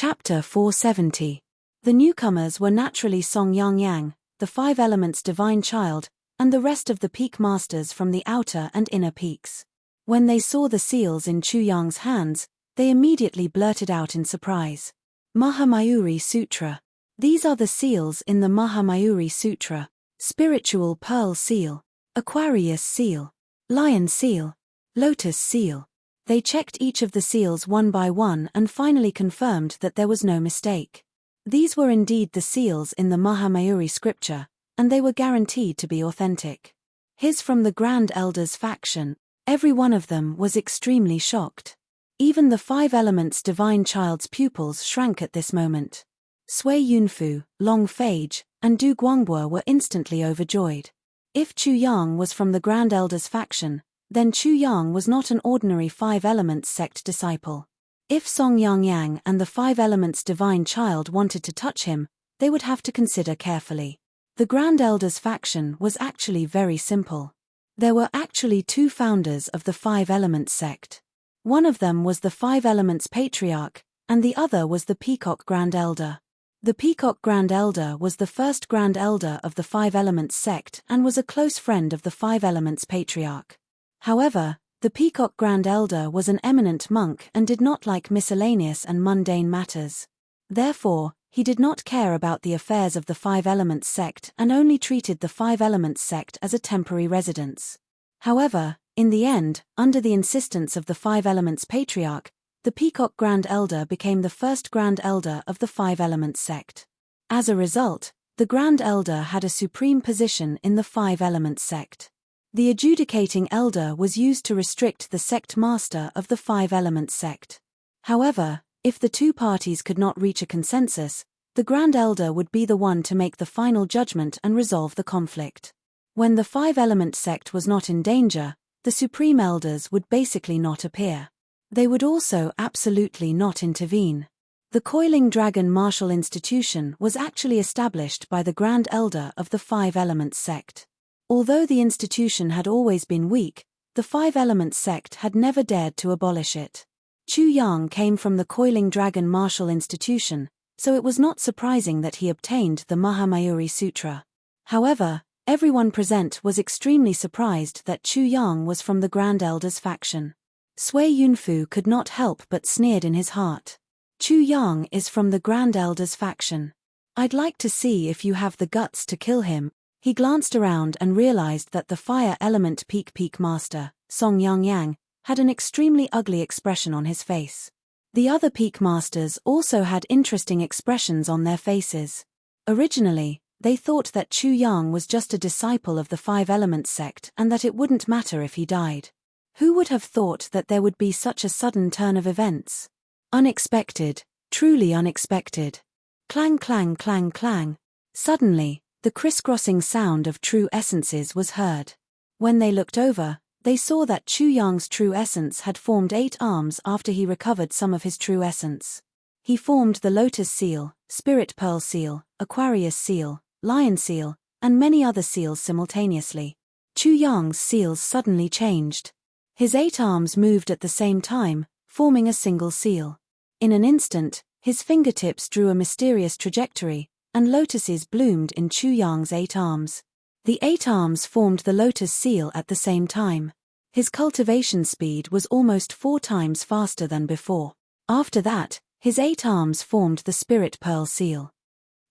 Chapter 470. The newcomers were naturally Song Yang, the five elements divine child, and the rest of the peak masters from the outer and inner peaks. When they saw the seals in Chu Yang's hands, they immediately blurted out in surprise. Mahamayuri Sutra. These are the seals in the Mahamayuri Sutra: Spiritual Pearl Seal, Aquarius Seal, Lion Seal, Lotus Seal. They checked each of the seals one by one and finally confirmed that there was no mistake. These were indeed the seals in the Mahamayuri scripture, and they were guaranteed to be authentic. His from the Grand Elders faction. Every one of them was extremely shocked. Even the five elements divine child's pupils shrank at this moment. Sui Yunfu, Long Phage, and Du Guangbo were instantly overjoyed. If Chu Yang was from the Grand Elders faction, then Chu Yang was not an ordinary five elements sect disciple. If Song Yang and the five elements divine child wanted to touch him, they would have to consider carefully. The Grand Elders faction was actually very simple. There were actually two founders of the five elements sect. One of them was the five elements patriarch, and the other was the Peacock Grand Elder. The Peacock Grand Elder was the first Grand Elder of the five elements sect and was a close friend of the five elements patriarch. However, the Peacock Grand Elder was an eminent monk and did not like miscellaneous and mundane matters. Therefore, he did not care about the affairs of the five elements sect and only treated the five elements sect as a temporary residence. However, in the end, under the insistence of the five elements patriarch, the Peacock Grand Elder became the first Grand Elder of the five elements sect. As a result, the Grand Elder had a supreme position in the five elements sect. The adjudicating elder was used to restrict the sect master of the five elements sect. However, if the two parties could not reach a consensus, the Grand Elder would be the one to make the final judgment and resolve the conflict. When the five element sect was not in danger, the supreme elders would basically not appear. They would also absolutely not intervene. The Coiling Dragon Martial Institution was actually established by the Grand Elder of the five elements sect. Although the institution had always been weak, the five elements sect had never dared to abolish it. Chu Yang came from the Coiling Dragon Martial Institution, so it was not surprising that he obtained the Mahamayuri Sutra. However, everyone present was extremely surprised that Chu Yang was from the Grand Elders faction. Sui Yunfu could not help but sneered in his heart. Chu Yang is from the Grand Elders faction. I'd like to see if you have the guts to kill him. He glanced around and realized that the fire element peak master, Song Yang, had an extremely ugly expression on his face. The other peak masters also had interesting expressions on their faces. Originally, they thought that Chu Yang was just a disciple of the five elements sect and that it wouldn't matter if he died. Who would have thought that there would be such a sudden turn of events? Unexpected, truly unexpected. Clang clang clang clang. Suddenly, the crisscrossing sound of true essences was heard. When they looked over, they saw that Chu Yang's true essence had formed 8 arms after he recovered some of his true essence. He formed the Lotus Seal, Spirit Pearl Seal, Aquarius Seal, Lion Seal, and many other seals simultaneously. Chu Yang's seals suddenly changed. His 8 arms moved at the same time, forming a single seal. In an instant, his fingertips drew a mysterious trajectory, and lotuses bloomed in Chu Yang's 8 arms. The 8 arms formed the Lotus Seal at the same time. His cultivation speed was almost 4 times faster than before. After that, his 8 arms formed the Spirit Pearl Seal.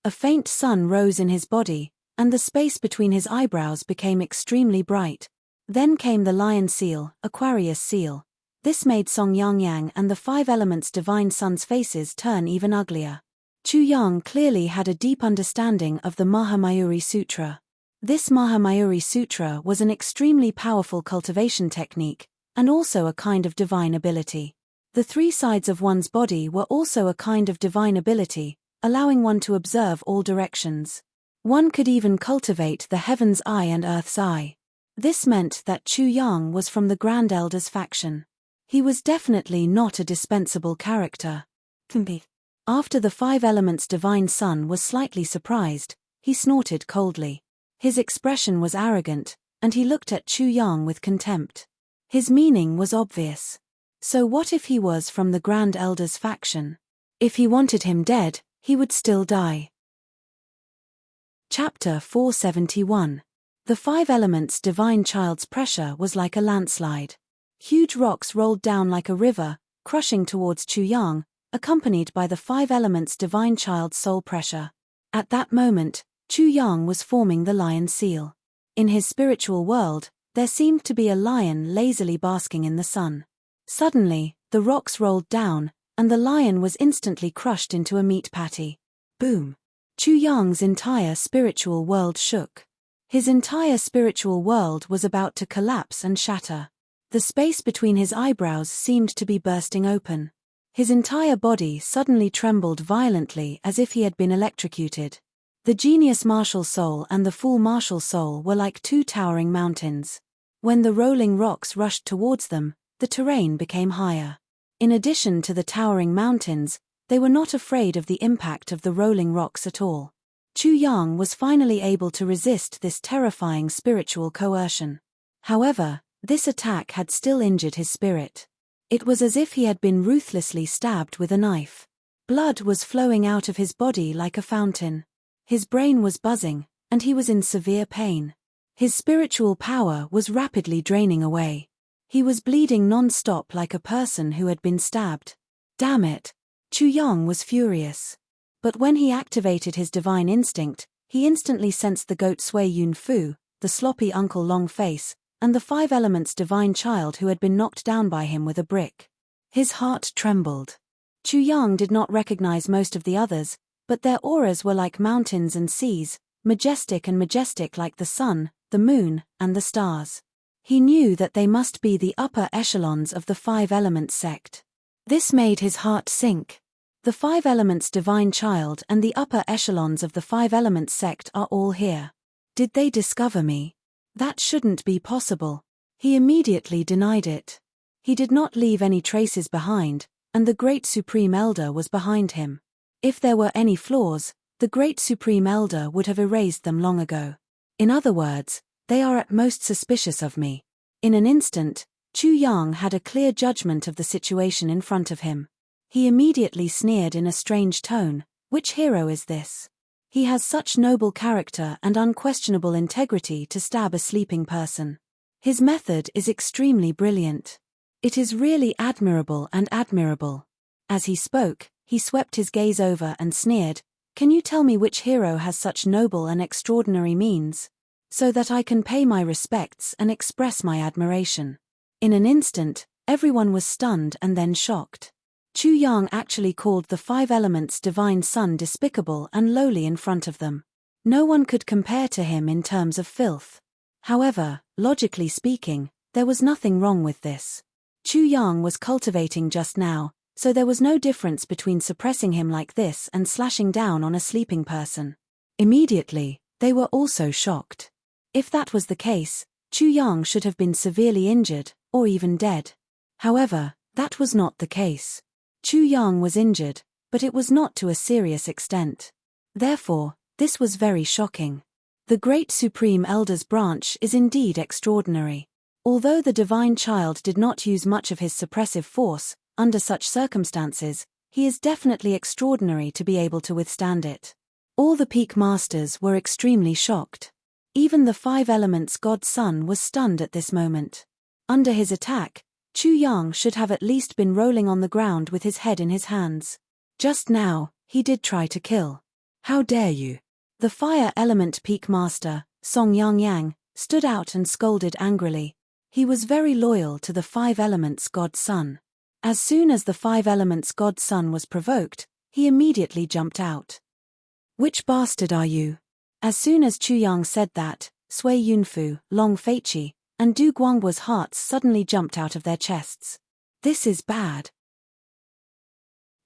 A faint sun rose in his body, and the space between his eyebrows became extremely bright. Then came the Lion Seal, Aquarius Seal. This made Song Yang and the five elements divine sun's faces turn even uglier. Chu Yang clearly had a deep understanding of the Mahamayuri Sutra. This Mahamayuri Sutra was an extremely powerful cultivation technique, and also a kind of divine ability. The 3 sides of one's body were also a kind of divine ability, allowing one to observe all directions. One could even cultivate the heaven's eye and earth's eye. This meant that Chu Yang was from the Grand Elders faction. He was definitely not a dispensable character. After the five elements divine sun was slightly surprised, he snorted coldly. His expression was arrogant, and he looked at Chu Yang with contempt. His meaning was obvious. So what if he was from the Grand Elders faction? If he wanted him dead, he would still die. Chapter 471. The Five Elements Divine Child's pressure was like a landslide. Huge rocks rolled down like a river, crushing towards Chu Yang, accompanied by the Five Elements Divine Child's soul pressure. At that moment, Chu Yang was forming the lion seal. In his spiritual world, there seemed to be a lion lazily basking in the sun. Suddenly, the rocks rolled down, and the lion was instantly crushed into a meat patty. Boom! Chu Yang's entire spiritual world shook. His entire spiritual world was about to collapse and shatter. The space between his eyebrows seemed to be bursting open. His entire body suddenly trembled violently as if he had been electrocuted. The genius martial soul and the fool martial soul were like two towering mountains. When the rolling rocks rushed towards them, the terrain became higher. In addition to the towering mountains, they were not afraid of the impact of the rolling rocks at all. Chu Yang was finally able to resist this terrifying spiritual coercion. However, this attack had still injured his spirit. It was as if he had been ruthlessly stabbed with a knife. Blood was flowing out of his body like a fountain. His brain was buzzing, and he was in severe pain. His spiritual power was rapidly draining away. He was bleeding non-stop like a person who had been stabbed. Damn it! Chu Yang was furious. But when he activated his divine instinct, he instantly sensed the goat Sui Yun Fu, the sloppy Uncle Long Face, and the Five Elements Divine Child who had been knocked down by him with a brick. His heart trembled. Chu Yang did not recognize most of the others, but their auras were like mountains and seas, majestic like the sun, the moon, and the stars. He knew that they must be the upper echelons of the Five Elements sect. This made his heart sink. The Five Elements Divine Child and the upper echelons of the Five Elements sect are all here. Did they discover me? That shouldn't be possible. He immediately denied it. He did not leave any traces behind, and the Great Supreme Elder was behind him. If there were any flaws, the Great Supreme Elder would have erased them long ago. In other words, they are at most suspicious of me. In an instant, Chu Yang had a clear judgment of the situation in front of him. He immediately sneered in a strange tone, "Which hero is this? He has such noble character and unquestionable integrity to stab a sleeping person. His method is extremely brilliant. It is really admirable and admirable." As he spoke, he swept his gaze over and sneered, "Can you tell me which hero has such noble and extraordinary means? So that I can pay my respects and express my admiration." In an instant, everyone was stunned and then shocked. Chu Yang actually called the Five Elements Divine Son despicable and lowly in front of them. No one could compare to him in terms of filth. However, logically speaking, there was nothing wrong with this. Chu Yang was cultivating just now, so there was no difference between suppressing him like this and slashing down on a sleeping person. Immediately, they were also shocked. If that was the case, Chu Yang should have been severely injured, or even dead. However, that was not the case. Chu Yang was injured, but it was not to a serious extent. Therefore, this was very shocking. The Great Supreme Elder's branch is indeed extraordinary. Although the Divine Child did not use much of his suppressive force, under such circumstances, he is definitely extraordinary to be able to withstand it. All the peak masters were extremely shocked. Even the Five Elements God Son was stunned at this moment. Under his attack, Chu Yang should have at least been rolling on the ground with his head in his hands. Just now, he did try to kill. "How dare you?" The Fire Element Peak Master, Song Yang, stood out and scolded angrily. He was very loyal to the Five Elements God Son. As soon as the Five Elements God Son was provoked, he immediately jumped out. "Which bastard are you?" As soon as Chu Yang said that, Sui Yunfu, Long Feiqi, and Du Guangbo's hearts suddenly jumped out of their chests. This is bad.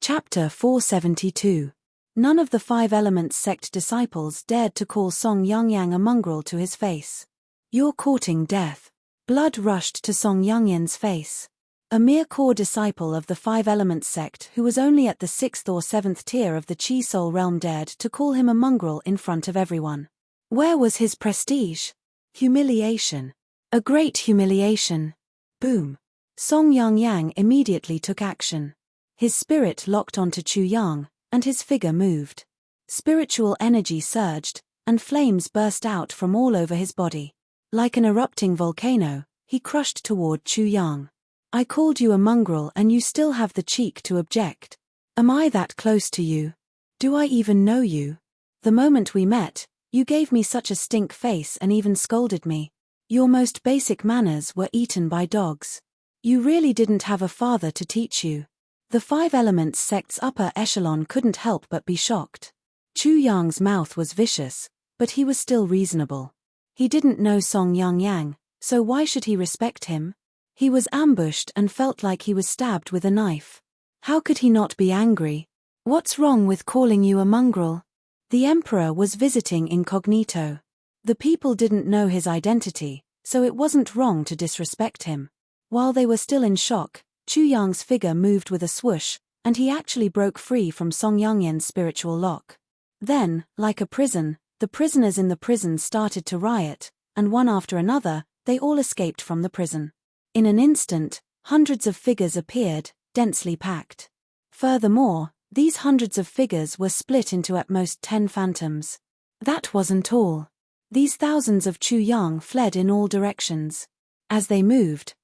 Chapter 472. None of the Five Elements sect disciples dared to call Song Yang a mongrel to his face. "You're courting death." Blood rushed to Song Yang's face. A mere core disciple of the Five Elements sect who was only at the 6th or 7th tier of the Chi Soul realm dared to call him a mongrel in front of everyone. Where was his prestige? Humiliation. A great humiliation. Boom. Song Yang immediately took action. His spirit locked onto Chu Yang, and his figure moved. Spiritual energy surged, and flames burst out from all over his body. Like an erupting volcano, he crushed toward Chu Yang. I called you a mongrel and you still have the cheek to object. Am I that close to you? Do I even know you? The moment we met, you gave me such a stink face and even scolded me. Your most basic manners were eaten by dogs. You really didn't have a father to teach you. The Five Elements sect's upper echelon couldn't help but be shocked. Chu Yang's mouth was vicious, but he was still reasonable. He didn't know Song Yang, so why should he respect him? He was ambushed and felt like he was stabbed with a knife. How could he not be angry? What's wrong with calling you a mongrel? The emperor was visiting incognito. The people didn't know his identity, so it wasn't wrong to disrespect him. While they were still in shock, Chu Yang's figure moved with a swoosh, and he actually broke free from Song Yangyen's spiritual lock. Then, like a prison, the prisoners in the prison started to riot, and one after another, they all escaped from the prison. In an instant, hundreds of figures appeared, densely packed. Furthermore, these hundreds of figures were split into at most 10 phantoms. That wasn't all. These thousands of Chu Yang fled in all directions. As they moved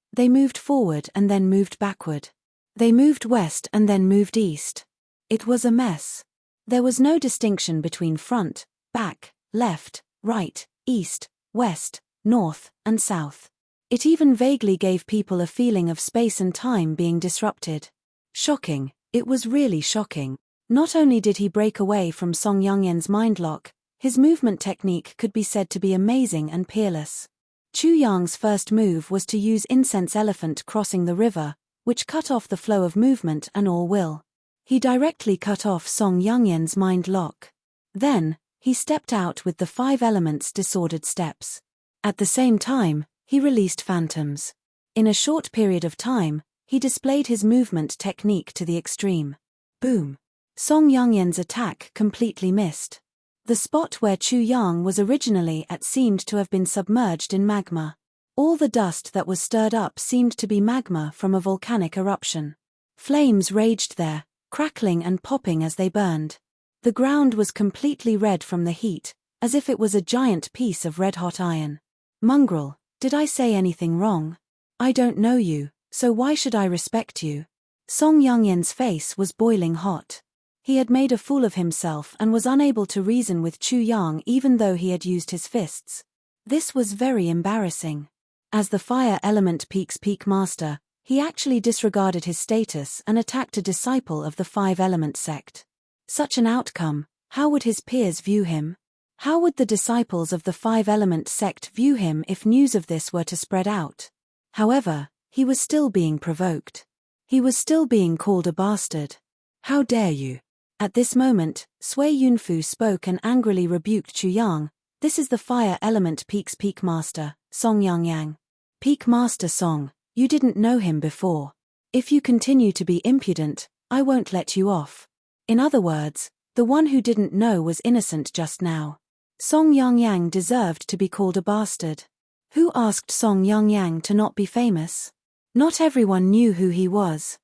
forward and then moved backward. They moved west and then moved east. It was a mess. There was no distinction between front, back, left, right, east, west, north, and south. It even vaguely gave people a feeling of space and time being disrupted. Shocking, it was really shocking. Not only did he break away from Song Yangyen's mind lock, his movement technique could be said to be amazing and peerless. Chu Yang's first move was to use Incense Elephant crossing the river, which cut off the flow of movement and all will. He directly cut off Song Yangyen's mind lock. Then, he stepped out with the 5 elements disordered steps. At the same time, he released phantoms. In a short period of time, he displayed his movement technique to the extreme. Boom! Song Yangyen's attack completely missed. The spot where Chu Yang was originally at seemed to have been submerged in magma. All the dust that was stirred up seemed to be magma from a volcanic eruption. Flames raged there, crackling and popping as they burned. The ground was completely red from the heat, as if it was a giant piece of red-hot iron. Mongrel, did I say anything wrong? I don't know you, so why should I respect you? Song Yangyen's face was boiling hot. He had made a fool of himself and was unable to reason with Chu Yang even though he had used his fists. This was very embarrassing. As the Fire Element Peak's Peak Master, he actually disregarded his status and attacked a disciple of the 5 Element sect. Such an outcome, how would his peers view him? How would the disciples of the 5 Element sect view him if news of this were to spread out? However, he was still being provoked. He was still being called a bastard. How dare you? At this moment, Sui Yunfu spoke and angrily rebuked Chu Yang. This is the Fire Element Peak's Peak Master, Song Yang. Peak Master Song, you didn't know him before. If you continue to be impudent, I won't let you off. In other words, the one who didn't know was innocent just now. Song Yang deserved to be called a bastard. Who asked Song Yang to not be famous? Not everyone knew who he was.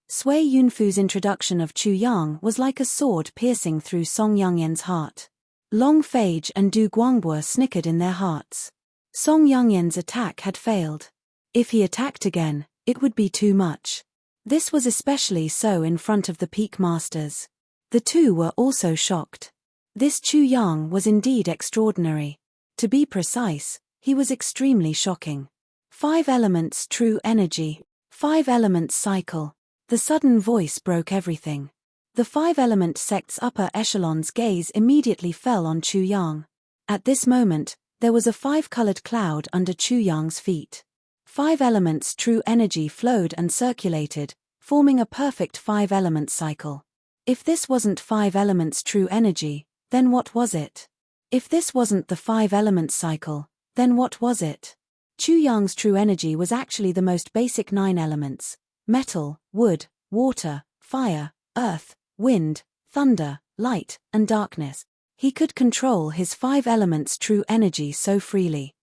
Sui Yunfu's introduction of Chu Yang was like a sword piercing through Song Yangyen's heart. Long Phage and Du Guangbo snickered in their hearts. Song Yangyen's attack had failed. If he attacked again, it would be too much. This was especially so in front of the Peak Masters. The two were also shocked. This Chu Yang was indeed extraordinary. To be precise, he was extremely shocking. 5 elements true energy. 5 elements cycle. The sudden voice broke everything. The 5 element sect's upper echelon's gaze immediately fell on Chu Yang. At this moment, there was a 5-colored cloud under Chu Yang's feet. 5 elements true energy flowed and circulated, forming a perfect 5 element cycle. If this wasn't 5 elements true energy, then what was it? If this wasn't the 5 element cycle, then what was it? Chu Yang's true energy was actually the most basic 9 elements: metal, wood, water, fire, earth, wind, thunder, light, and darkness. He could control his 5 elements true energy so freely.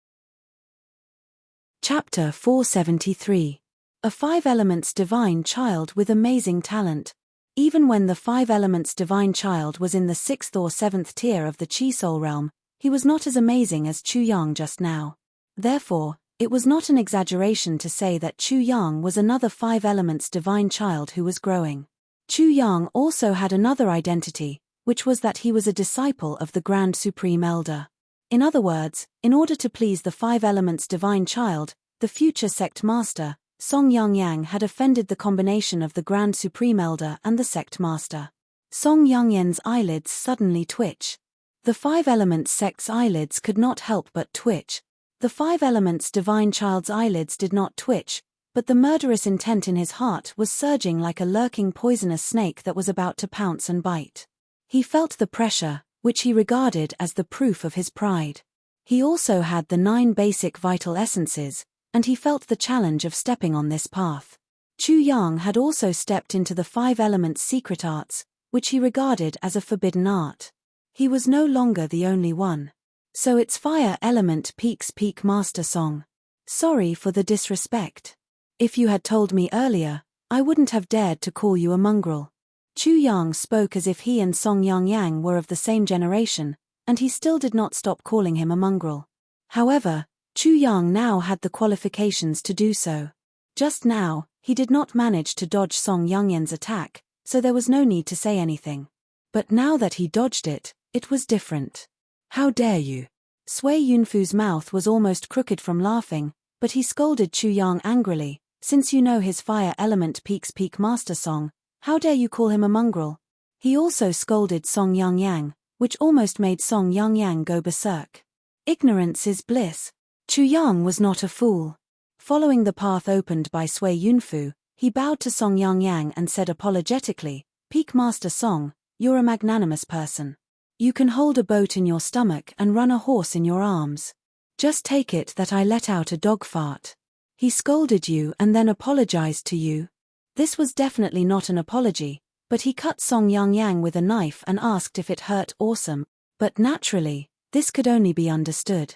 Chapter 473. A 5 elements divine child with amazing talent. Even when the 5 elements divine child was in the 6th or 7th tier of the Chi Soul realm, he was not as amazing as Chu Yang just now. Therefore, it was not an exaggeration to say that Chu Yang was another 5 elements divine child who was growing. Chu Yang also had another identity, which was that he was a disciple of the Grand Supreme Elder. In other words, in order to please the 5 elements divine child, the future sect master, Song Yangyang had offended the combination of the Grand Supreme Elder and the sect master. Song Yangyang's eyelids suddenly twitch. The 5 elements sect's eyelids could not help but twitch. The 5 elements divine child's eyelids did not twitch, but the murderous intent in his heart was surging like a lurking poisonous snake that was about to pounce and bite. He felt the pressure, which he regarded as the proof of his pride. He also had the 9 basic vital essences, and he felt the challenge of stepping on this path. Chu Yang had also stepped into the 5 elements secret arts, which he regarded as a forbidden art. He was no longer the only one. So it's Fire Element Peak's Peak Master Song. Sorry for the disrespect. If you had told me earlier, I wouldn't have dared to call you a mongrel. Chu Yang spoke as if he and Song Yangyang were of the same generation, and he still did not stop calling him a mongrel. However, Chu Yang now had the qualifications to do so. Just now, he did not manage to dodge Song Yangyang's attack, so there was no need to say anything. But now that he dodged it, it was different. How dare you? Sui Yunfu's mouth was almost crooked from laughing, but he scolded Chu Yang angrily. Since you know his Fire Element Peak's Peak Master Song, how dare you call him a mongrel? He also scolded Song Yangyang, which almost made Song Yangyang go berserk. Ignorance is bliss. Chu Yang was not a fool. Following the path opened by Sui Yunfu, he bowed to Song Yangyang and said apologetically, Peak Master Song, you're a magnanimous person. You can hold a boat in your stomach and run a horse in your arms. Just take it that I let out a dog fart. He scolded you and then apologized to you. This was definitely not an apology, but he cut Song Yangyang with a knife and asked if it hurt. Awesome. But naturally, this could only be understood.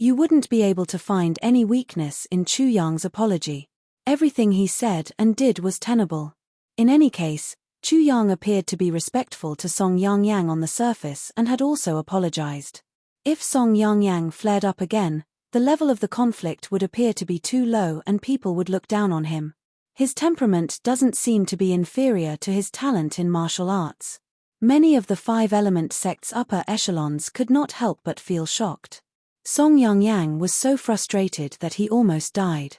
You wouldn't be able to find any weakness in Chu Yang's apology. Everything he said and did was tenable. In any case, Chu Yang appeared to be respectful to Song Yangyang on the surface and had also apologized. If Song Yangyang flared up again, the level of the conflict would appear to be too low and people would look down on him. His temperament doesn't seem to be inferior to his talent in martial arts. Many of the 5 element sect's upper echelons could not help but feel shocked. Song Yangyang was so frustrated that he almost died.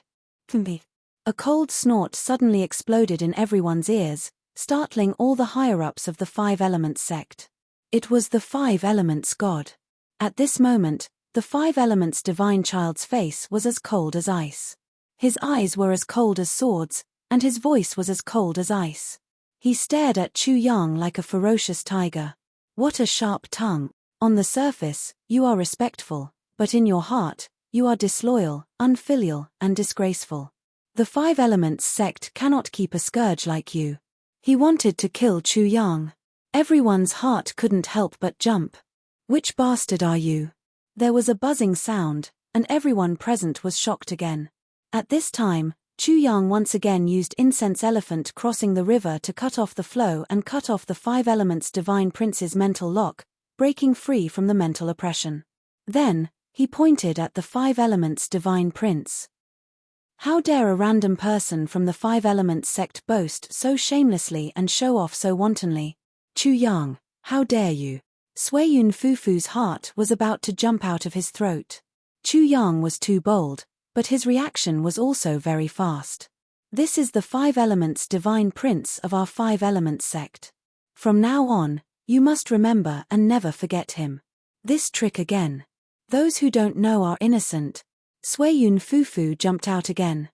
A cold snort suddenly exploded in everyone's ears, startling all the higher-ups of the 5 elements sect. It was the 5 elements god. At this moment, the 5 elements divine child's face was as cold as ice. His eyes were as cold as swords, and his voice was as cold as ice. He stared at Chu Yang like a ferocious tiger. What a sharp tongue. On the surface, you are respectful, but in your heart, you are disloyal, unfilial, and disgraceful. The 5 elements sect cannot keep a scourge like you. He wanted to kill Chu Yang. Everyone's heart couldn't help but jump. Which bastard are you? There was a buzzing sound, and everyone present was shocked again. At this time, Chu Yang once again used Incense Elephant crossing the river to cut off the flow and cut off the 5 elements divine prince's mental lock, breaking free from the mental oppression. Then, he pointed at the 5 elements divine prince. How dare a random person from the 5 elements sect boast so shamelessly and show off so wantonly? Chu Yang, how dare you? Sui Yunfu's heart was about to jump out of his throat. Chu Yang was too bold, but his reaction was also very fast. This is the 5 elements divine prince of our 5 elements sect. From now on, you must remember and never forget him. This trick again. Those who don't know are innocent. Sui Yunfu jumped out again.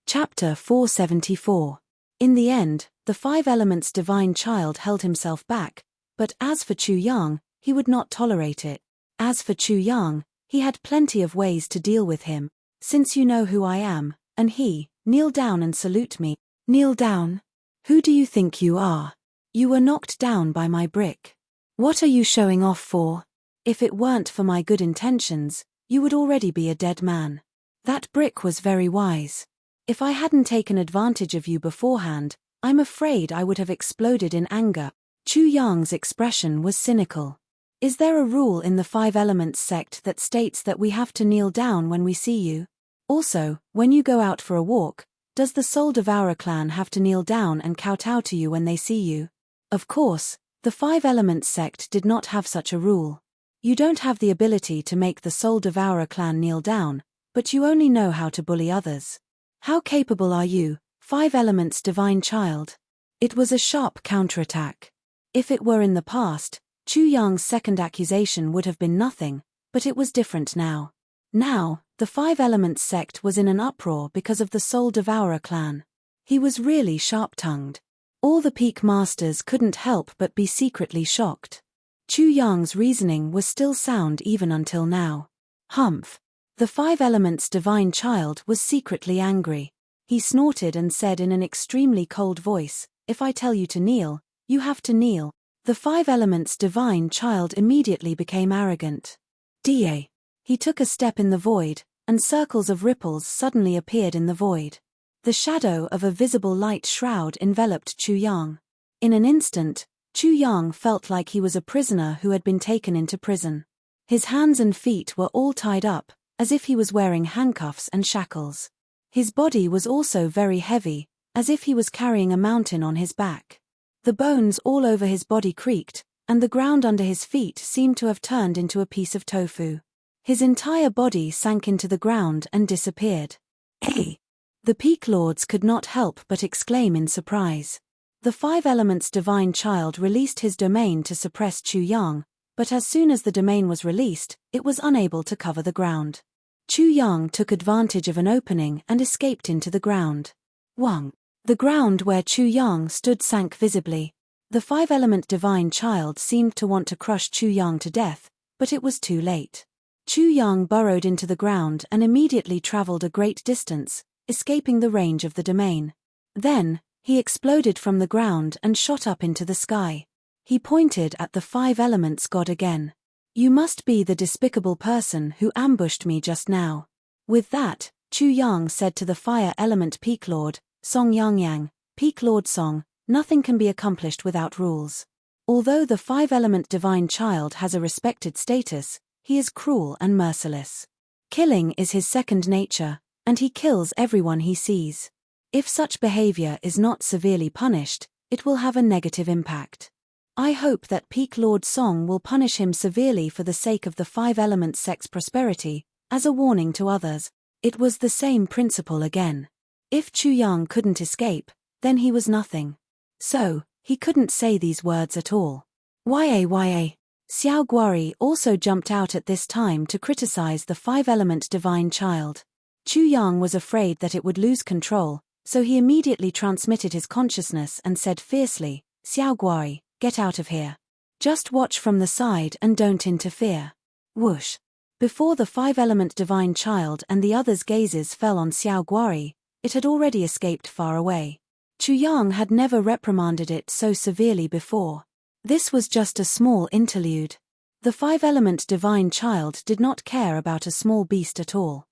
Chapter 474. In the end, the 5 elements divine child held himself back, but as for Chu Yang, he would not tolerate it. As for Chu Yang, he had plenty of ways to deal with him. Since you know who I am, and he, kneel down and salute me. Kneel down? Who do you think you are? You were knocked down by my brick. What are you showing off for? If it weren't for my good intentions, you would already be a dead man. That brick was very wise. If I hadn't taken advantage of you beforehand, I'm afraid I would have exploded in anger. Chu Yang's expression was cynical. Is there a rule in the Five Elements sect that states that we have to kneel down when we see you? Also, when you go out for a walk, does the Soul Devourer clan have to kneel down and kowtow to you when they see you? Of course, the Five Elements sect did not have such a rule. You don't have the ability to make the Soul Devourer clan kneel down, but you only know how to bully others. How capable are you, Five Elements divine child? It was a sharp counterattack. If it were in the past, Chu Yang's second accusation would have been nothing, but it was different now. Now, the Five Elements sect was in an uproar because of the Soul Devourer clan. He was really sharp-tongued. All the peak masters couldn't help but be secretly shocked. Chu Yang's reasoning was still sound even until now. Humph. The Five Elements divine child was secretly angry. He snorted and said in an extremely cold voice, "If I tell you to kneel, you have to kneel." The Five Elements divine child immediately became arrogant. Da. He took a step in the void, and circles of ripples suddenly appeared in the void. The shadow of a visible light shroud enveloped Chu Yang. In an instant, Chu Yang felt like he was a prisoner who had been taken into prison. His hands and feet were all tied up, as if he was wearing handcuffs and shackles. His body was also very heavy, as if he was carrying a mountain on his back. The bones all over his body creaked, and the ground under his feet seemed to have turned into a piece of tofu. His entire body sank into the ground and disappeared. Hey! The Peak Lords could not help but exclaim in surprise. The Five Elements divine child released his domain to suppress Chu Yang, but as soon as the domain was released, it was unable to cover the ground. Chu Yang took advantage of an opening and escaped into the ground. Wang. The ground where Chu Yang stood sank visibly. The Five-Element divine child seemed to want to crush Chu Yang to death, but it was too late. Chu Yang burrowed into the ground and immediately traveled a great distance, escaping the range of the domain. Then, he exploded from the ground and shot up into the sky. He pointed at the Five Elements god again. "You must be the despicable person who ambushed me just now." With that, Chu Yang said to the Fire Element Peak Lord, "Song Yang, Peak Lord Song, nothing can be accomplished without rules." Although the Five-Element divine child has a respected status, he is cruel and merciless. Killing is his second nature, and he kills everyone he sees. If such behavior is not severely punished, it will have a negative impact. I hope that Peak Lord Song will punish him severely for the sake of the Five Elements sect's prosperity, as a warning to others. It was the same principle again. If Chu Yang couldn't escape, then he was nothing. So, he couldn't say these words at all. Xiao Guori also jumped out at this time to criticize the Five-Element divine child. Chu Yang was afraid that it would lose control, so he immediately transmitted his consciousness and said fiercely, "Xiao Guori, get out of here. Just watch from the side and don't interfere." Whoosh. Before the Five-Element divine child and the others' gazes fell on Xiao Guori, it had already escaped far away. Chu Yang had never reprimanded it so severely before. This was just a small interlude. The Five-Element divine child did not care about a small beast at all.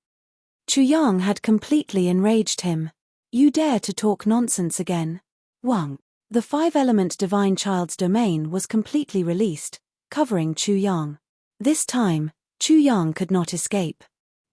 Chu Yang had completely enraged him. "You dare to talk nonsense again?" Wang. The Five-Element divine child's domain was completely released, covering Chu Yang. This time, Chu Yang could not escape.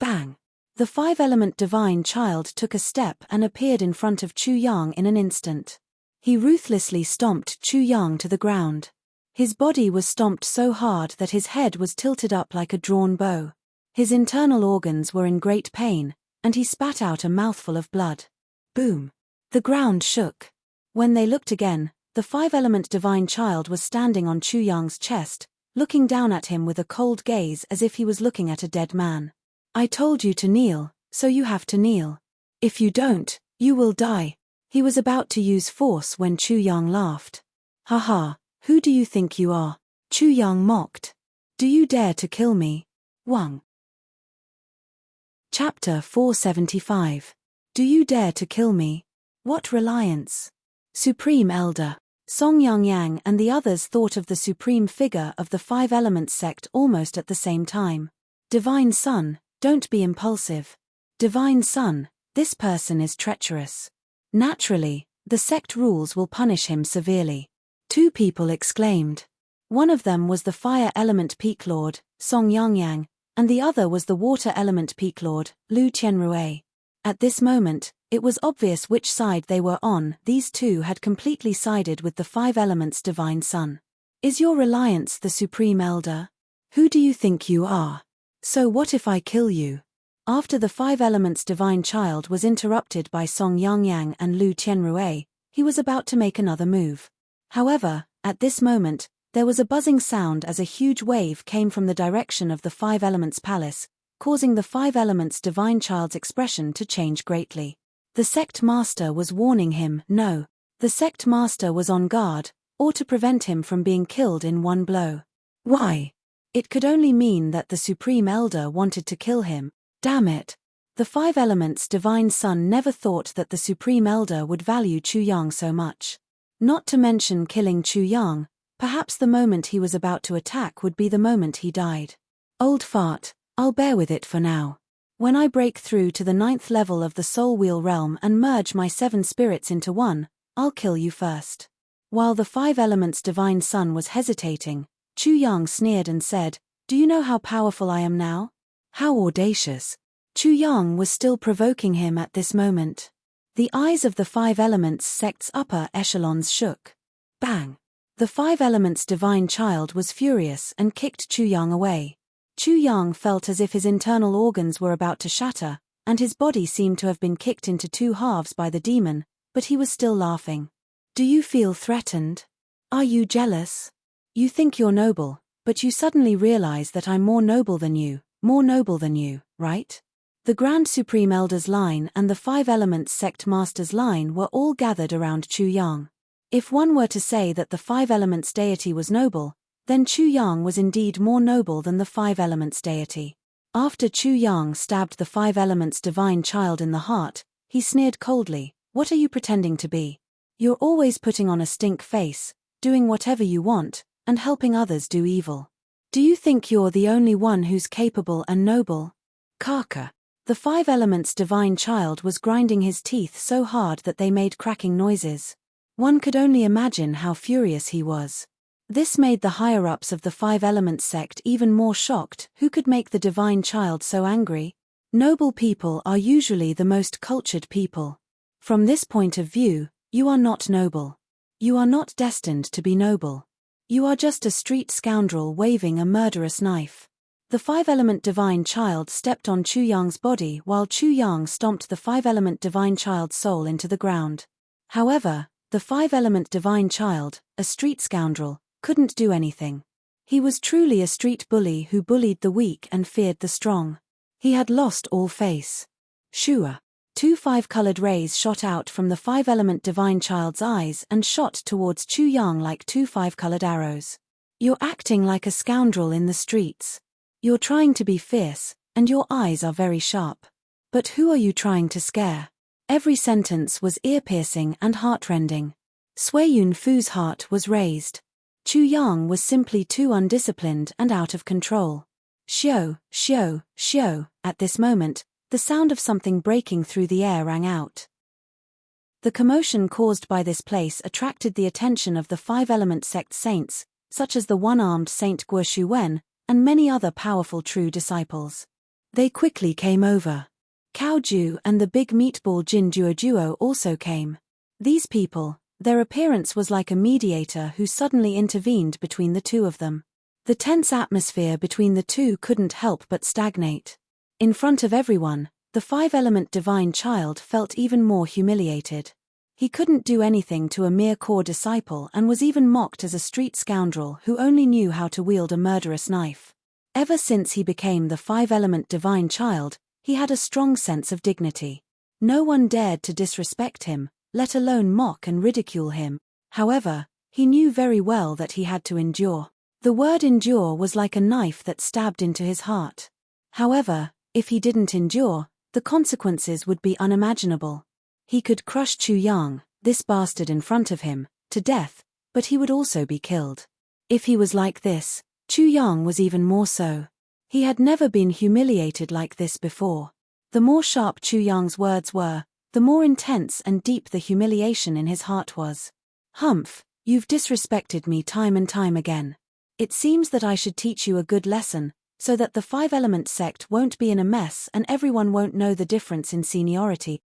Bang! The Five-Element divine child took a step and appeared in front of Chu Yang in an instant. He ruthlessly stomped Chu Yang to the ground. His body was stomped so hard that his head was tilted up like a drawn bow. His internal organs were in great pain, and he spat out a mouthful of blood. Boom! The ground shook. When they looked again, the Five-Element divine child was standing on Chu Yang's chest, looking down at him with a cold gaze as if he was looking at a dead man. "I told you to kneel, so you have to kneel. If you don't, you will die." He was about to use force when Chu Yang laughed. "Haha, who do you think you are?" Chu Yang mocked. "Do you dare to kill me?" Wang. Chapter 475. Do you dare to kill me? What reliance? Supreme Elder. Song Yang and the others thought of the supreme figure of the Five Elements sect almost at the same time. "Divine Son, don't be impulsive. Divine Son, This person is treacherous. Naturally, the sect rules will punish him severely. Two people exclaimed. One of them was the fire element peak lord, Song Yangyang, and the other was the water element peak lord, Lu Qianrui. At this moment, it was obvious which side they were on. These two had completely sided with the five elements divine sun. Is your reliance the supreme elder? Who do you think you are? So what if I kill you? After the five elements divine child was interrupted by Song Yangyang and Lu Qianrui, he was about to make another move. However, at this moment, there was a buzzing sound as a huge wave came from the direction of the five elements palace, causing the five elements divine child's expression to change greatly. The sect master was warning him, no. The sect master was on guard, or to prevent him from being killed in one blow. Why? It could only mean that the supreme elder wanted to kill him. Damn it. The five elements divine son never thought that the supreme elder would value Chu Yang so much. Not to mention killing Chu Yang, perhaps the moment he was about to attack would be the moment he died. Old fart, I'll bear with it for now. When I break through to the 9th level of the soul wheel realm and merge my 7 spirits into one, I'll kill you first. While the five elements divine son was hesitating, Chu Yang sneered and said, "Do you know how powerful I am now?" How audacious. Chu Yang was still provoking him at this moment. The eyes of the five elements sect's upper echelons shook. Bang! The five elements divine child was furious and kicked Chu Yang away. Chu Yang felt as if his internal organs were about to shatter, and his body seemed to have been kicked into 2 halves by the demon, but he was still laughing. Do you feel threatened? Are you jealous? You think you're noble, but you suddenly realize that I'm more noble than you, right? The Grand Supreme Elder's line and the Five Elements Sect Master's line were all gathered around Chu Yang. If one were to say that the Five Elements deity was noble, then Chu Yang was indeed more noble than the Five Elements deity. After Chu Yang stabbed the Five Elements divine child in the heart, he sneered coldly, "What are you pretending to be? You're always putting on a stink face, doing whatever you want, and helping others do evil. Do you think you're the only one who's capable and noble?" Kaka. The Five Elements divine child was grinding his teeth so hard that they made cracking noises. One could only imagine how furious he was. This made the higher-ups of the Five Elements sect even more shocked. Who could make the divine child so angry? Noble people are usually the most cultured people. From this point of view, you are not noble. You are not destined to be noble. You are just a street scoundrel waving a murderous knife. The five-element divine child stepped on Chu Yang's body while Chu Yang stomped the five-element divine child's soul into the ground. However, the five-element divine child, a street scoundrel, couldn't do anything. He was truly a street bully who bullied the weak and feared the strong. He had lost all face. Shua. 2 5-colored rays shot out from the five-element divine child's eyes and shot towards Chu Yang like 2 5-colored arrows. You're acting like a scoundrel in the streets. You're trying to be fierce, and your eyes are very sharp. But who are you trying to scare? Every sentence was ear-piercing and heart-rending. Sui Yun Fu's heart was raised. Chu Yang was simply too undisciplined and out of control. Shio, shio, shio. At this moment, the sound of something breaking through the air rang out. The commotion caused by this place attracted the attention of the five-element sect saints, such as the one-armed Saint Guo Shuwen, and many other powerful true disciples. They quickly came over. Cao Ju and the big meatball Jin Duo also came. These people, their appearance was like a mediator who suddenly intervened between the two of them. The tense atmosphere between the two couldn't help but stagnate. In front of everyone, the five-element divine child felt even more humiliated. He couldn't do anything to a mere core disciple and was even mocked as a street scoundrel who only knew how to wield a murderous knife. Ever since he became the five-element divine child, he had a strong sense of dignity. No one dared to disrespect him, let alone mock and ridicule him. However, he knew very well that he had to endure. The word endure was like a knife that stabbed into his heart. However, if he didn't endure, the consequences would be unimaginable. He could crush Chu Yang, this bastard in front of him, to death, but he would also be killed. If he was like this, Chu Yang was even more so. He had never been humiliated like this before. The more sharp Chu Yang's words were, the more intense and deep the humiliation in his heart was. Humph, you've disrespected me time and time again. It seems that I should teach you a good lesson, so that the five-element sect won't be in a mess and everyone won't know the difference in seniority.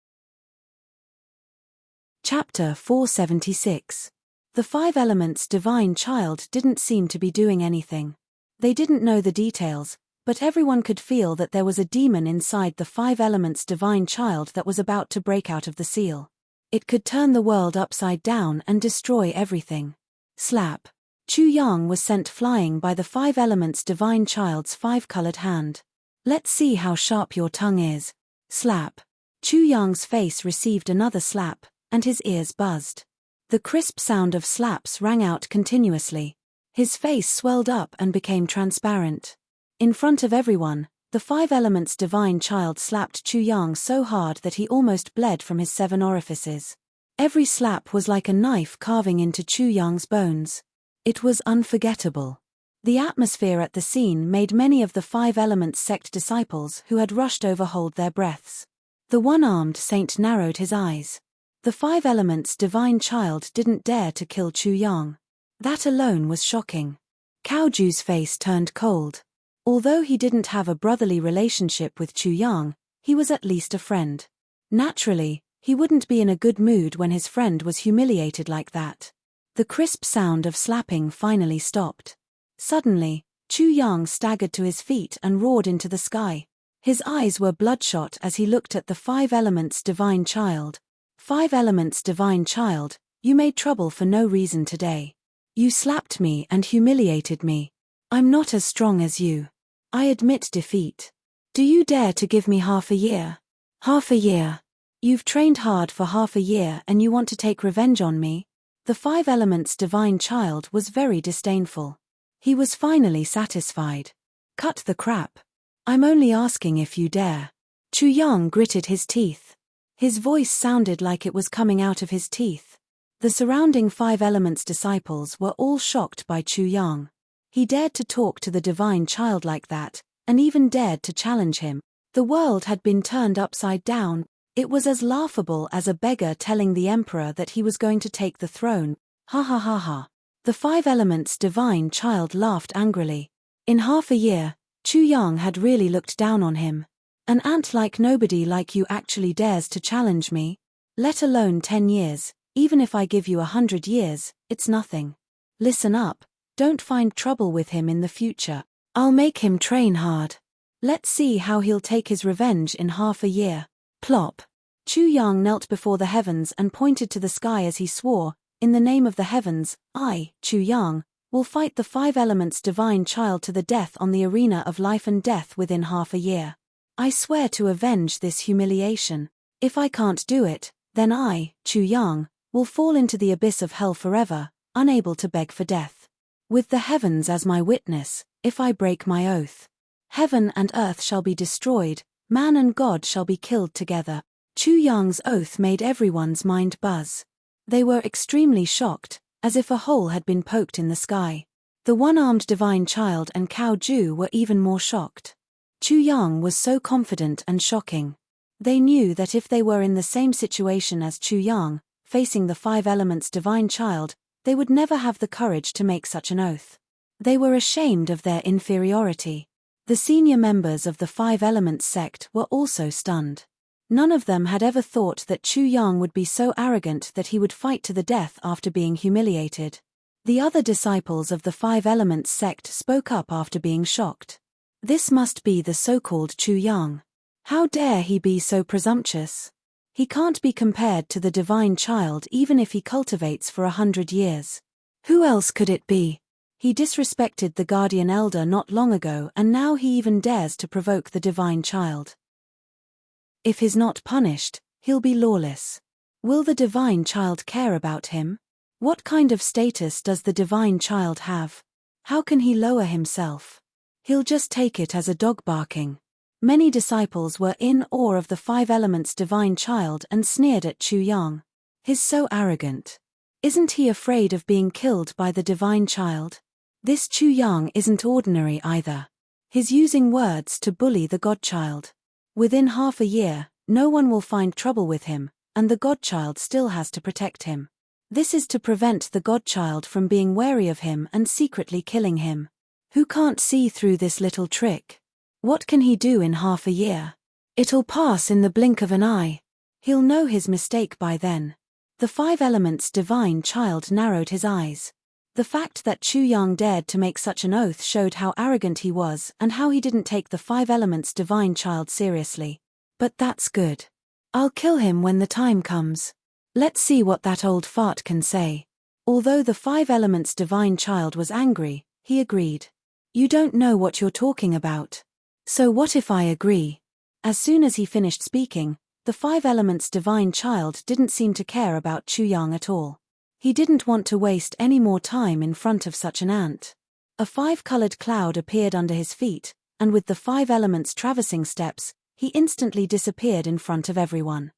Chapter 476. The five elements' divine child didn't seem to be doing anything. They didn't know the details, but everyone could feel that there was a demon inside the five elements' divine child that was about to break out of the seal. It could turn the world upside down and destroy everything. Slap. Chu Yang was sent flying by the five elements' divine child's five-colored hand. Let's see how sharp your tongue is. Slap. Chu Yang's face received another slap, and his ears buzzed. The crisp sound of slaps rang out continuously. His face swelled up and became transparent. In front of everyone, the five elements' divine child slapped Chu Yang so hard that he almost bled from his 7 orifices. Every slap was like a knife carving into Chu Yang's bones. It was unforgettable. The atmosphere at the scene made many of the five elements sect disciples who had rushed over hold their breaths. The one-armed saint narrowed his eyes. The five elements' divine child didn't dare to kill Chu Yang. That alone was shocking. Cao Ju's face turned cold. Although he didn't have a brotherly relationship with Chu Yang, he was at least a friend. Naturally, he wouldn't be in a good mood when his friend was humiliated like that. The crisp sound of slapping finally stopped. Suddenly, Chu Yang staggered to his feet and roared into the sky. His eyes were bloodshot as he looked at the five elements' divine child. Five elements' divine child, you made trouble for no reason today. You slapped me and humiliated me. I'm not as strong as you. I admit defeat. Do you dare to give me half a year? Half a year. You've trained hard for half a year and you want to take revenge on me? The five elements' divine child was very disdainful. He was finally satisfied. Cut the crap. I'm only asking if you dare. Chu Yang gritted his teeth. His voice sounded like it was coming out of his teeth. The surrounding five elements disciples were all shocked by Chu Yang. He dared to talk to the divine child like that, and even dared to challenge him. The world had been turned upside down. It was as laughable as a beggar telling the emperor that he was going to take the throne. Ha ha ha ha. The five elements' divine child laughed angrily. In half a year, Chu Yang had really looked down on him. An ant like nobody like you actually dares to challenge me? Let alone 10 years, even if I give you 100 years, it's nothing. Listen up, don't find trouble with him in the future. I'll make him train hard. Let's see how he'll take his revenge in half a year. Plop. Chu Yang knelt before the heavens and pointed to the sky as he swore, in the name of the heavens, I, Chu Yang, will fight the five elements' divine child to the death on the arena of life and death within half a year. I swear to avenge this humiliation. If I can't do it, then I, Chu Yang, will fall into the abyss of hell forever, unable to beg for death. With the heavens as my witness, if I break my oath, heaven and earth shall be destroyed, man and God shall be killed together. Chu Yang's oath made everyone's mind buzz. They were extremely shocked, as if a hole had been poked in the sky. The one-armed divine child and Cao Ju were even more shocked. Chu Yang was so confident and shocking. They knew that if they were in the same situation as Chu Yang, facing the five elements' divine child, they would never have the courage to make such an oath. They were ashamed of their inferiority. The senior members of the five elements sect were also stunned. None of them had ever thought that Chu Yang would be so arrogant that he would fight to the death after being humiliated. The other disciples of the five elements sect spoke up after being shocked. This must be the so-called Chu Yang. How dare he be so presumptuous? He can't be compared to the divine child even if he cultivates for 100 years. Who else could it be? He disrespected the guardian elder not long ago and now he even dares to provoke the divine child. If he's not punished, he'll be lawless. Will the divine child care about him? What kind of status does the divine child have? How can he lower himself? He'll just take it as a dog barking. Many disciples were in awe of the five elements' divine child and sneered at Chu Yang. He's so arrogant. Isn't he afraid of being killed by the divine child? This Chu Yang isn't ordinary either. He's using words to bully the godchild. Within half a year, no one will find trouble with him, and the godchild still has to protect him. This is to prevent the godchild from being wary of him and secretly killing him. Who can't see through this little trick? What can he do in half a year? It'll pass in the blink of an eye. He'll know his mistake by then. The five elements divine child narrowed his eyes. The fact that Chu Yang dared to make such an oath showed how arrogant he was and how he didn't take the five elements divine child seriously. But that's good. I'll kill him when the time comes. Let's see what that old fart can say. Although the five elements divine child was angry, he agreed. You don't know what you're talking about. So what if I agree? As soon as he finished speaking, the five elements divine child didn't seem to care about Chu Yang at all. He didn't want to waste any more time in front of such an ant. A five-colored cloud appeared under his feet, and with the five elements traversing steps, he instantly disappeared in front of everyone.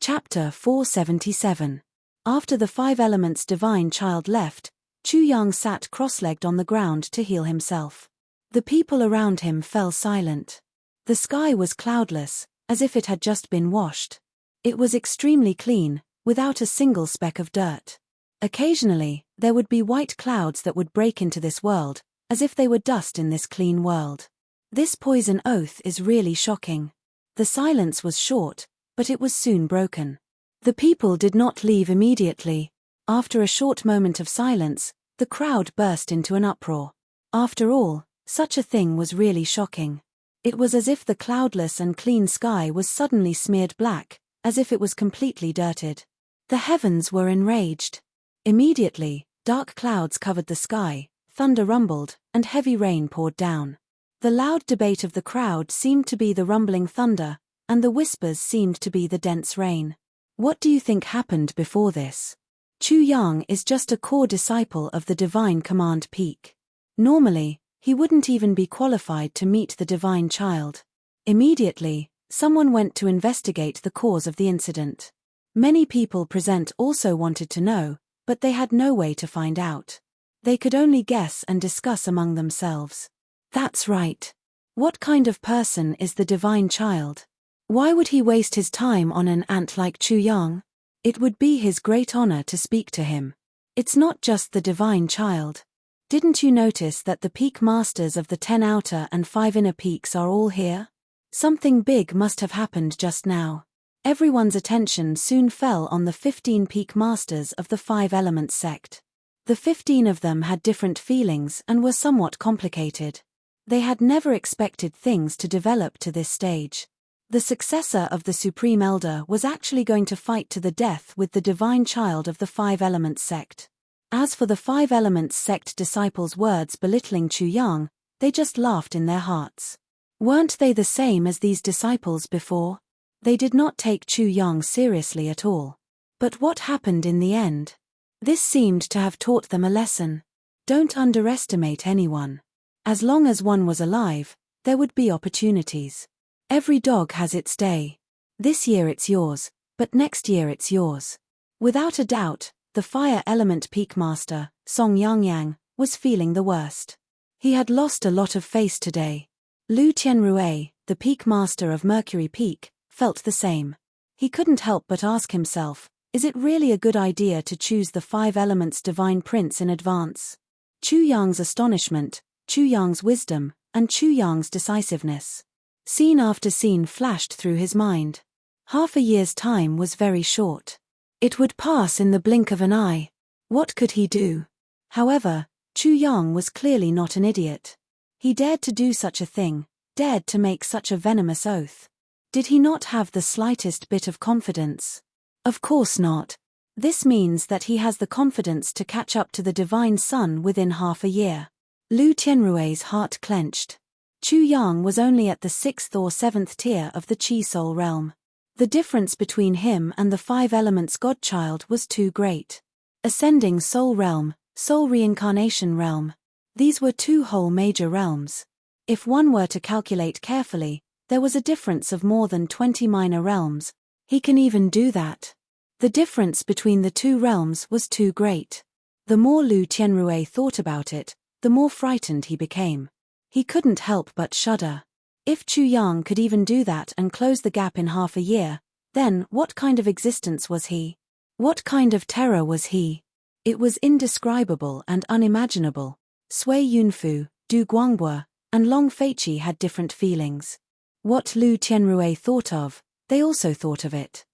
Chapter 477. After the five elements divine child left, Chu Yang sat cross-legged on the ground to heal himself. The people around him fell silent. The sky was cloudless, as if it had just been washed. It was extremely clean, without a single speck of dirt. Occasionally, there would be white clouds that would break into this world, as if they were dust in this clean world. This poison oath is really shocking. The silence was short, but it was soon broken. The people did not leave immediately. After a short moment of silence, the crowd burst into an uproar. After all, such a thing was really shocking. It was as if the cloudless and clean sky was suddenly smeared black, as if it was completely dirted. The heavens were enraged. Immediately, dark clouds covered the sky, thunder rumbled, and heavy rain poured down. The loud debate of the crowd seemed to be the rumbling thunder, and the whispers seemed to be the dense rain. What do you think happened before this? Chu Yang is just a core disciple of the Divine Command Peak. Normally, he wouldn't even be qualified to meet the Divine Child. Immediately, someone went to investigate the cause of the incident. Many people present also wanted to know, but they had no way to find out. They could only guess and discuss among themselves. That's right. What kind of person is the Divine Child? Why would he waste his time on an ant like Chu Yang? It would be his great honor to speak to him. It's not just the Divine Child. Didn't you notice that the peak masters of the 10 outer and 5 inner peaks are all here? Something big must have happened just now. Everyone's attention soon fell on the 15 peak masters of the 5 elements sect. The 15 of them had different feelings and were somewhat complicated. They had never expected things to develop to this stage. The successor of the Supreme Elder was actually going to fight to the death with the Divine Child of the 5 elements sect. As for the 5 elements sect disciples' words belittling Chu Yang, they just laughed in their hearts. Weren't they the same as these disciples before? They did not take Chu Yang seriously at all. But what happened in the end? This seemed to have taught them a lesson. Don't underestimate anyone. As long as one was alive, there would be opportunities. Every dog has its day. This year it's yours, but next year it's yours. Without a doubt, the fire element peak master, Song Yangyang, was feeling the worst. He had lost a lot of face today. Lu Tianrui, the peak master of Mercury Peak, felt the same. He couldn't help but ask himself, is it really a good idea to choose the 5 elements divine prince in advance? Chu Yang's astonishment, Chu Yang's wisdom, and Chu Yang's decisiveness. Scene after scene flashed through his mind. Half a year's time was very short. It would pass in the blink of an eye. What could he do? However, Chu Yang was clearly not an idiot. He dared to do such a thing, dared to make such a venomous oath. Did he not have the slightest bit of confidence? Of course not. This means that he has the confidence to catch up to the Divine Sun within half a year. Lu Tianrui's heart clenched. Chu Yang was only at the 6th or 7th tier of the Chi Soul realm. The difference between him and the 5 elements godchild was too great. Ascending soul realm, soul reincarnation realm. These were 2 whole major realms. If one were to calculate carefully, there was a difference of more than 20 minor realms. He can even do that. The difference between the 2 realms was too great. The more Lu Tianrui thought about it, the more frightened he became. He couldn't help but shudder. If Chu Yang could even do that and close the gap in half a year, then what kind of existence was he? What kind of terror was he? It was indescribable and unimaginable. Sui Yunfu, Du Guangbo, and Long Feiqi had different feelings. What Lu Tianrui thought of, they also thought of it.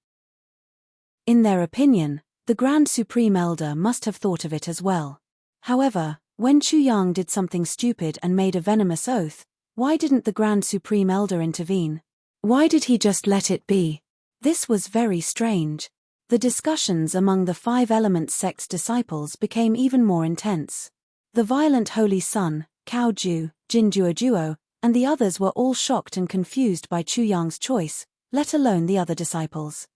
In their opinion, the Grand Supreme Elder must have thought of it as well. However, when Chu Yang did something stupid and made a venomous oath, why didn't the Grand Supreme Elder intervene? Why did he just let it be? This was very strange. The discussions among the Five Elements sect's disciples became even more intense. The violent Holy Sun, Cao Ju, Jin Duo, and the others were all shocked and confused by Chu Yang's choice, let alone the other disciples.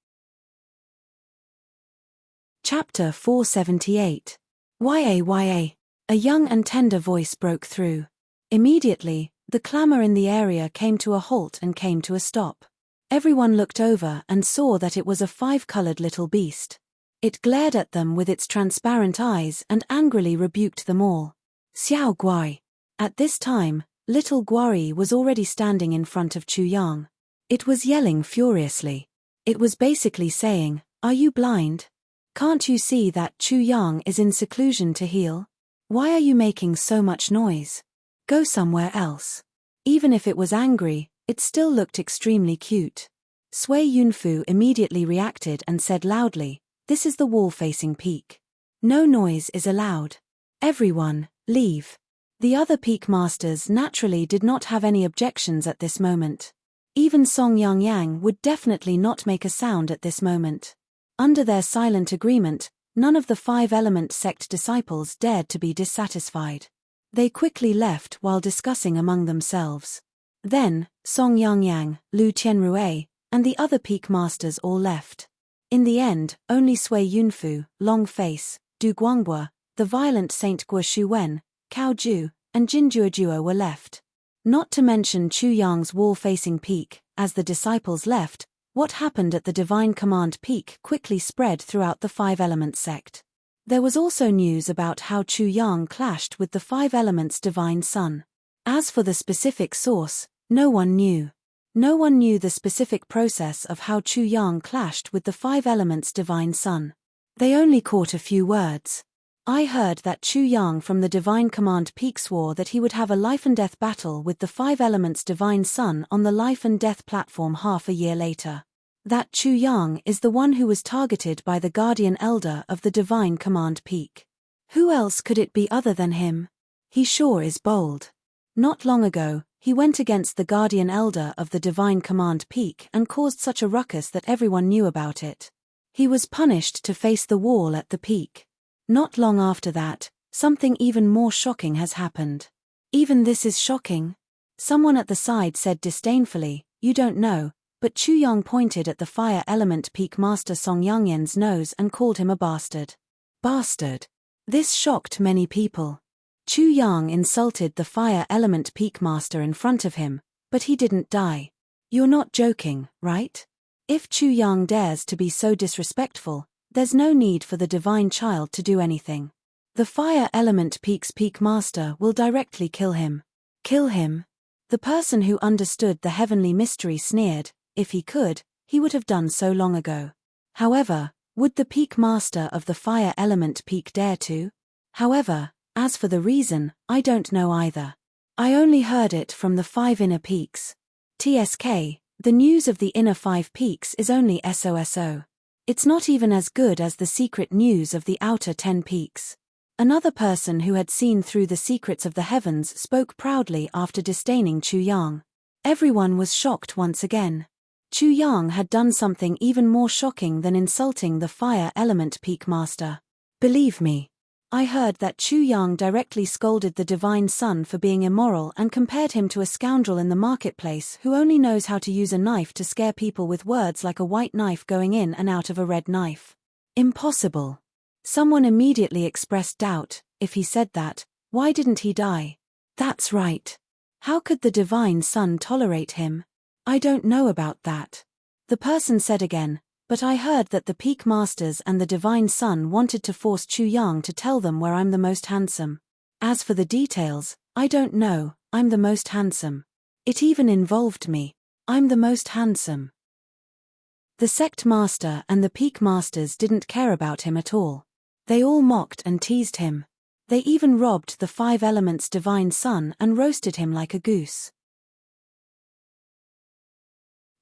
Chapter 478. YA. A young and tender voice broke through. Immediately, the clamor in the area came to a halt and came to a stop. Everyone looked over and saw that it was a five-colored little beast. It glared at them with its transparent eyes and angrily rebuked them all. Xiao Guai. At this time, little Guari was already standing in front of Chu Yang. It was yelling furiously. It was basically saying, "Are you blind? Can't you see that Chu Yang is in seclusion to heal? Why are you making so much noise? Go somewhere else." Even if it was angry, it still looked extremely cute. Sui Yunfu immediately reacted and said loudly, "This is the wall-facing peak. No noise is allowed. Everyone, leave." The other peak masters naturally did not have any objections at this moment. Even Song Yang would definitely not make a sound at this moment. Under their silent agreement, none of the Five-Element sect disciples dared to be dissatisfied. They quickly left while discussing among themselves. Then, Song Yang, Lu Tianrui, and the other peak masters all left. In the end, only Sui Yunfu, Long Face, Du Guangbo, the violent Saint Guo Shuwen, Cao Ju, and Jin Duo were left. Not to mention Chu Yang's wall-facing peak. As the disciples left, what happened at the Divine Command Peak quickly spread throughout the Five-Element sect. There was also news about how Chu Yang clashed with the Five Elements Divine Sun. As for the specific source, no one knew. No one knew the specific process of how Chu Yang clashed with the Five Elements Divine Sun. They only caught a few words. "I heard that Chu Yang from the Divine Command Peak swore that he would have a life-and-death battle with the Five Elements Divine Sun on the life-and-death platform half a year later. That Chu Yang is the one who was targeted by the Guardian Elder of the Divine Command Peak. Who else could it be other than him? He sure is bold. Not long ago, he went against the Guardian Elder of the Divine Command Peak and caused such a ruckus that everyone knew about it. He was punished to face the wall at the peak. Not long after that, something even more shocking has happened." "Even this is shocking?" Someone at the side said disdainfully, "You don't know," but Chu Yang pointed at the Fire Element Peak Master Song Yangyan's nose and called him a bastard. Bastard. This shocked many people. Chu Yang insulted the Fire Element Peak Master in front of him, but he didn't die. You're not joking, right? If Chu Yang dares to be so disrespectful, there's no need for the Divine Child to do anything. The Fire Element Peak's Peak Master will directly kill him. Kill him? The person who understood the heavenly mystery sneered. If he could, he would have done so long ago. However, would the Peak Master of the Fire Element Peak dare to? However, as for the reason, I don't know either. I only heard it from the 5 inner peaks. TSK, the news of the inner 5 peaks is only SOSO. It's not even as good as the secret news of the outer 10 peaks. Another person who had seen through the secrets of the heavens spoke proudly after disdaining Chu Yang. Everyone was shocked once again. Chu Yang had done something even more shocking than insulting the Fire Element Peak Master. Believe me. I heard that Chu Yang directly scolded the Divine Sun for being immoral and compared him to a scoundrel in the marketplace who only knows how to use a knife to scare people with words like a white knife going in and out of a red knife. Impossible. Someone immediately expressed doubt. If he said that, why didn't he die? That's right. How could the Divine Sun tolerate him? I don't know about that. The person said again, but I heard that the Peak Masters and the Divine Sun wanted to force Chu Yang to tell them where I'm the most handsome. As for the details, I don't know, I'm the most handsome. It even involved me. I'm the most handsome. The sect master and the peak masters didn't care about him at all. They all mocked and teased him. They even robbed the 5 elements divine son and roasted him like a goose.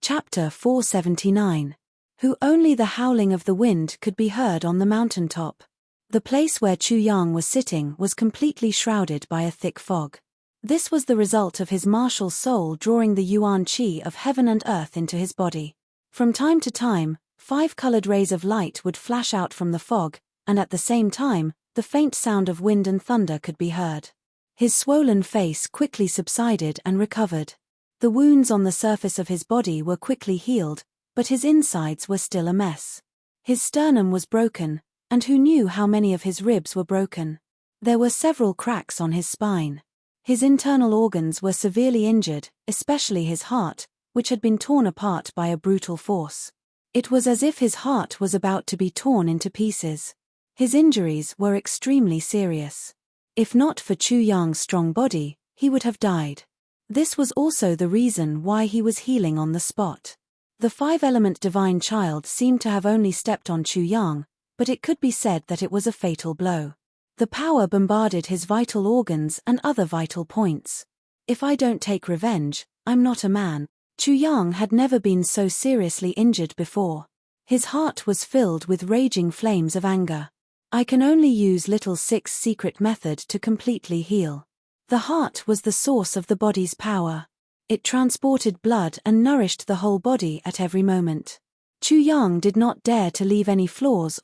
Chapter 479. Who only the howling of the wind could be heard on the mountaintop. The place where Chu Yang was sitting was completely shrouded by a thick fog. This was the result of his martial soul drawing the yuan qi of heaven and earth into his body. From time to time, 5 colored rays of light would flash out from the fog, and at the same time, the faint sound of wind and thunder could be heard. His swollen face quickly subsided and recovered. The wounds on the surface of his body were quickly healed, but his insides were still a mess. His sternum was broken, and who knew how many of his ribs were broken? There were several cracks on his spine. His internal organs were severely injured, especially his heart, which had been torn apart by a brutal force. It was as if his heart was about to be torn into pieces. His injuries were extremely serious. If not for Chu Yang's strong body, he would have died. This was also the reason why he was healing on the spot. The 5-element divine child seemed to have only stepped on Chu Yang, but it could be said that it was a fatal blow. The power bombarded his vital organs and other vital points. If I don't take revenge, I'm not a man. Chu Yang had never been so seriously injured before. His heart was filled with raging flames of anger. I can only use little 6 secret method to completely heal. The heart was the source of the body's power. It transported blood and nourished the whole body at every moment. Chu Yang did not dare to leave any flaws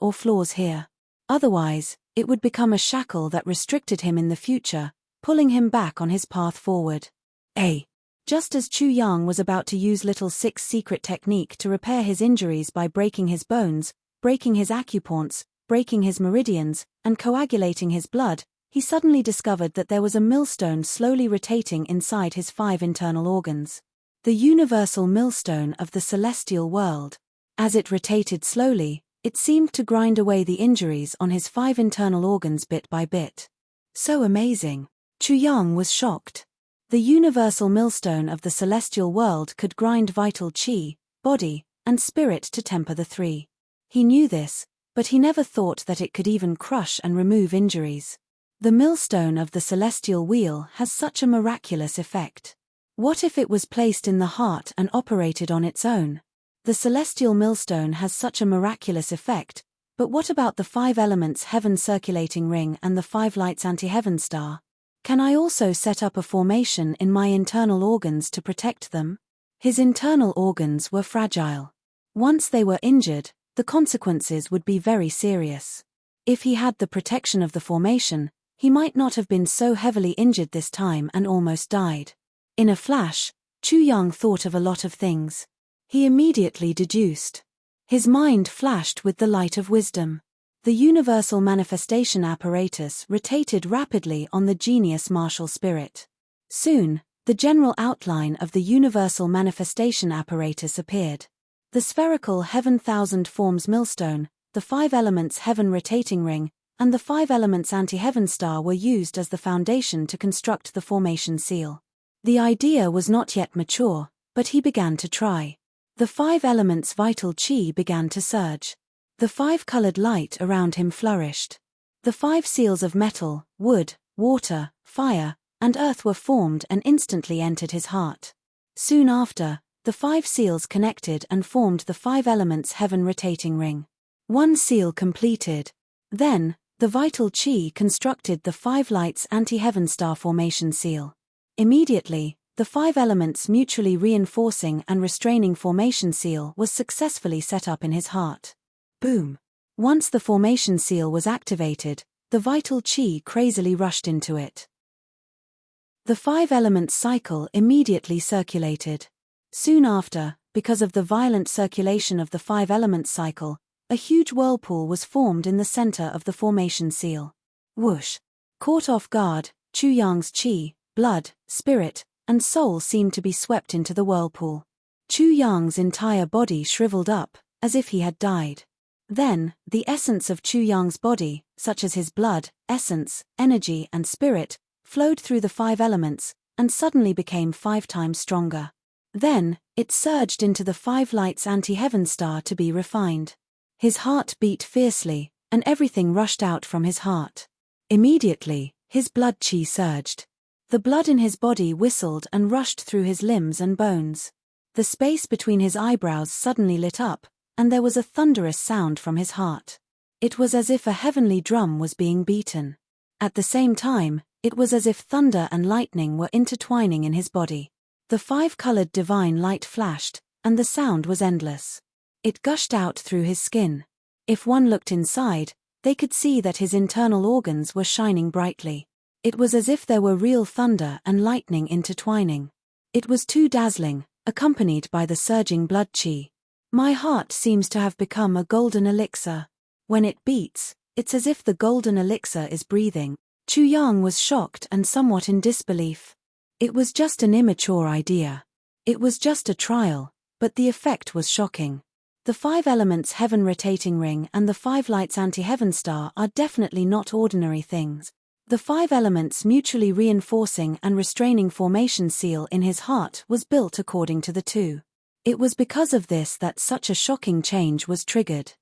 here. Otherwise, it would become a shackle that restricted him in the future, pulling him back on his path forward. Just as Chu Yang was about to use little 6 secret technique to repair his injuries by breaking his bones, breaking his acupoints, breaking his meridians, and coagulating his blood, he suddenly discovered that there was a millstone slowly rotating inside his 5 internal organs. The universal millstone of the celestial world. As it rotated slowly, it seemed to grind away the injuries on his 5 internal organs bit by bit. So amazing. Chu Yang was shocked. The universal millstone of the celestial world could grind vital qi, body, and spirit to temper the 3. He knew this, but he never thought that it could even crush and remove injuries. The millstone of the celestial wheel has such a miraculous effect. What if it was placed in the heart and operated on its own? The celestial millstone has such a miraculous effect, but what about the 5 elements heaven circulating ring and the 5 lights anti-heaven star? Can I also set up a formation in my internal organs to protect them? His internal organs were fragile. Once they were injured, the consequences would be very serious. If he had the protection of the formation, he might not have been so heavily injured this time and almost died. In a flash, Chu Yang thought of a lot of things. He immediately deduced. His mind flashed with the light of wisdom. The universal manifestation apparatus rotated rapidly on the genius martial spirit. Soon, the general outline of the universal manifestation apparatus appeared. The spherical heaven thousand forms millstone, the 5 elements heaven rotating ring, and the 5 elements anti-heaven star were used as the foundation to construct the formation seal. The idea was not yet mature, but he began to try. The 5 elements vital qi began to surge. The 5-colored light around him flourished. The 5 seals of metal, wood, water, fire, and earth were formed and instantly entered his heart. Soon after, the 5 seals connected and formed the 5 elements heaven rotating ring. 1 seal completed. Then, the vital qi constructed the 5 lights anti-heaven star formation seal. Immediately, the 5 elements mutually reinforcing and restraining formation seal was successfully set up in his heart. Boom! Once the formation seal was activated, the vital qi crazily rushed into it. The 5 elements cycle immediately circulated. Soon after, because of the violent circulation of the 5 elements cycle, a huge whirlpool was formed in the center of the formation seal. Whoosh! Caught off guard, Chu Yang's qi, blood, spirit, and soul seemed to be swept into the whirlpool. Chu Yang's entire body shriveled up, as if he had died. Then, the essence of Chu Yang's body, such as his blood, essence, energy and spirit, flowed through the 5 elements, and suddenly became 5 times stronger. Then, it surged into the 5 lights anti-heaven star to be refined. His heart beat fiercely, and everything rushed out from his heart. Immediately, his blood chi surged. The blood in his body whistled and rushed through his limbs and bones. The space between his eyebrows suddenly lit up, and there was a thunderous sound from his heart. It was as if a heavenly drum was being beaten. At the same time, it was as if thunder and lightning were intertwining in his body. The 5-colored divine light flashed, and the sound was endless. It gushed out through his skin. If one looked inside, they could see that his internal organs were shining brightly. It was as if there were real thunder and lightning intertwining. It was too dazzling, accompanied by the surging blood chi. My heart seems to have become a golden elixir. When it beats, it's as if the golden elixir is breathing. Chu Yang was shocked and somewhat in disbelief. It was just an immature idea. It was just a trial, but the effect was shocking. The 5 elements heaven rotating ring and the 5 lights anti-heaven star are definitely not ordinary things. The 5 elements mutually reinforcing and restraining formation seal in his heart was built according to the 2. It was because of this that such a shocking change was triggered.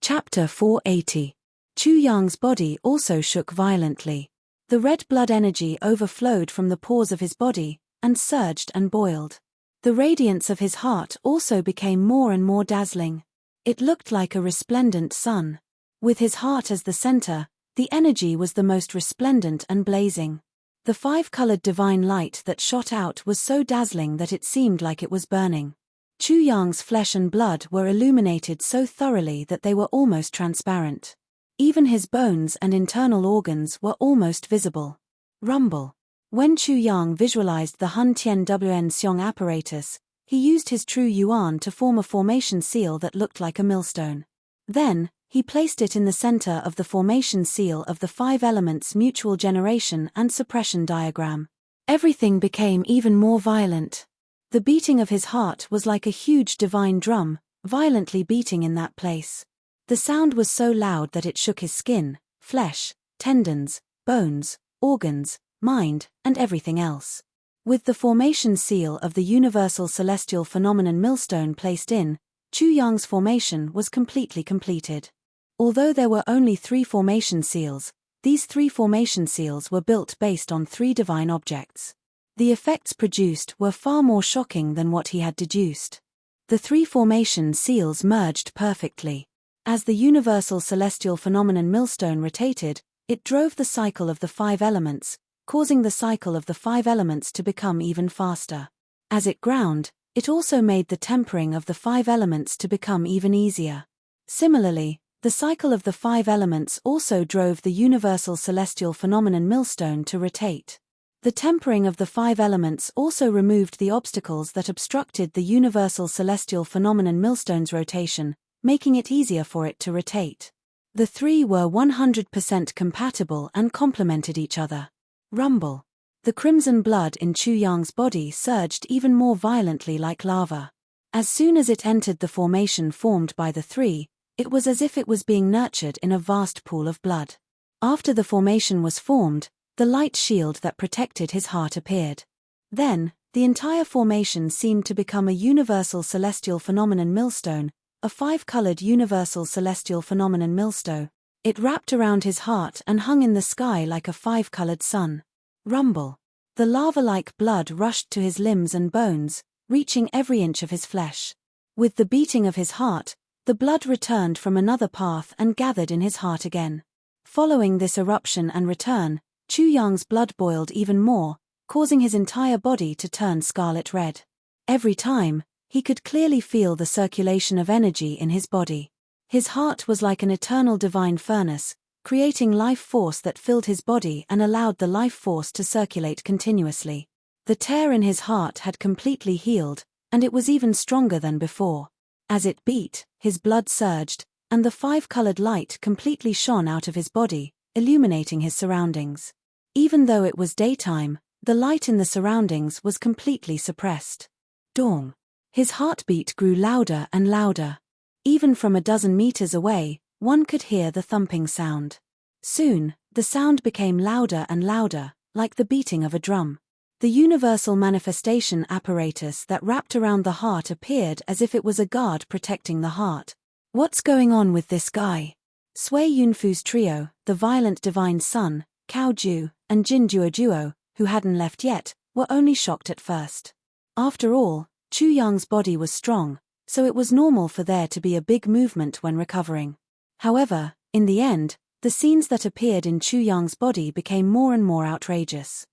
Chapter 480. Chu Yang's body also shook violently. The red blood energy overflowed from the pores of his body, and surged and boiled. The radiance of his heart also became more and more dazzling. It looked like a resplendent sun. With his heart as the center, the energy was the most resplendent and blazing. The 5-colored divine light that shot out was so dazzling that it seemed like it was burning. Chu Yang's flesh and blood were illuminated so thoroughly that they were almost transparent. Even his bones and internal organs were almost visible. Rumble. When Chu Yang visualized the Hun Tian Wn Xiong apparatus, he used his true yuan to form a formation seal that looked like a millstone. Then, he placed it in the center of the formation seal of the 5 elements mutual generation and suppression diagram. Everything became even more violent. The beating of his heart was like a huge divine drum, violently beating in that place. The sound was so loud that it shook his skin, flesh, tendons, bones, organs, mind, and everything else. With the formation seal of the universal celestial phenomenon millstone placed in, Chu Yang's formation was completely completed. Although there were only 3 formation seals, these 3 formation seals were built based on 3 divine objects. The effects produced were far more shocking than what he had deduced. The 3 formation seals merged perfectly. As the universal celestial phenomenon millstone rotated, it drove the cycle of the 5 elements, causing the cycle of the 5 elements to become even faster. As it ground, it also made the tempering of the 5 elements to become even easier. Similarly, the cycle of the 5 elements also drove the universal celestial phenomenon millstone to rotate. The tempering of the 5 elements also removed the obstacles that obstructed the universal celestial phenomenon millstone's rotation, making it easier for it to rotate. The 3 were 100% compatible and complemented each other. Rumble. The crimson blood in Chu Yang's body surged even more violently like lava. As soon as it entered the formation formed by the 3, it was as if it was being nurtured in a vast pool of blood. After the formation was formed, the light shield that protected his heart appeared. Then, the entire formation seemed to become a universal celestial phenomenon millstone, a 5-colored universal celestial phenomenon millstone. It wrapped around his heart and hung in the sky like a 5-colored sun. Rumble. The lava-like blood rushed to his limbs and bones, reaching every inch of his flesh. With the beating of his heart, the blood returned from another path and gathered in his heart again. Following this eruption and return, Chu Yang's blood boiled even more, causing his entire body to turn scarlet red. Every time, he could clearly feel the circulation of energy in his body. His heart was like an eternal divine furnace, creating life force that filled his body and allowed the life force to circulate continuously. The tear in his heart had completely healed, and it was even stronger than before. As it beat, his blood surged, and the 5-colored light completely shone out of his body, illuminating his surroundings. Even though it was daytime, the light in the surroundings was completely suppressed. Dawn. His heartbeat grew louder and louder. Even from a dozen meters away, one could hear the thumping sound. Soon, The sound became louder and louder, like the beating of a drum. The universal manifestation apparatus that wrapped around the heart appeared as if it was a guard protecting the heart. What's going on with this guy? Sui Yunfu's trio, the violent divine son, Cao Ju, and Jin Duo, who hadn't left yet, were only shocked at first. After all, Chu Yang's body was strong, so it was normal for there to be a big movement when recovering. However, in the end, the scenes that appeared in Chu Yang's body became more and more outrageous.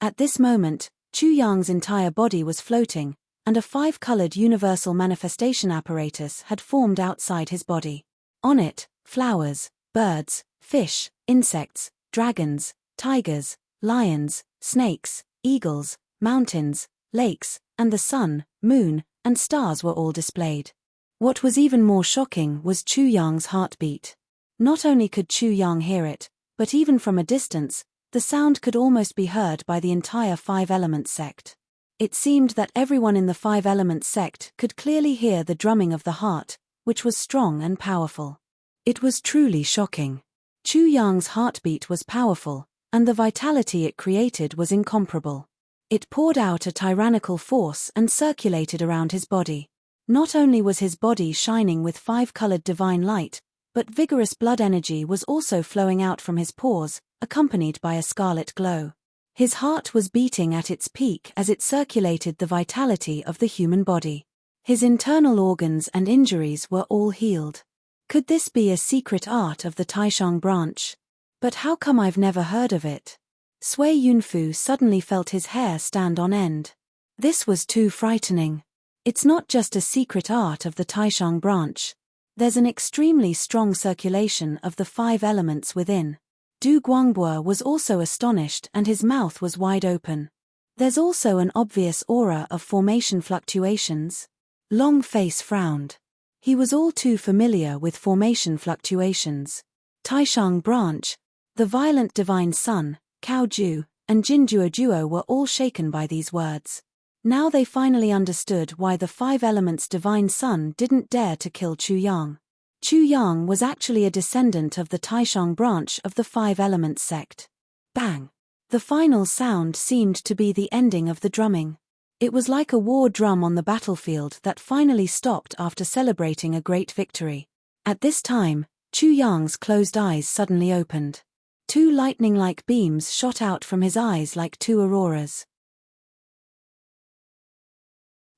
At this moment, Chu Yang's entire body was floating, and a 5-colored universal manifestation apparatus had formed outside his body. On it, flowers, birds, fish, insects, dragons, tigers, lions, snakes, eagles, mountains, lakes, and the sun, moon, and stars were all displayed. What was even more shocking was Chu Yang's heartbeat. Not only could Chu Yang hear it, but even from a distance, the sound could almost be heard by the entire 5-element sect. It seemed that everyone in the 5-element sect could clearly hear the drumming of the heart, which was strong and powerful. It was truly shocking. Chu Yang's heartbeat was powerful, and the vitality it created was incomparable. It poured out a tyrannical force and circulated around his body. Not only was his body shining with 5-colored divine light, but vigorous blood energy was also flowing out from his pores, accompanied by a scarlet glow. His heart was beating at its peak as it circulated the vitality of the human body. His internal organs and injuries were all healed. Could this be a secret art of the Taishang branch? But how come I've never heard of it? Sui Yunfu suddenly felt his hair stand on end. This was too frightening. It's not just a secret art of the Taishang branch. There's an extremely strong circulation of the 5 elements within. Du Guangbo was also astonished and his mouth was wide open. There's also an obvious aura of formation fluctuations. Long Face frowned. He was all too familiar with formation fluctuations. Taishang branch, the violent divine son, Cao Ju, and Jin Duo were all shaken by these words. Now they finally understood why the 5 elements divine son didn't dare to kill Chu Yang. Chu Yang was actually a descendant of the Taishang branch of the 5 elements sect. Bang! The final sound seemed to be the ending of the drumming. It was like a war drum on the battlefield that finally stopped after celebrating a great victory. At this time, Chu Yang's closed eyes suddenly opened. 2 lightning-like beams shot out from his eyes like 2 auroras.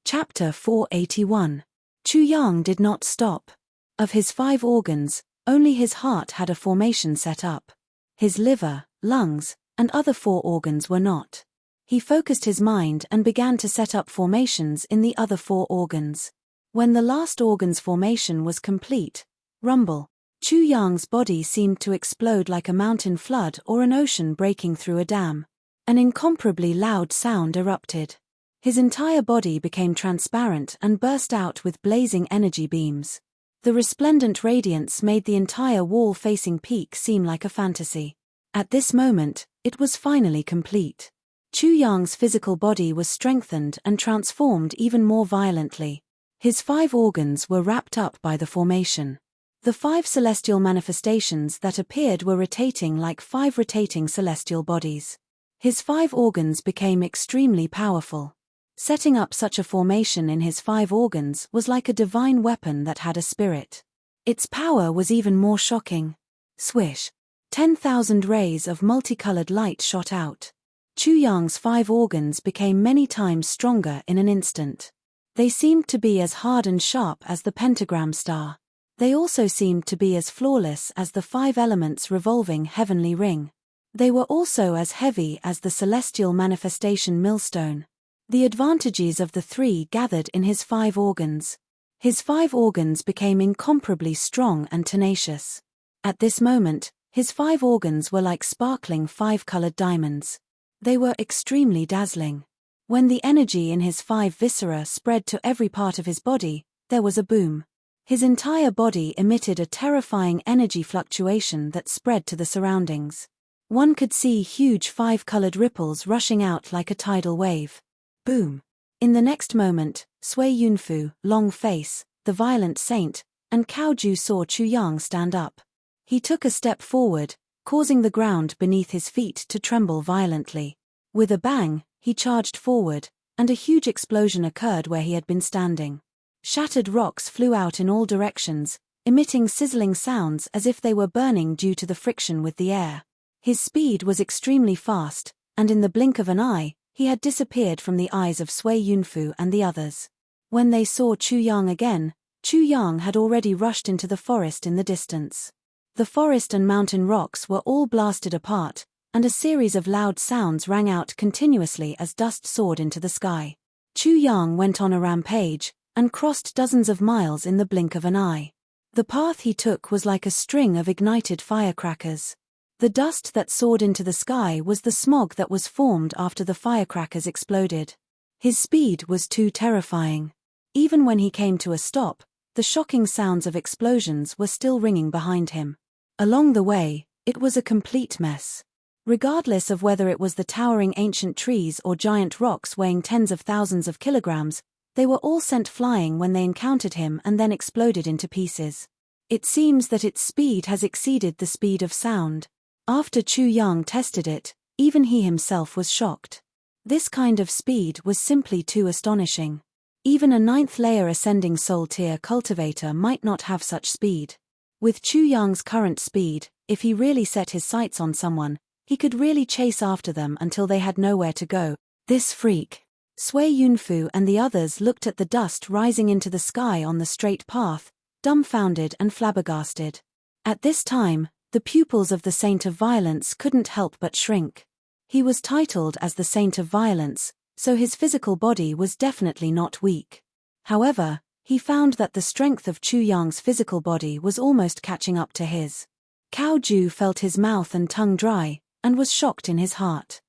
Chapter 481. Chu Yang did not stop. Of his 5 organs, only his heart had a formation set up. His liver, lungs, and other 4 organs were not. He focused his mind and began to set up formations in the other 4 organs. When the last organ's formation was complete, rumble, Chu Yang's body seemed to explode like a mountain flood or an ocean breaking through a dam. An incomparably loud sound erupted. His entire body became transparent and burst out with blazing energy beams. The resplendent radiance made the entire wall-facing peak seem like a fantasy. At this moment, it was finally complete. Chu Yang's physical body was strengthened and transformed even more violently. His 5 organs were wrapped up by the formation. The 5 celestial manifestations that appeared were rotating like 5 rotating celestial bodies. His 5 organs became extremely powerful. Setting up such a formation in his 5 organs was like a divine weapon that had a spirit. Its power was even more shocking. Swish! 10,000 rays of multicolored light shot out. Chu Yang's 5 organs became many times stronger in an instant. They seemed to be as hard and sharp as the pentagram star. They also seemed to be as flawless as the 5 elements revolving heavenly ring. They were also as heavy as the celestial manifestation millstone. The advantages of the 3 gathered in his 5 organs. His 5 organs became incomparably strong and tenacious. At this moment, his 5 organs were like sparkling 5-colored diamonds. They were extremely dazzling. When the energy in his 5 viscera spread to every part of his body, there was a boom. His entire body emitted a terrifying energy fluctuation that spread to the surroundings. One could see huge 5-colored ripples rushing out like a tidal wave. Boom! In the next moment, Sui Yunfu, Long Face, the violent saint, and Cao Ju saw Chu Yang stand up. He took a step forward, causing the ground beneath his feet to tremble violently. With a bang, he charged forward, and a huge explosion occurred where he had been standing. Shattered rocks flew out in all directions, emitting sizzling sounds as if they were burning due to the friction with the air. His speed was extremely fast, and in the blink of an eye, he had disappeared from the eyes of Sui Yunfu and the others. When they saw Chu Yang again, Chu Yang had already rushed into the forest in the distance. The forest and mountain rocks were all blasted apart, and a series of loud sounds rang out continuously as dust soared into the sky. Chu Yang went on a rampage, and crossed dozens of miles in the blink of an eye. The path he took was like a string of ignited firecrackers. The dust that soared into the sky was the smog that was formed after the firecrackers exploded. His speed was too terrifying. Even when he came to a stop, the shocking sounds of explosions were still ringing behind him. Along the way, it was a complete mess. Regardless of whether it was the towering ancient trees or giant rocks weighing tens of thousands of kilograms, they were all sent flying when they encountered him and then exploded into pieces. It seems that its speed has exceeded the speed of sound. After Chu Yang tested it, even he himself was shocked. This kind of speed was simply too astonishing. Even a 9th-layer ascending soul-tier cultivator might not have such speed. With Chu Yang's current speed, if he really set his sights on someone, he could really chase after them until they had nowhere to go. This freak. Sui Yunfu and the others looked at the dust rising into the sky on the straight path, dumbfounded and flabbergasted. At this time, the pupils of the Saint of Violence couldn't help but shrink. He was titled as the Saint of Violence, so his physical body was definitely not weak. However, he found that the strength of Chu Yang's physical body was almost catching up to his. Cao Ju felt his mouth and tongue dry, and was shocked in his heart.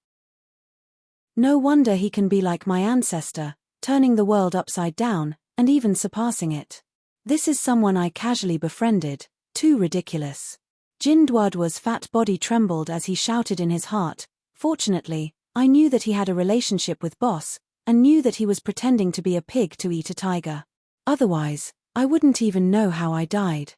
No wonder he can be like my ancestor, turning the world upside down, and even surpassing it. This is someone I casually befriended, too ridiculous. Jin Duoduo's fat body trembled as he shouted in his heart, "Fortunately, I knew that he had a relationship with Boss, and knew that he was pretending to be a pig to eat a tiger. Otherwise, I wouldn't even know how I died."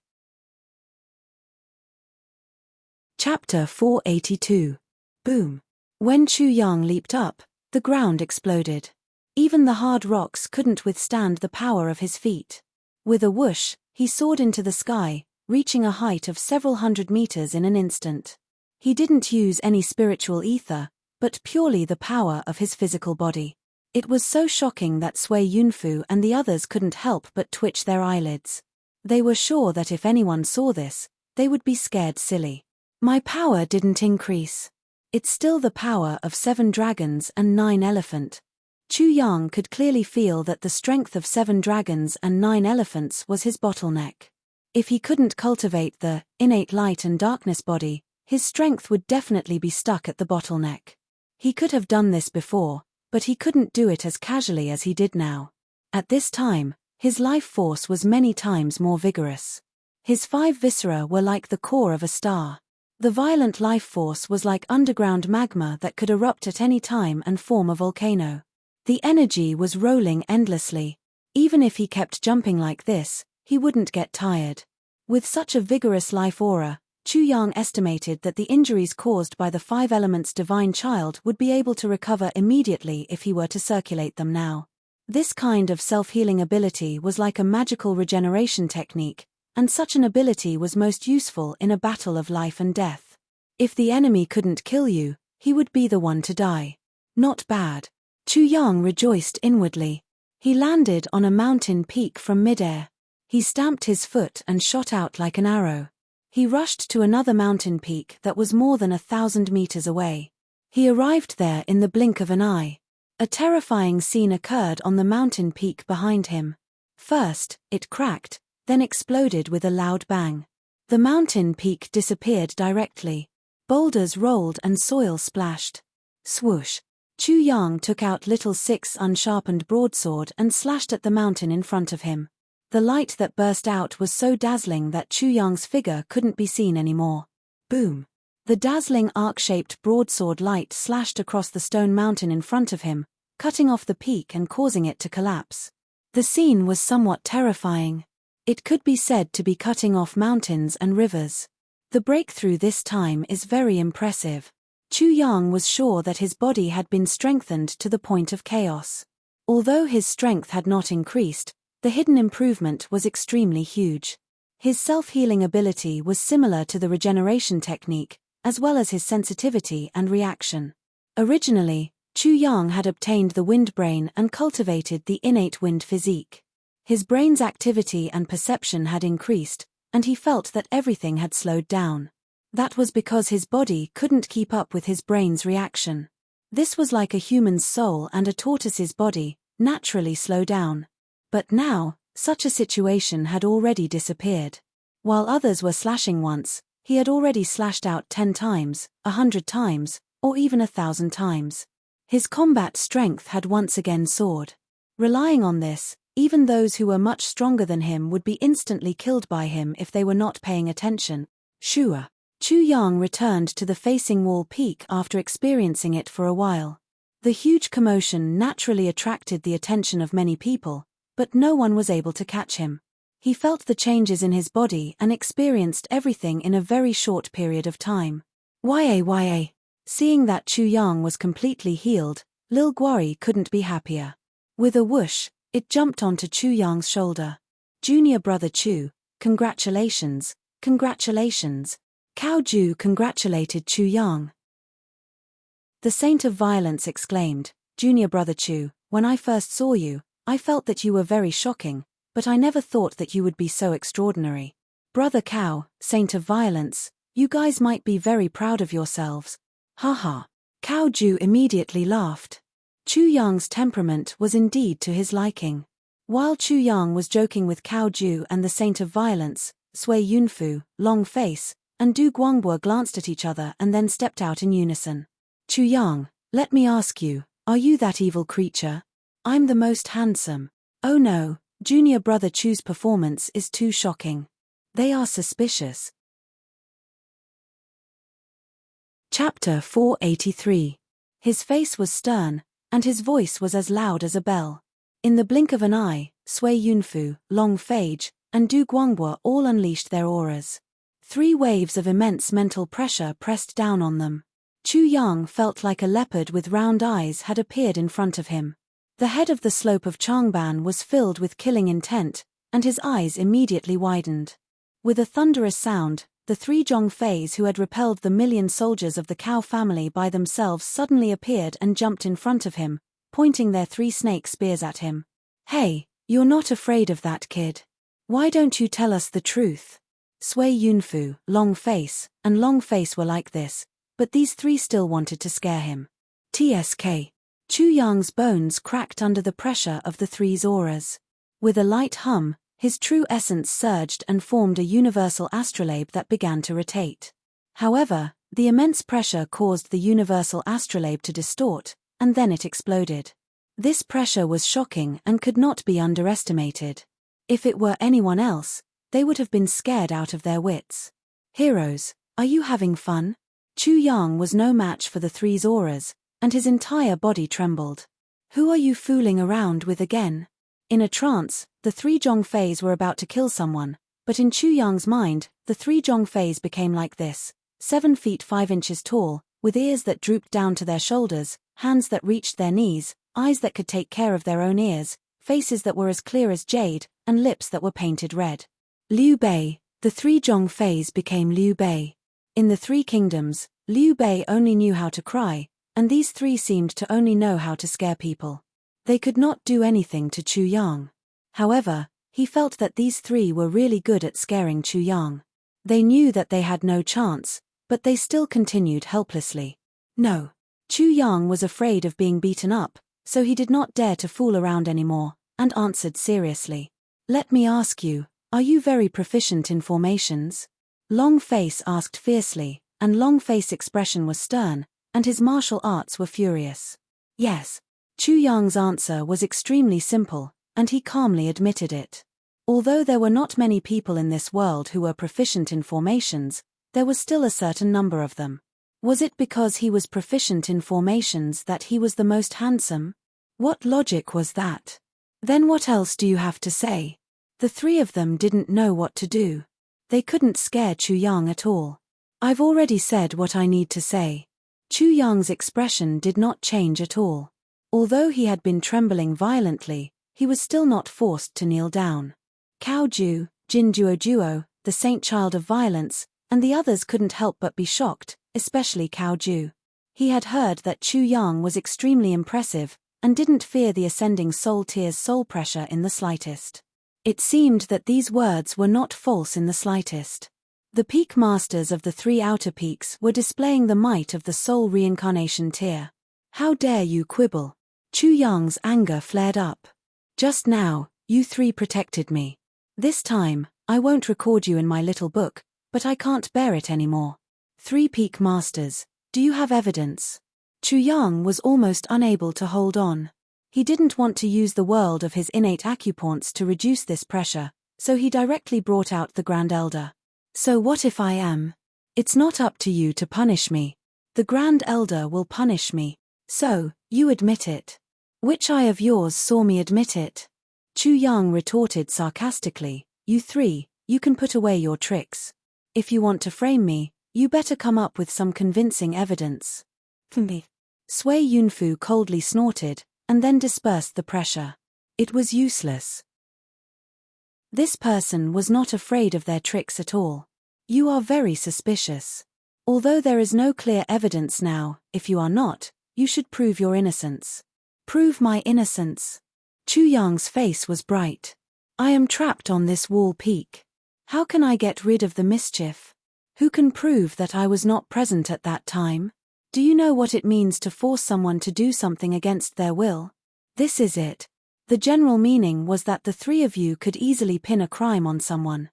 Chapter 482. Boom. When Chu Yang leaped up, the ground exploded. Even the hard rocks couldn't withstand the power of his feet. With a whoosh, he soared into the sky, reaching a height of several hundred meters in an instant. He didn't use any spiritual ether, but purely the power of his physical body. It was so shocking that Sui Yunfu and the others couldn't help but twitch their eyelids. They were sure that if anyone saw this, they would be scared silly. My power didn't increase. It's still the power of 7 dragons and 9 elephant. Chu Yang could clearly feel that the strength of 7 dragons and 9 elephants was his bottleneck. If he couldn't cultivate the innate light and darkness body, his strength would definitely be stuck at the bottleneck. He could have done this before, but he couldn't do it as casually as he did now. At this time, his life force was many times more vigorous. His 5 viscera were like the core of a star. The violent life force was like underground magma that could erupt at any time and form a volcano. The energy was rolling endlessly. Even if he kept jumping like this, he wouldn't get tired. With such a vigorous life aura, Chu Yang estimated that the injuries caused by the 5 elements divine child would be able to recover immediately if he were to circulate them now. This kind of self-healing ability was like a magical regeneration technique, and such an ability was most useful in a battle of life and death. If the enemy couldn't kill you, he would be the one to die. Not bad. Chu Yang rejoiced inwardly. He landed on a mountain peak from midair. He stamped his foot and shot out like an arrow. He rushed to another mountain peak that was more than 1,000 meters away. He arrived there in the blink of an eye. A terrifying scene occurred on the mountain peak behind him. First, it cracked, then exploded with a loud bang. The mountain peak disappeared directly. Boulders rolled and soil splashed. Swoosh. Chu Yang took out little 6 unsharpened broadsword and slashed at the mountain in front of him. The light that burst out was so dazzling that Chu Yang's figure couldn't be seen anymore. Boom. The dazzling arc-shaped broadsword light slashed across the stone mountain in front of him, cutting off the peak and causing it to collapse. The scene was somewhat terrifying. It could be said to be cutting off mountains and rivers. The breakthrough this time is very impressive. Chu Yang was sure that his body had been strengthened to the point of chaos. Although his strength had not increased, the hidden improvement was extremely huge. His self-healing ability was similar to the regeneration technique, as well as his sensitivity and reaction. Originally, Chu Yang had obtained the wind brain and cultivated the innate wind physique. His brain's activity and perception had increased, and he felt that everything had slowed down. That was because his body couldn't keep up with his brain's reaction. This was like a human's soul and a tortoise's body, naturally slow down. But now, such a situation had already disappeared. While others were slashing once, he had already slashed out 10 times, 100 times, or even 1,000 times. His combat strength had once again soared. Relying on this, even those who were much stronger than him would be instantly killed by him if they were not paying attention. Shua. Chu Yang returned to the facing wall peak after experiencing it for a while. The huge commotion naturally attracted the attention of many people, but no one was able to catch him. He felt the changes in his body and experienced everything in a very short period of time. Yah. Seeing that Chu Yang was completely healed, Lil Guari couldn't be happier. With a whoosh, it jumped onto Chu Yang's shoulder. Junior brother Chu, congratulations, congratulations. Cao Ju congratulated Chu Yang. The Saint of Violence exclaimed, Junior brother Chu, when I first saw you, I felt that you were very shocking, but I never thought that you would be so extraordinary. Brother Cao, Saint of Violence, you guys might be very proud of yourselves. Haha. Cao Ju immediately laughed. Chu Yang's temperament was indeed to his liking. While Chu Yang was joking with Cao Ju and the Saint of Violence, Sui Yunfu, Long Face, and Du Guangbo glanced at each other and then stepped out in unison. Chu Yang, let me ask you, are you that evil creature? I'm the most handsome. Oh no, junior brother Chu's performance is too shocking. They are suspicious. Chapter 483. His face was stern, and his voice was as loud as a bell. In the blink of an eye, Sui Yunfu, Long Phage, and Du Guangbo all unleashed their auras. 3 waves of immense mental pressure pressed down on them. Chu Yang felt like a leopard with round eyes had appeared in front of him. The head of the slope of Changban was filled with killing intent, and his eyes immediately widened. With a thunderous sound, the 3 Zhongfeis who had repelled the 1,000,000 soldiers of the Cao family by themselves suddenly appeared and jumped in front of him, pointing their 3 snake spears at him. Hey, you're not afraid of that kid. Why don't you tell us the truth? Sui Yunfu, Long Face, and Long Face were like this, but these 3 still wanted to scare him. TSK. Chu Yang's bones cracked under the pressure of the 3's auras. With a light hum, his true essence surged and formed a universal astrolabe that began to rotate. However, the immense pressure caused the universal astrolabe to distort, and then it exploded. This pressure was shocking and could not be underestimated. If it were anyone else, they would have been scared out of their wits. Heroes, are you having fun? Chu Yang was no match for the 3's auras, and his entire body trembled. Who are you fooling around with again? In a trance, the 3 Zhongfeis were about to kill someone, but in Chu Yang's mind, the 3 Zhongfeis became like this: 7 feet 5 inches tall, with ears that drooped down to their shoulders, hands that reached their knees, eyes that could take care of their own ears, faces that were as clear as jade, and lips that were painted red. Liu Bei. The 3 Zhongfeis became Liu Bei. In the 3 kingdoms, Liu Bei only knew how to cry, and these 3 seemed to only know how to scare people. They could not do anything to Chu Yang. However, he felt that these 3 were really good at scaring Chu Yang. They knew that they had no chance, but they still continued helplessly. No. Chu Yang was afraid of being beaten up, so he did not dare to fool around anymore, and answered seriously. Let me ask you, are you very proficient in formations? Long Face asked fiercely, and Long Face's expression was stern, and his martial arts were furious. Yes. Chu Yang's answer was extremely simple, and he calmly admitted it. Although there were not many people in this world who were proficient in formations, there was still a certain number of them. Was it because he was proficient in formations that he was the most handsome? What logic was that? Then what else do you have to say? The 3 of them didn't know what to do. They couldn't scare Chu Yang at all. I've already said what I need to say. Chu Yang's expression did not change at all. Although he had been trembling violently, he was still not forced to kneel down. Cao Ju, Jin Duo, the saint child of violence, and the others couldn't help but be shocked, especially Cao Ju. He had heard that Chu Yang was extremely impressive, and didn't fear the ascending soul tier's soul pressure in the slightest. It seemed that these words were not false in the slightest. The peak masters of the 3 outer peaks were displaying the might of the soul reincarnation tier. How dare you quibble? Chu Yang's anger flared up. Just now, you 3 protected me. This time, I won't record you in my little book, but I can't bear it anymore. 3 peak masters, do you have evidence? Chu Yang was almost unable to hold on. He didn't want to use the world of his innate acupoints to reduce this pressure, so he directly brought out the Grand Elder. So what if I am? It's not up to you to punish me. The Grand Elder will punish me. So, you admit it. Which eye of yours saw me admit it? Chu Yang retorted sarcastically, you 3, you can put away your tricks. If you want to frame me, you better come up with some convincing evidence. For me. Sui Yunfu coldly snorted, and then dispersed the pressure. It was useless. This person was not afraid of their tricks at all. You are very suspicious. Although there is no clear evidence now, if you are not, you should prove your innocence. Prove my innocence. Chu Yang's face was bright. I am trapped on this wall peak. How can I get rid of the mischief? Who can prove that I was not present at that time? Do you know what it means to force someone to do something against their will? This is it. The general meaning was that the 3 of you could easily pin a crime on someone.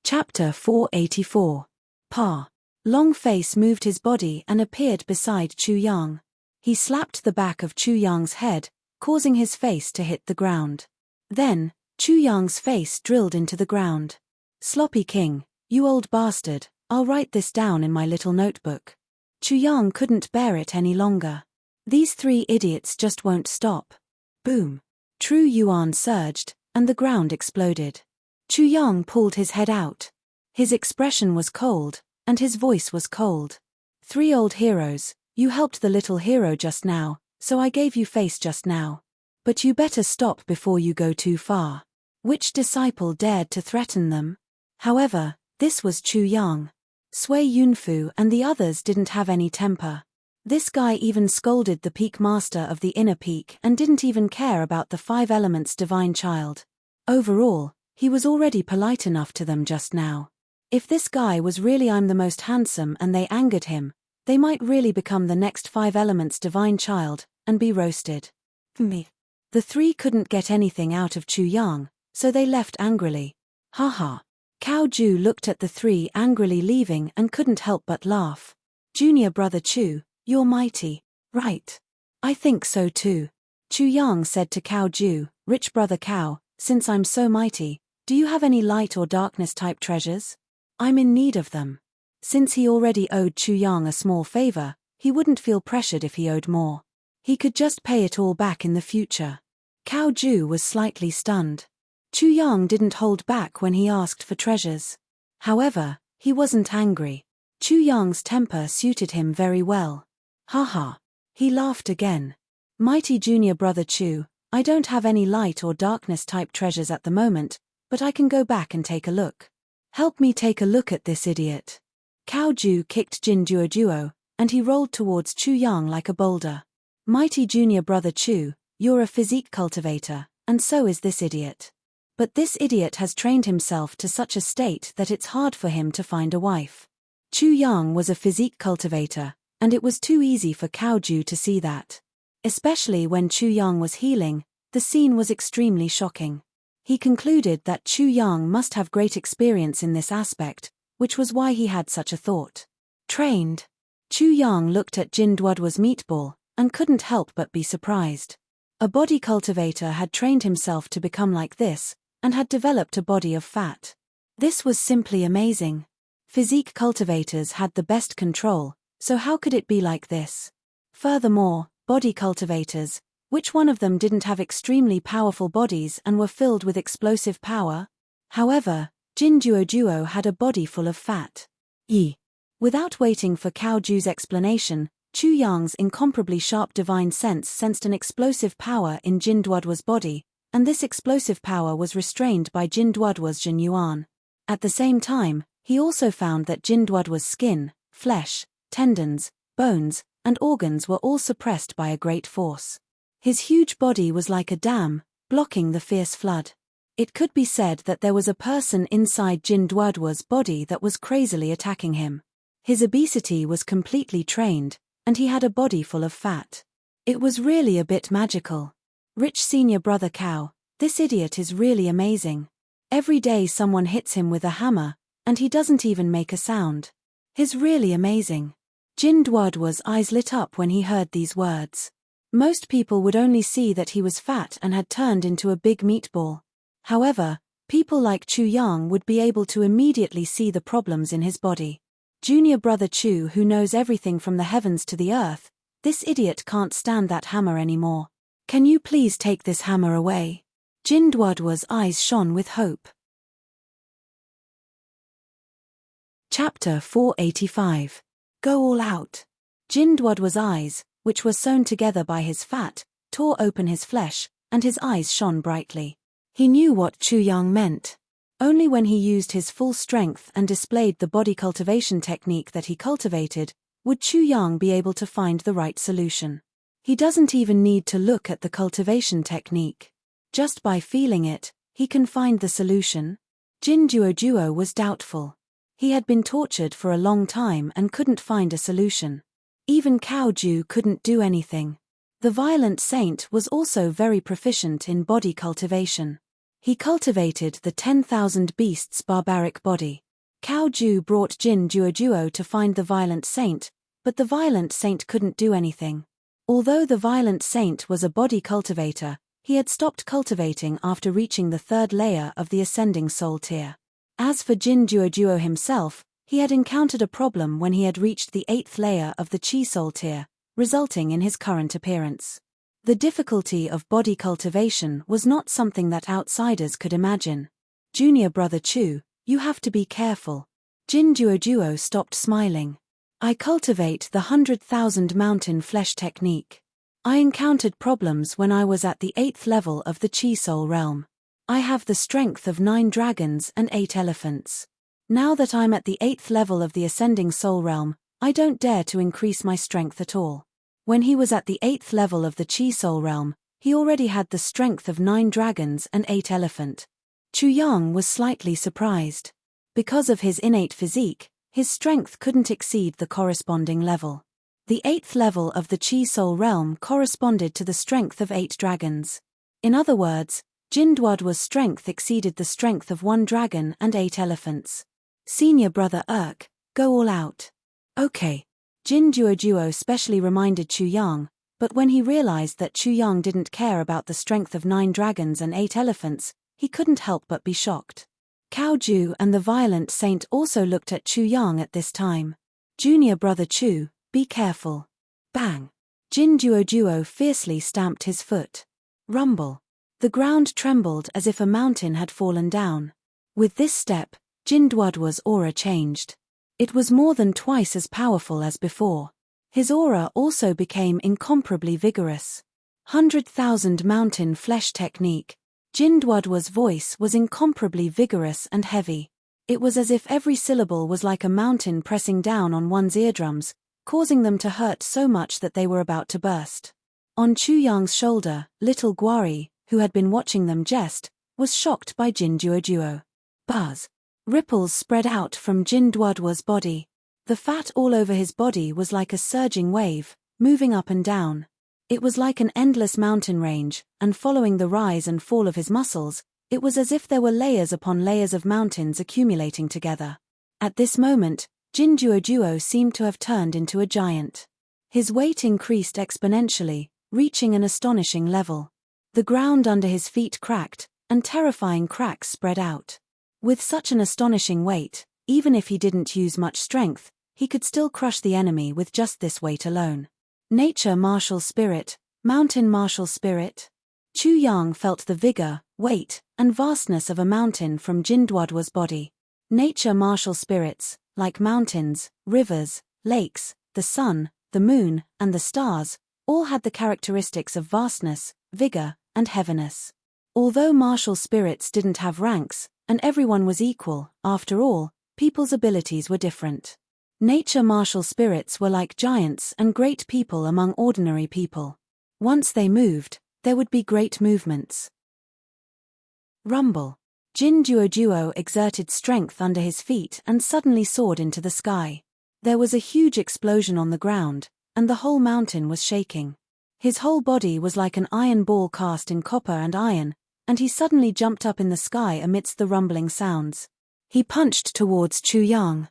Chapter 484. Pa. Long Face moved his body and appeared beside Chu Yang. He slapped the back of Chu Yang's head, causing his face to hit the ground. Then, Chu Yang's face drilled into the ground. Sloppy King, you old bastard, I'll write this down in my little notebook. Chu Yang couldn't bear it any longer. These 3 idiots just won't stop. Boom. True Yuan surged, and the ground exploded. Chu Yang pulled his head out. His expression was cold, and his voice was cold. 3 old heroes, you helped the little hero just now, so I gave you face just now. But you better stop before you go too far. Which disciple dared to threaten them? However, this was Chu Yang. Sui Yunfu and the others didn't have any temper. This guy even scolded the peak master of the inner peak and didn't even care about the 5 elements divine child. Overall, he was already polite enough to them just now. If this guy was really I'm the most handsome and they angered him, they might really become the next 5 elements divine child, and be roasted. Me. The 3 couldn't get anything out of Chu Yang, so they left angrily. Haha. Cao Ju looked at the 3 angrily leaving and couldn't help but laugh. Junior brother Chu, you're mighty, right? I think so too. Chu Yang said to Cao Ju, rich brother Cao, since I'm so mighty, do you have any light or darkness type treasures? I'm in need of them. Since he already owed Chu Yang a small favor, he wouldn't feel pressured if he owed more. He could just pay it all back in the future. Cao Ju was slightly stunned. Chu Yang didn't hold back when he asked for treasures. However, he wasn't angry. Chu Yang's temper suited him very well. Haha. He laughed again. Mighty junior brother Chu, I don't have any light or darkness type treasures at the moment, but I can go back and take a look. Help me take a look at this idiot. Cao Ju kicked Jin Duo, and he rolled towards Chu Yang like a boulder. Mighty junior brother Chu, you're a physique cultivator, and so is this idiot. But this idiot has trained himself to such a state that it's hard for him to find a wife. Chu Yang was a physique cultivator, and it was too easy for Cao Ju to see that. Especially when Chu Yang was healing, the scene was extremely shocking. He concluded that Chu Yang must have great experience in this aspect, which was why he had such a thought. Trained. Chu Yang looked at Jin Duo's meatball, and couldn't help but be surprised. A body cultivator had trained himself to become like this, and had developed a body of fat. This was simply amazing. Physique cultivators had the best control, so how could it be like this? Furthermore, body cultivators, which one of them didn't have extremely powerful bodies and were filled with explosive power? However, Jinduo had a body full of fat. Without waiting for Cao Ju's explanation, Chu Yang's incomparably sharp divine sense sensed an explosive power in Jin Duoduo's body, and this explosive power was restrained by Jin Duoduo's Jin Yuan. At the same time, he also found that Jin Duoduo's skin, flesh, tendons, bones, and organs were all suppressed by a great force. His huge body was like a dam, blocking the fierce flood. It could be said that there was a person inside Jin Duoduo's body that was crazily attacking him. His obesity was completely trained, and he had a body full of fat. It was really a bit magical. Rich senior brother Cao, this idiot is really amazing. Every day someone hits him with a hammer, and he doesn't even make a sound. He's really amazing. Jin Duoduo's eyes lit up when he heard these words. Most people would only see that he was fat and had turned into a big meatball. However, people like Chu Yang would be able to immediately see the problems in his body. Junior brother Chu, who knows everything from the heavens to the earth, this idiot can't stand that hammer anymore. Can you please take this hammer away? Jin Duoduo's eyes shone with hope. Chapter 485. Go all out. Jin Duoduo's eyes, which were sewn together by his fat, tore open his flesh, and his eyes shone brightly. He knew what Chu Yang meant. Only when he used his full strength and displayed the body cultivation technique that he cultivated, would Chu Yang be able to find the right solution. He doesn't even need to look at the cultivation technique. Just by feeling it, he can find the solution. Jin Duoduo was doubtful. He had been tortured for a long time and couldn't find a solution. Even Cao Ju couldn't do anything. The violent saint was also very proficient in body cultivation. He cultivated the 10,000 beasts barbaric body. Cao Ju brought Jin Duoduo to find the violent saint, but the violent saint couldn't do anything. Although the violent saint was a body cultivator, he had stopped cultivating after reaching the 3rd layer of the ascending soul tier. As for Jin Duoduo himself, he had encountered a problem when he had reached the 8th layer of the Chi soul tier, resulting in his current appearance. The difficulty of body cultivation was not something that outsiders could imagine. Junior brother Chu, you have to be careful. Jin Duoduo stopped smiling. I cultivate the 100,000 mountain flesh technique. I encountered problems when I was at the 8th level of the Chi soul realm. I have the strength of 9 dragons and 8 elephants. Now that I'm at the 8th level of the ascending soul realm, I don't dare to increase my strength at all. When he was at the 8th level of the Chi soul realm, he already had the strength of 9 dragons and 8 elephant. Chu Yang was slightly surprised. Because of his innate physique, his strength couldn't exceed the corresponding level. The 8th level of the Chi soul realm corresponded to the strength of 8 dragons. In other words, Jin Duoduo's strength exceeded the strength of 1 dragon and 8 elephants. Senior brother go all out. Okay. Jin Duoduo specially reminded Chu Yang, but when he realized that Chu Yang didn't care about the strength of 9 dragons and 8 elephants, he couldn't help but be shocked. Cao Ju and the violent saint also looked at Chu Yang at this time. Junior brother Chu, be careful. Bang! Jin Duoduo fiercely stamped his foot. Rumble. The ground trembled as if a mountain had fallen down. With this step, Jin Duoduo's aura changed. It was more than twice as powerful as before. His aura also became incomparably vigorous. 100,000 mountain flesh technique. Jin Duoduo's voice was incomparably vigorous and heavy. It was as if every syllable was like a mountain pressing down on one's eardrums, causing them to hurt so much that they were about to burst. On Chu Yang's shoulder, little Guari, who had been watching them jest, was shocked by Jin Duoduo. Buzz. Ripples spread out from Jin Duoduo's body. The fat all over his body was like a surging wave, moving up and down. It was like an endless mountain range, and following the rise and fall of his muscles, it was as if there were layers upon layers of mountains accumulating together. At this moment, Jin Duoduo seemed to have turned into a giant. His weight increased exponentially, reaching an astonishing level. The ground under his feet cracked, and terrifying cracks spread out. With such an astonishing weight, even if he didn't use much strength, he could still crush the enemy with just this weight alone. Nature martial spirit, mountain martial spirit. Chu Yang felt the vigor, weight, and vastness of a mountain from Jin Duodwa's body. Nature martial spirits, like mountains, rivers, lakes, the sun, the moon, and the stars, all had the characteristics of vastness, vigor, and heaviness. Although martial spirits didn't have ranks, and everyone was equal, after all, people's abilities were different. Nature martial spirits were like giants and great people among ordinary people. Once they moved, there would be great movements. Rumble. Jin Duoduo exerted strength under his feet and suddenly soared into the sky. There was a huge explosion on the ground, and the whole mountain was shaking. His whole body was like an iron ball cast in copper and iron, and he suddenly jumped up in the sky amidst the rumbling sounds. He punched towards Chu Yang.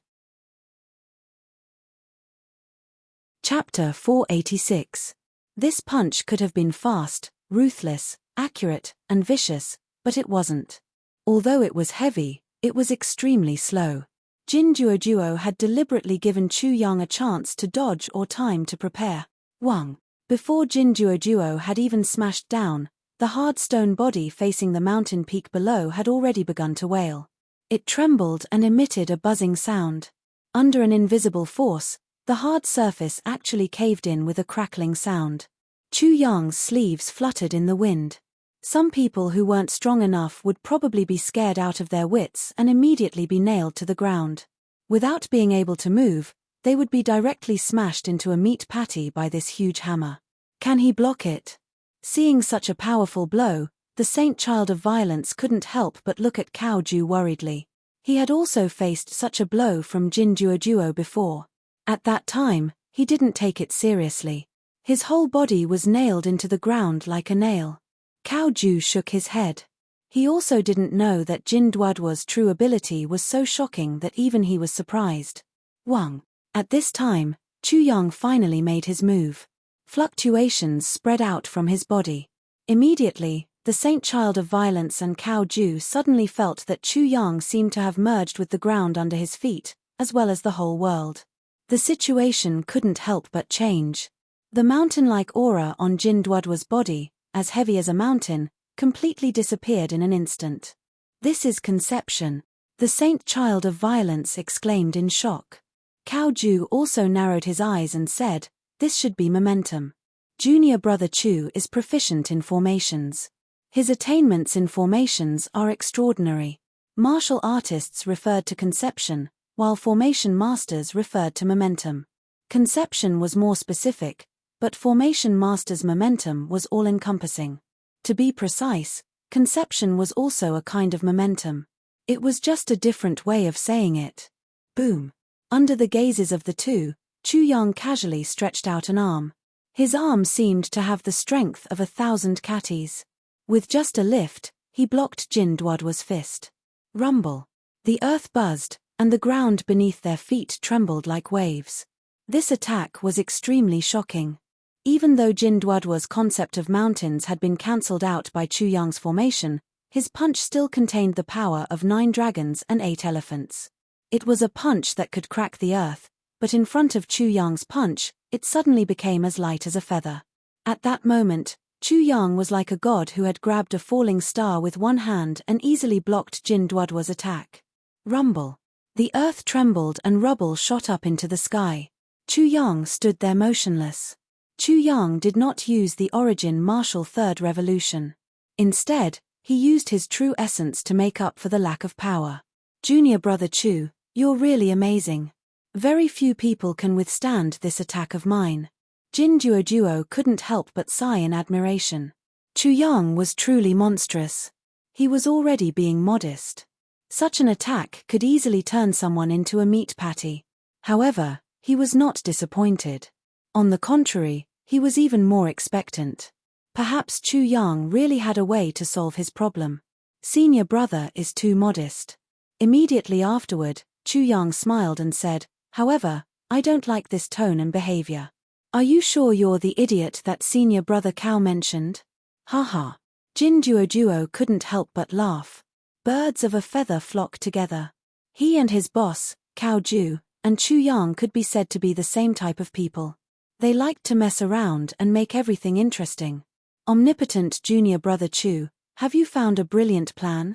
Chapter 486. This punch could have been fast, ruthless, accurate, and vicious, but it wasn't. Although it was heavy, it was extremely slow. Jin Duoduo had deliberately given Chu Yang a chance to dodge or time to prepare. Wang. Before Jin Duoduo had even smashed down, the hard stone body facing the mountain peak below had already begun to wail. It trembled and emitted a buzzing sound. Under an invisible force, the hard surface actually caved in with a crackling sound. Chu Yang's sleeves fluttered in the wind. Some people who weren't strong enough would probably be scared out of their wits and immediately be nailed to the ground. Without being able to move, they would be directly smashed into a meat patty by this huge hammer. Can he block it? Seeing such a powerful blow, the saint child of violence couldn't help but look at Cao Ju worriedly. He had also faced such a blow from Jin Duoduo before. At that time, he didn't take it seriously. His whole body was nailed into the ground like a nail. Cao Ju shook his head. He also didn't know that Jin Duoduo's true ability was so shocking that even he was surprised. Wang. At this time, Chu Yang finally made his move. Fluctuations spread out from his body. Immediately, the saint child of violence and Cao Ju suddenly felt that Chu Yang seemed to have merged with the ground under his feet, as well as the whole world. The situation couldn't help but change. The mountain-like aura on Jin Duoduo's body, as heavy as a mountain, completely disappeared in an instant. This is conception, the saint child of violence exclaimed in shock. Cao Ju also narrowed his eyes and said, "This should be momentum." Junior brother Chu is proficient in formations. His attainments in formations are extraordinary. Martial artists referred to conception, while formation masters referred to momentum. Conception was more specific, but formation master's momentum was all-encompassing. To be precise, conception was also a kind of momentum. It was just a different way of saying it. Boom. Under the gazes of the two, Chu Yang casually stretched out an arm. His arm seemed to have the strength of 1,000 catties. With just a lift, he blocked Jin Duoduo's fist. Rumble. The earth buzzed, and the ground beneath their feet trembled like waves. This attack was extremely shocking. Even though Jin Duoduo's concept of mountains had been cancelled out by Chu Yang's formation, his punch still contained the power of 9 dragons and 8 elephants. It was a punch that could crack the earth, but in front of Chu Yang's punch, it suddenly became as light as a feather. At that moment, Chu Yang was like a god who had grabbed a falling star with one hand and easily blocked Jin Duoduo's attack. Rumble. The earth trembled and rubble shot up into the sky. Chu Yang stood there motionless. Chu Yang did not use the origin martial third revolution. Instead, he used his true essence to make up for the lack of power. Junior brother Chu, you're really amazing. Very few people can withstand this attack of mine. Jin Duoduo couldn't help but sigh in admiration. Chu Yang was truly monstrous. He was already being modest. Such an attack could easily turn someone into a meat patty. However, he was not disappointed. On the contrary, he was even more expectant. Perhaps Chu Yang really had a way to solve his problem. Senior brother is too modest. Immediately afterward, Chu Yang smiled and said, "However, I don't like this tone and behavior. Are you sure you're the idiot that senior brother Cao mentioned?" Haha. Jin Duoduo couldn't help but laugh. Birds of a feather flock together. He and his boss, Cao Ju, and Chu Yang could be said to be the same type of people. They liked to mess around and make everything interesting. Omnipotent junior brother Chu, have you found a brilliant plan?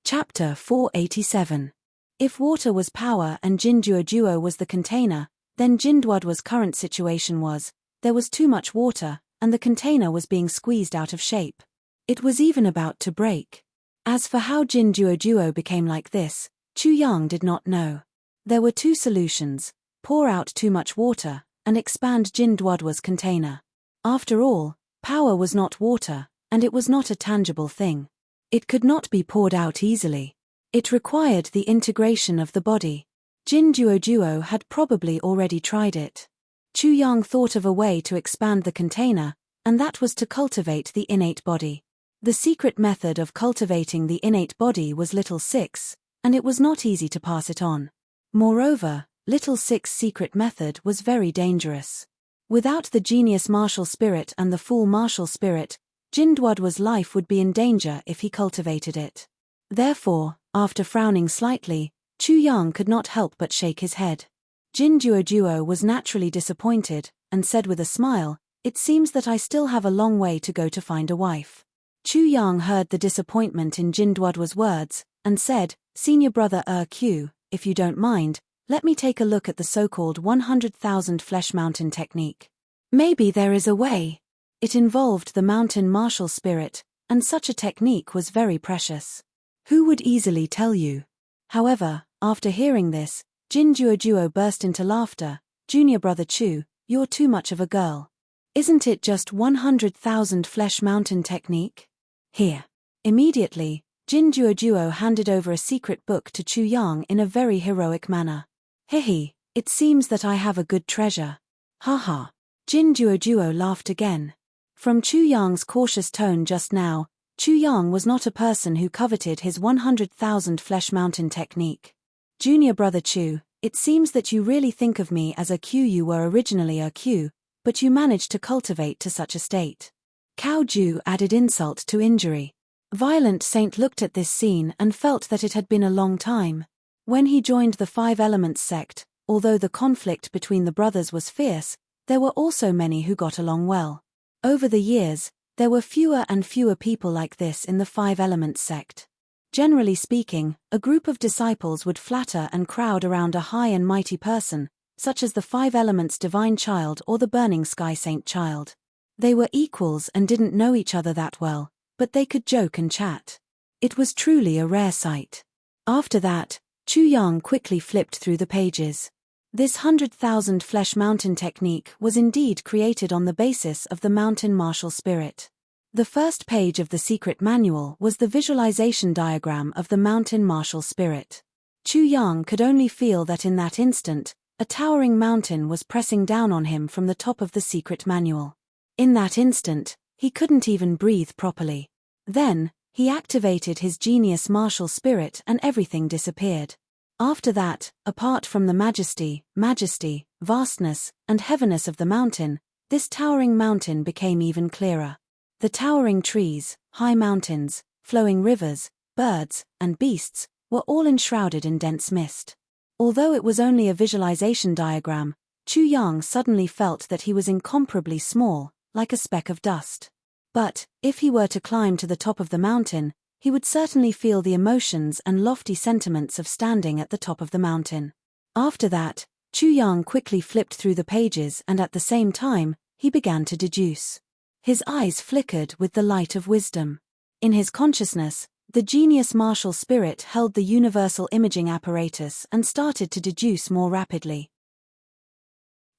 Chapter 487. If water was power and Jinduoduo was the container, then Jinduoduo's current situation was, there was too much water, and the container was being squeezed out of shape. It was even about to break. As for how Jinduoduo became like this, Chu Yang did not know. There were two solutions: pour out too much water, and expand Jinduoduo's container. After all, power was not water, and it was not a tangible thing. It could not be poured out easily. It required the integration of the body. Jinduoduo had probably already tried it. Chu Yang thought of a way to expand the container, and that was to cultivate the innate body. The secret method of cultivating the innate body was Little Six, and it was not easy to pass it on. Moreover, Little Six's secret method was very dangerous. Without the genius martial spirit and the fool martial spirit, Jinduoduo's life would be in danger if he cultivated it. Therefore, after frowning slightly, Chu Yang could not help but shake his head. Jinduoduo was naturally disappointed, and said with a smile, "It seems that I still have a long way to go to find a wife." Chu Yang heard the disappointment in Jinduoduo's words, and said, "Senior brother Q, if you don't mind, let me take a look at the so-called 100,000 flesh mountain technique. Maybe there is a way." It involved the mountain martial spirit, and such a technique was very precious. Who would easily tell you? However, after hearing this, Jinduoduo burst into laughter. "Junior brother Chu, you're too much of a girl. Isn't it just 100,000 flesh mountain technique? Here." Immediately, Jinduoduo handed over a secret book to Chu Yang in a very heroic manner. "Hehe, it seems that I have a good treasure." "Ha ha." Jinduoduo laughed again. From Chu Yang's cautious tone just now, Chu Yang was not a person who coveted his 100,000 flesh mountain technique. "Junior brother Chu, it seems that you really think of me as a Q. You were originally a Q, but you managed to cultivate to such a state." Cao Ju added insult to injury. Violent Saint looked at this scene and felt that it had been a long time. When he joined the Five Elements sect, although the conflict between the brothers was fierce, there were also many who got along well. Over the years, there were fewer and fewer people like this in the Five Elements sect. Generally speaking, a group of disciples would flatter and crowd around a high and mighty person, such as the Five Elements Divine Child or the Burning Sky Saint Child. They were equals and didn't know each other that well, but they could joke and chat. It was truly a rare sight. After that, Chu Yang quickly flipped through the pages. This 100,000 flesh mountain technique was indeed created on the basis of the mountain martial spirit. The first page of the secret manual was the visualization diagram of the mountain martial spirit. Chu Yang could only feel that in that instant, a towering mountain was pressing down on him from the top of the secret manual. In that instant, he couldn't even breathe properly. Then, he activated his genius martial spirit and everything disappeared. After that, apart from the majesty, vastness, and heaviness of the mountain, this towering mountain became even clearer. The towering trees, high mountains, flowing rivers, birds, and beasts were all enshrouded in dense mist. Although it was only a visualization diagram, Chu Yang suddenly felt that he was incomparably small, like a speck of dust. But, if he were to climb to the top of the mountain, he would certainly feel the emotions and lofty sentiments of standing at the top of the mountain. After that, Chu Yang quickly flipped through the pages and at the same time, he began to deduce. His eyes flickered with the light of wisdom. In his consciousness, the genius martial spirit held the universal imaging apparatus and started to deduce more rapidly.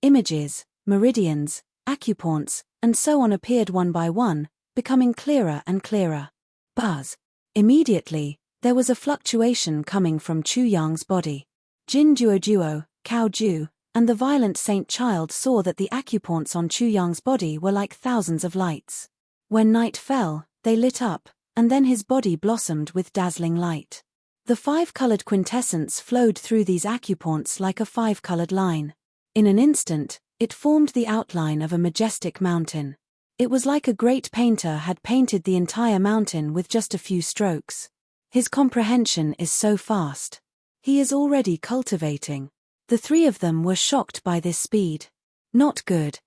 Images, meridians, acupoints, and so on appeared one by one, becoming clearer and clearer. Buzz. Immediately, there was a fluctuation coming from Chu Yang's body. Jinduoduo, Cao Ju, and the violent Saint Child saw that the acupoints on Chu Yang's body were like thousands of lights. When night fell, they lit up, and then his body blossomed with dazzling light. The five-colored quintessence flowed through these acupoints like a five-colored line. In an instant, it formed the outline of a majestic mountain. It was like a great painter had painted the entire mountain with just a few strokes. His comprehension is so fast. He is already cultivating. The three of them were shocked by this speed. Not good.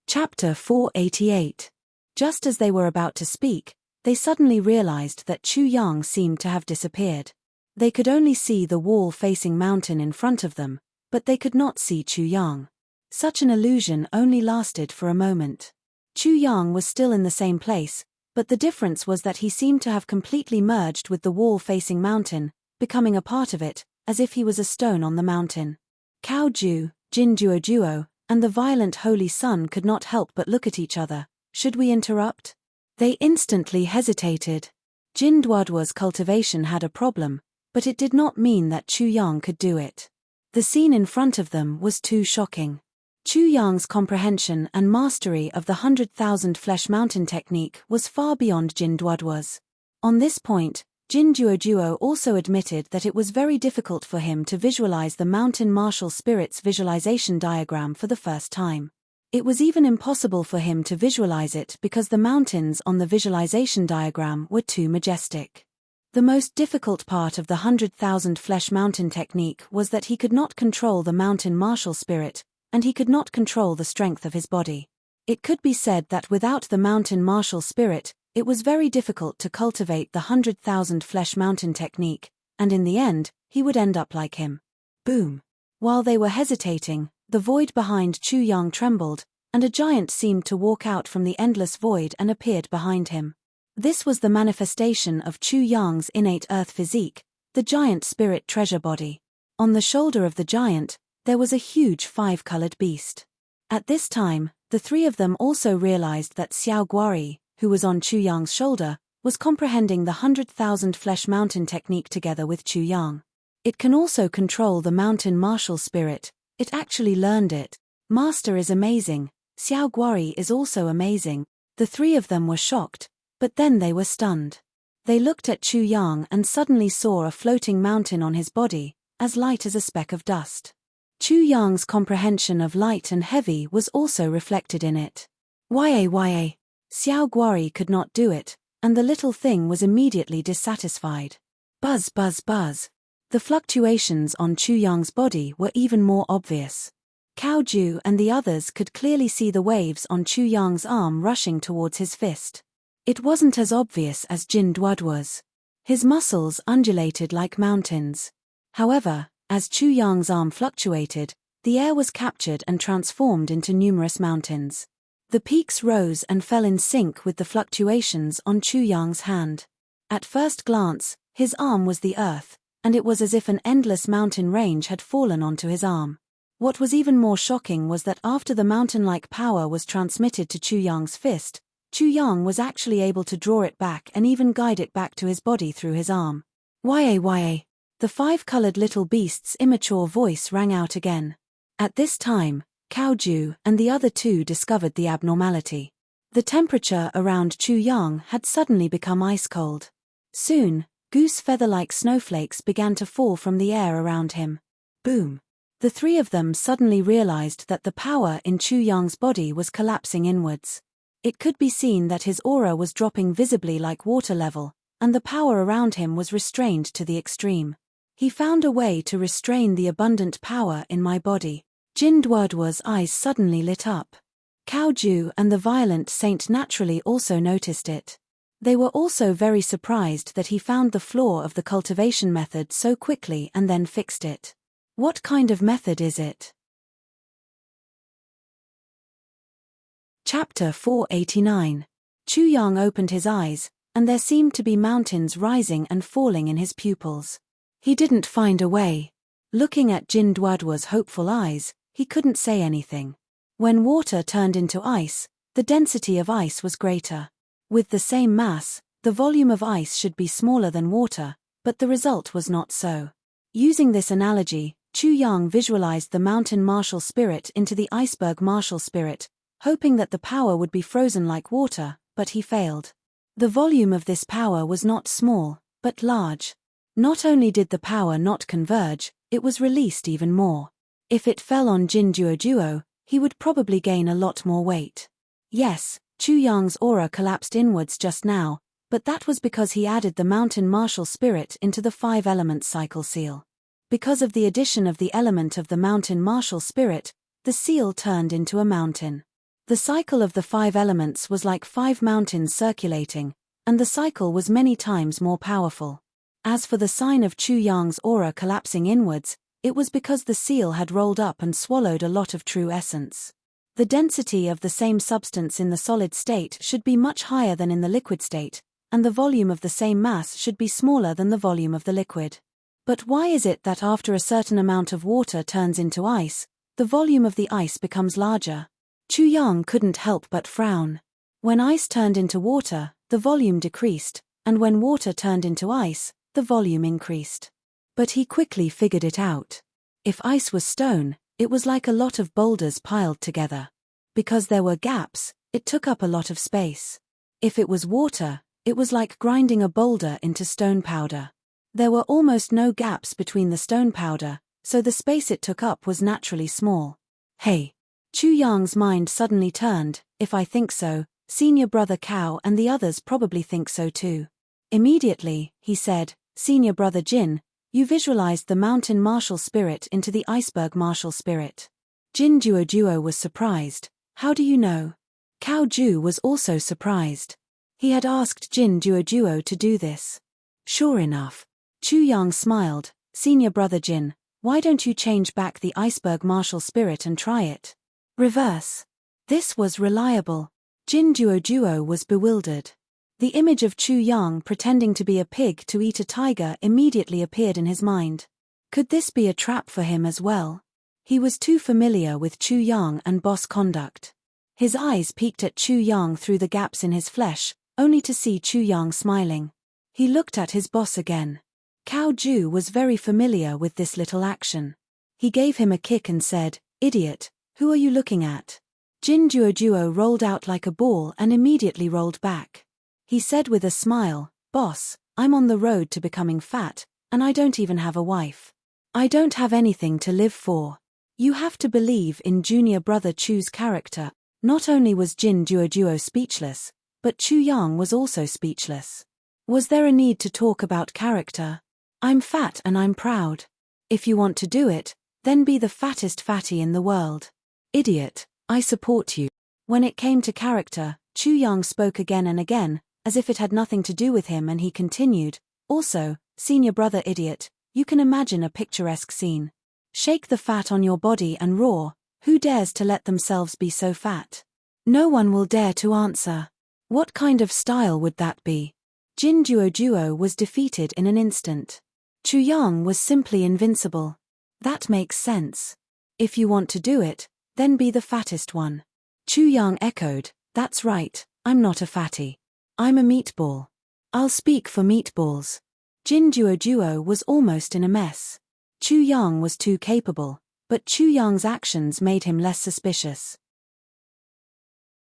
Chapter 488. Just as they were about to speak, they suddenly realized that Chu Yang seemed to have disappeared. They could only see the wall-facing mountain in front of them, but they could not see Chu Yang. Such an illusion only lasted for a moment. Chu Yang was still in the same place, but the difference was that he seemed to have completely merged with the wall-facing mountain, becoming a part of it, as if he was a stone on the mountain. Cao Ju, Jin Duo, and the violent holy sun could not help but look at each other. Should we interrupt? They instantly hesitated. Jin Duo's cultivation had a problem, but it did not mean that Chu Yang could do it. The scene in front of them was too shocking. Chu Yang's comprehension and mastery of the 100,000 flesh mountain technique was far beyond Jin Duo's. On this point, Jin Duo also admitted that it was very difficult for him to visualize the mountain martial spirit's visualization diagram for the first time. It was even impossible for him to visualize it because the mountains on the visualization diagram were too majestic. The most difficult part of the 100,000 flesh mountain technique was that he could not control the mountain martial spirit, and he could not control the strength of his body. It could be said that without the mountain martial spirit, it was very difficult to cultivate the 100,000 flesh mountain technique, and in the end, he would end up like him. Boom! While they were hesitating, the void behind Chu Yang trembled, and a giant seemed to walk out from the endless void and appeared behind him. This was the manifestation of Chu Yang's innate earth physique, the giant spirit treasure body. On the shoulder of the giant, there was a huge 5-colored beast. At this time, the three of them also realized that Xiao Guari, who was on Chu Yang's shoulder, was comprehending the 100,000 flesh mountain technique together with Chu Yang. It can also control the mountain martial spirit. It actually learned it. Master is amazing. Xiao Guari is also amazing. The three of them were shocked, but then they were stunned. They looked at Chu Yang and suddenly saw a floating mountain on his body, as light as a speck of dust. Chu Yang's comprehension of light and heavy was also reflected in it. Xiao Guari could not do it, and the little thing was immediately dissatisfied. Buzz buzz buzz. The fluctuations on Chu Yang's body were even more obvious. Cao Ju and the others could clearly see the waves on Chu Yang's arm rushing towards his fist. It wasn't as obvious as Jin Duo's. His muscles undulated like mountains. However, as Chu Yang's arm fluctuated, the air was captured and transformed into numerous mountains. The peaks rose and fell in sync with the fluctuations on Chu Yang's hand. At first glance, his arm was the earth, and it was as if an endless mountain range had fallen onto his arm. What was even more shocking was that after the mountain-like power was transmitted to Chu Yang's fist, Chu Yang was actually able to draw it back and even guide it back to his body through his arm. Xiao. The 5-colored little beast's immature voice rang out again. At this time, Cao Ju and the other two discovered the abnormality. The temperature around Chu Yang had suddenly become ice-cold. Soon, goose feather-like snowflakes began to fall from the air around him. Boom! The three of them suddenly realized that the power in Chu Yang's body was collapsing inwards. It could be seen that his aura was dropping visibly like water level, and the power around him was restrained to the extreme. He found a way to restrain the abundant power in my body. Jin Duo's eyes suddenly lit up. Cao Ju and the violent saint naturally also noticed it. They were also very surprised that he found the flaw of the cultivation method so quickly and then fixed it. What kind of method is it? Chapter 489. Chu Yang opened his eyes, and there seemed to be mountains rising and falling in his pupils. He didn't find a way. Looking at Jin Duo's hopeful eyes, he couldn't say anything. When water turned into ice, the density of ice was greater. With the same mass, the volume of ice should be smaller than water, but the result was not so. Using this analogy, Chu Yang visualized the mountain martial spirit into the iceberg martial spirit, hoping that the power would be frozen like water, but he failed. The volume of this power was not small, but large. Not only did the power not converge, it was released even more. If it fell on Jin Duo, he would probably gain a lot more weight. Yes, Chu Yang's aura collapsed inwards just now, but that was because he added the mountain martial spirit into the 5-element cycle seal. Because of the addition of the element of the mountain martial spirit, the seal turned into a mountain. The cycle of the 5 elements was like 5 mountains circulating, and the cycle was many times more powerful. As for the sign of Chu Yang's aura collapsing inwards, it was because the seal had rolled up and swallowed a lot of true essence. The density of the same substance in the solid state should be much higher than in the liquid state, and the volume of the same mass should be smaller than the volume of the liquid. But why is it that after a certain amount of water turns into ice, the volume of the ice becomes larger? Chu Yang couldn't help but frown. When ice turned into water, the volume decreased, and when water turned into ice, the volume increased. But he quickly figured it out. If ice was stone, it was like a lot of boulders piled together. Because there were gaps, it took up a lot of space. If it was water, it was like grinding a boulder into stone powder. There were almost no gaps between the stone powder, so the space it took up was naturally small. Hey! Chu Yang's mind suddenly turned. If I think so, senior brother Cao and the others probably think so too. Immediately, he said, Senior brother Jin, you visualized the mountain martial spirit into the iceberg martial spirit. Jin Duo was surprised. How do you know? Cao Ju was also surprised. He had asked Jin Duo to do this. Sure enough. Chu Yang smiled. Senior brother Jin, why don't you change back the iceberg martial spirit and try it? Reverse. This was reliable. Jin Duo was bewildered. The image of Chu Yang pretending to be a pig to eat a tiger immediately appeared in his mind. Could this be a trap for him as well? He was too familiar with Chu Yang and boss conduct. His eyes peeked at Chu Yang through the gaps in his flesh, only to see Chu Yang smiling. He looked at his boss again. Cao Ju was very familiar with this little action. He gave him a kick and said, Idiot, who are you looking at? Jin Duo rolled out like a ball and immediately rolled back. He said with a smile, Boss, I'm on the road to becoming fat, and I don't even have a wife. I don't have anything to live for. You have to believe in junior brother Chu's character. Not only was Jin Duo speechless, but Chu Yang was also speechless. Was there a need to talk about character? I'm fat and I'm proud. If you want to do it, then be the fattest fatty in the world. Idiot, I support you. When it came to character, Chu Yang spoke again and again, as if it had nothing to do with him, and he continued, Also, senior brother idiot, you can imagine a picturesque scene. Shake the fat on your body and roar, who dares to let themselves be so fat? No one will dare to answer. What kind of style would that be? Jin Duo was defeated in an instant. Chu Yang was simply invincible. That makes sense. If you want to do it, then be the fattest one. Chu Yang echoed, That's right, I'm not a fatty. I'm a meatball. I'll speak for meatballs. Jin Duo was almost in a mess. Chu Yang was too capable, but Chu Yang's actions made him less suspicious.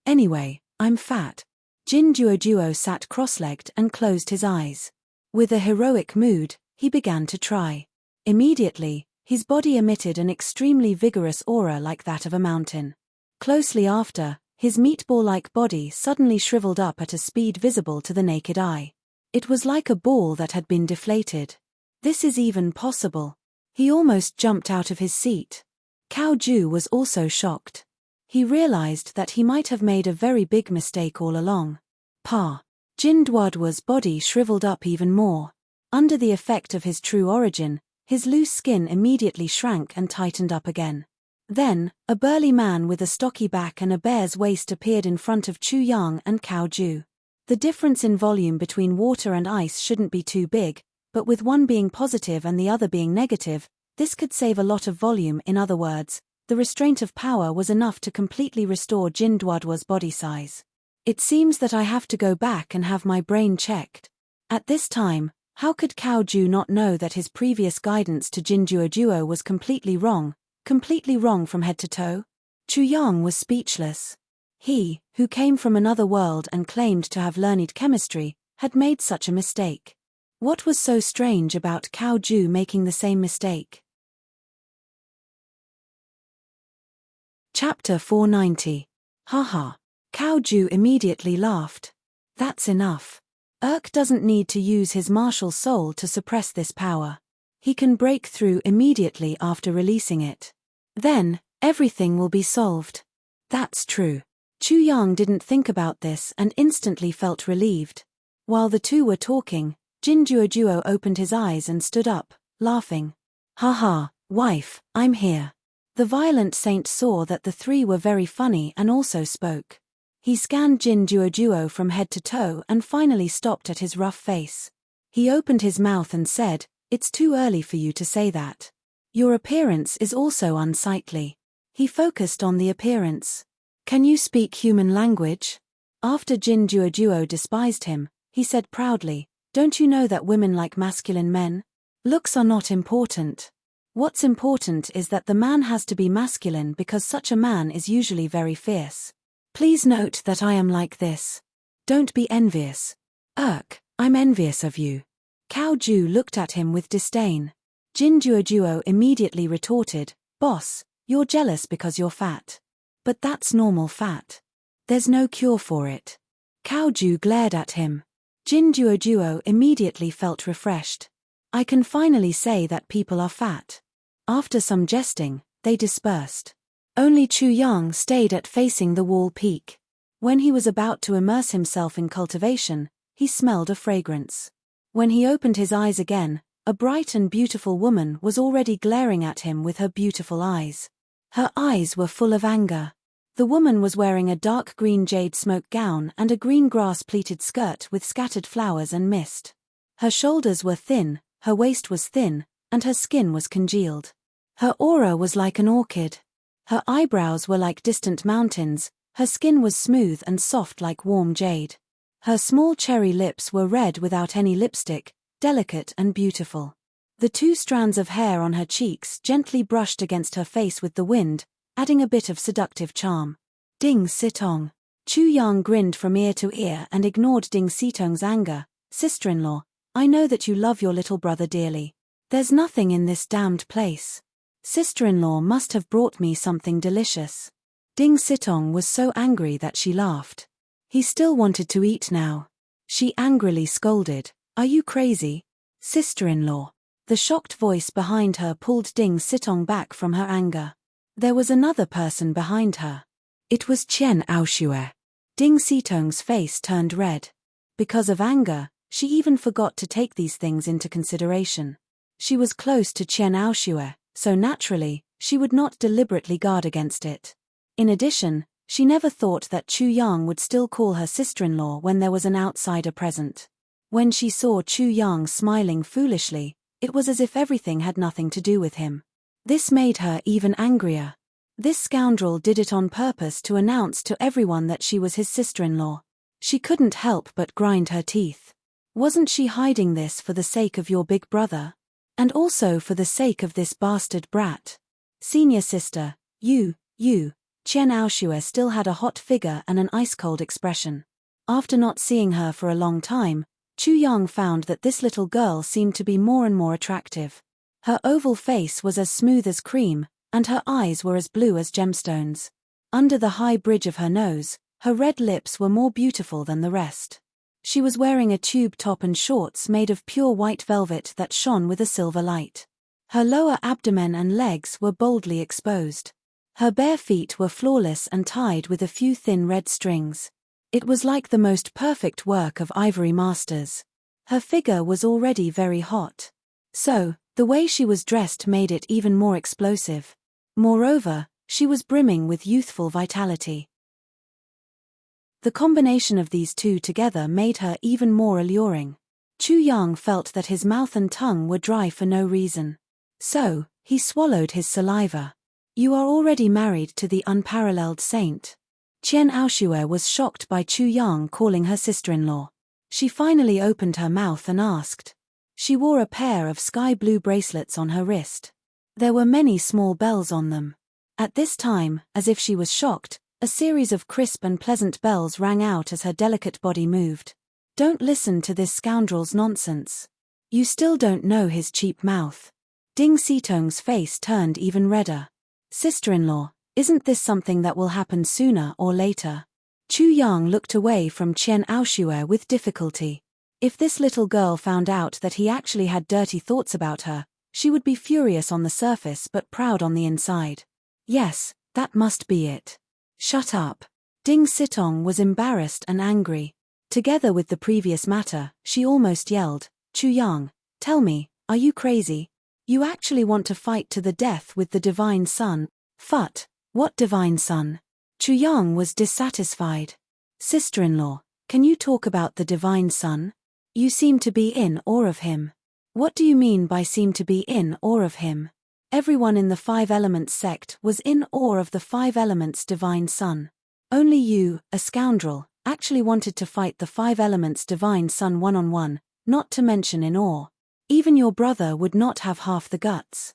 Anyway, I'm fat. Jin Duo sat cross-legged and closed his eyes. With a heroic mood, he began to try. Immediately, his body emitted an extremely vigorous aura like that of a mountain. Closely after, his meatball-like body suddenly shriveled up at a speed visible to the naked eye. It was like a ball that had been deflated. This is even possible. He almost jumped out of his seat. Cao Ju was also shocked. He realized that he might have made a very big mistake all along. Jin Duo's body shriveled up even more. Under the effect of his true origin, his loose skin immediately shrank and tightened up again. Then, a burly man with a stocky back and a bear's waist appeared in front of Chu Yang and Cao Ju. The difference in volume between water and ice shouldn't be too big, but with one being positive and the other being negative, this could save a lot of volume. In other words, the restraint of power was enough to completely restore Jin Duo's body size. It seems that I have to go back and have my brain checked. At this time, how could Cao Ju not know that his previous guidance to Jin Duo was completely wrong from head to toe? Chu Yang was speechless. He, who came from another world and claimed to have learned chemistry, had made such a mistake. What was so strange about Cao Ju making the same mistake? Chapter 490. Haha. Cao Ju immediately laughed. That's enough. Doesn't need to use his martial soul to suppress this power. He can break through immediately after releasing it. Then, everything will be solved. That's true. Chu Yang didn't think about this and instantly felt relieved. While the two were talking, Jin Juojuo opened his eyes and stood up, laughing. "Ha ha, wife, I'm here." The violent saint saw that the three were very funny and also spoke. He scanned Jin Juojuo from head to toe and finally stopped at his rough face. He opened his mouth and said, "It's too early for you to say that. Your appearance is also unsightly." He focused on the appearance. "Can you speak human language?" After Jin Juojuo despised him, he said proudly, "Don't you know that women like masculine men? Looks are not important. What's important is that the man has to be masculine because such a man is usually very fierce. Please note that I am like this. Don't be envious." I'm envious of you." Cao Ju looked at him with disdain. Jin Juojuo immediately retorted, "Boss, you're jealous because you're fat. But that's normal fat. There's no cure for it." Cao Ju glared at him. Jin Juojuo immediately felt refreshed. "I can finally say that people are fat." After some jesting, they dispersed. Only Chu Yang stayed at facing the wall peak. When he was about to immerse himself in cultivation, he smelled a fragrance. When he opened his eyes again, a bright and beautiful woman was already glaring at him with her beautiful eyes. Her eyes were full of anger. The woman was wearing a dark green jade smoke gown and a green grass-pleated skirt with scattered flowers and mist. Her shoulders were thin, her waist was thin, and her skin was congealed. Her aura was like an orchid. Her eyebrows were like distant mountains, her skin was smooth and soft like warm jade. Her small cherry lips were red without any lipstick, delicate and beautiful. The two strands of hair on her cheeks gently brushed against her face with the wind, adding a bit of seductive charm. Ding Sitong. Chu Yang grinned from ear to ear and ignored Ding Sitong's anger. "Sister-in-law, I know that you love your little brother dearly. There's nothing in this damned place. Sister-in-law must have brought me something delicious." Ding Sitong was so angry that she laughed. He still wanted to eat now. She angrily scolded, "Are you crazy? Sister-in-law." The shocked voice behind her pulled Ding Sitong back from her anger. There was another person behind her. It was Qian Aoshue. Ding Sitong's face turned red. Because of anger, she even forgot to take these things into consideration. She was close to Qian Aoshue, so naturally, she would not deliberately guard against it. In addition, she never thought that Chu Yang would still call her sister-in-law when there was an outsider present. When she saw Chu Yang smiling foolishly, it was as if everything had nothing to do with him. This made her even angrier. This scoundrel did it on purpose to announce to everyone that she was his sister-in-law. She couldn't help but grind her teeth. Wasn't she hiding this for the sake of your big brother? And also for the sake of this bastard brat? Senior sister, you. Qian Aoshue still had a hot figure and an ice-cold expression. After not seeing her for a long time, Chu Yang found that this little girl seemed to be more and more attractive. Her oval face was as smooth as cream, and her eyes were as blue as gemstones. Under the high bridge of her nose, her red lips were more beautiful than the rest. She was wearing a tube top and shorts made of pure white velvet that shone with a silver light. Her lower abdomen and legs were boldly exposed. Her bare feet were flawless and tied with a few thin red strings. It was like the most perfect work of ivory masters. Her figure was already very hot. So, the way she was dressed made it even more explosive. Moreover, she was brimming with youthful vitality. The combination of these two together made her even more alluring. Chu Yang felt that his mouth and tongue were dry for no reason. So, he swallowed his saliva. "You are already married to the unparalleled saint." Qian Aoshue was shocked by Chu Yang calling her sister-in-law. She finally opened her mouth and asked. She wore a pair of sky-blue bracelets on her wrist. There were many small bells on them. At this time, as if she was shocked, a series of crisp and pleasant bells rang out as her delicate body moved. "Don't listen to this scoundrel's nonsense. You still don't know his cheap mouth." Ding Sitong's face turned even redder. "Sister-in-law, isn't this something that will happen sooner or later?" Chu Yang looked away from Qian Aoshue with difficulty. If this little girl found out that he actually had dirty thoughts about her, she would be furious on the surface but proud on the inside. Yes, that must be it. "Shut up. Ding Sitong was embarrassed and angry. Together with the previous matter, she almost yelled, Chu Yang, tell me, are you crazy? You actually want to fight to the death with the divine son? Phut, what divine son? Chu Yang was dissatisfied. Sister-in-law, can you talk about the divine son? You seem to be in awe of him. What do you mean by seem to be in awe of him? Everyone in the Five Elements sect was in awe of the Five Elements divine son. Only you, a scoundrel, actually wanted to fight the Five Elements divine son one-on-one, not to mention in awe. Even your brother would not have half the guts.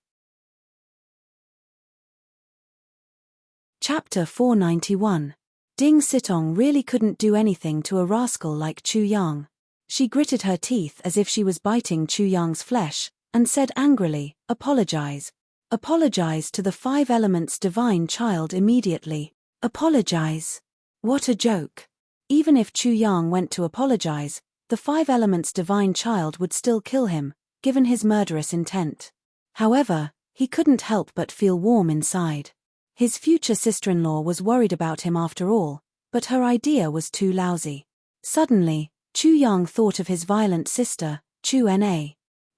Chapter 491. Ding Sitong really couldn't do anything to a rascal like Chu Yang. She gritted her teeth as if she was biting Chu Yang's flesh, and said angrily, apologize. Apologize to the Five Elements divine child immediately. Apologize. What a joke. Even if Chu Yang went to apologize, the Five Elements divine child would still kill him, given his murderous intent. However, he couldn't help but feel warm inside. His future sister-in-law was worried about him after all, but her idea was too lousy. Suddenly, Chu Yang thought of his violent sister, Chu Na.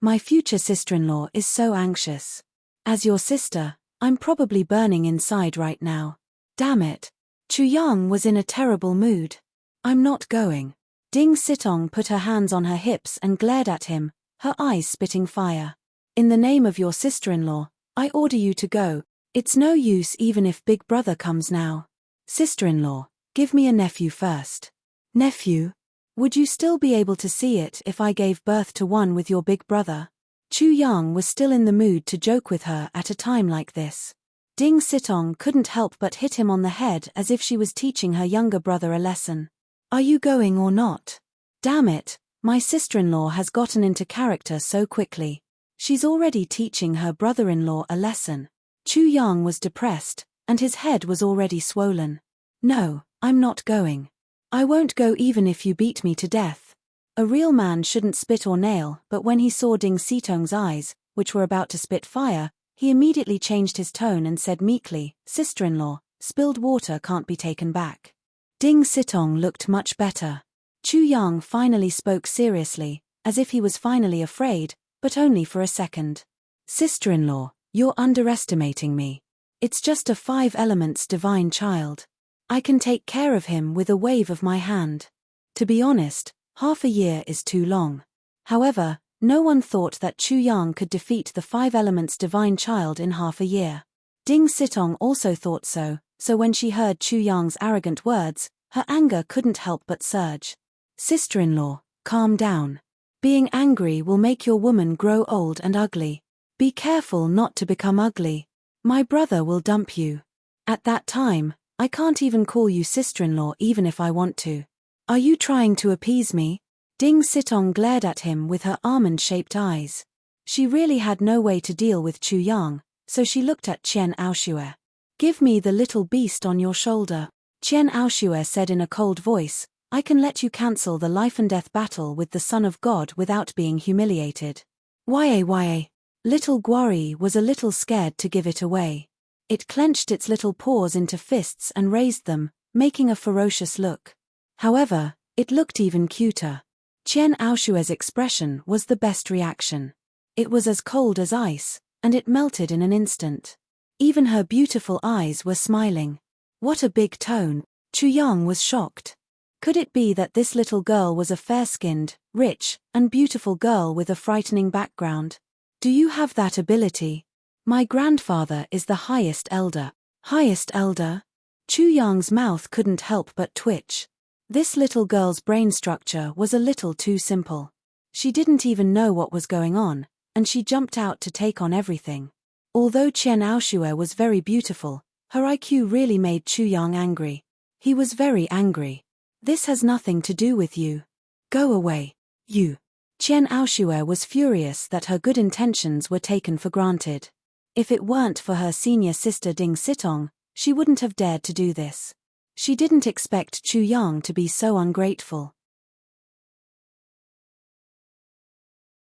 My future sister-in-law is so anxious. As your sister, I'm probably burning inside right now. Damn it. Chu Yang was in a terrible mood. I'm not going. Ding Sitong put her hands on her hips and glared at him, her eyes spitting fire. In the name of your sister-in-law, I order you to go. It's no use even if Big Brother comes now. Sister-in-law, give me a nephew first. Nephew? Would you still be able to see it if I gave birth to one with your big brother? Chu Yang was still in the mood to joke with her at a time like this. Ding Sitong couldn't help but hit him on the head as if she was teaching her younger brother a lesson. Are you going or not? Damn it, my sister-in-law has gotten into character so quickly. She's already teaching her brother-in-law a lesson. Chu Yang was depressed, and his head was already swollen. No, I'm not going. I won't go even if you beat me to death. A real man shouldn't spit or nail, but when he saw Ding Sitong's eyes, which were about to spit fire, he immediately changed his tone and said meekly, Sister-in-law, spilled water can't be taken back. Ding Sitong looked much better. Chu Yang finally spoke seriously, as if he was finally afraid, but only for a second. Sister-in-law, you're underestimating me. It's just a Five Elements divine child. I can take care of him with a wave of my hand. To be honest, half a year is too long. However, no one thought that Chu Yang could defeat the Five Elements divine child in half a year. Ding Sitong also thought so, so when she heard Chu Yang's arrogant words, her anger couldn't help but surge. Sister-in-law, calm down. Being angry will make your woman grow old and ugly. Be careful not to become ugly. My brother will dump you. At that time, I can't even call you sister-in-law even if I want to. Are you trying to appease me? Ding Sitong glared at him with her almond-shaped eyes. She really had no way to deal with Chu Yang, so she looked at Qian Aoshue. Give me the little beast on your shoulder. Qian Aoshue said in a cold voice, I can let you cancel the life-and-death battle with the Son of God without being humiliated. Why? Little Guari was a little scared to give it away. It clenched its little paws into fists and raised them, making a ferocious look. However, it looked even cuter. Qian Aoshue's expression was the best reaction. It was as cold as ice, and it melted in an instant. Even her beautiful eyes were smiling. What a big tone! Chu Yang was shocked. Could it be that this little girl was a fair-skinned, rich, and beautiful girl with a frightening background? Do you have that ability? My grandfather is the highest elder. Highest elder? Chu Yang's mouth couldn't help but twitch. This little girl's brain structure was a little too simple. She didn't even know what was going on, and she jumped out to take on everything. Although Qian Aoshue was very beautiful, her IQ really made Chu Yang angry. He was very angry. This has nothing to do with you. Go away. You. Qian Aoshue was furious that her good intentions were taken for granted. If it weren't for her senior sister Ding Sitong, she wouldn't have dared to do this. She didn't expect Chu Yang to be so ungrateful.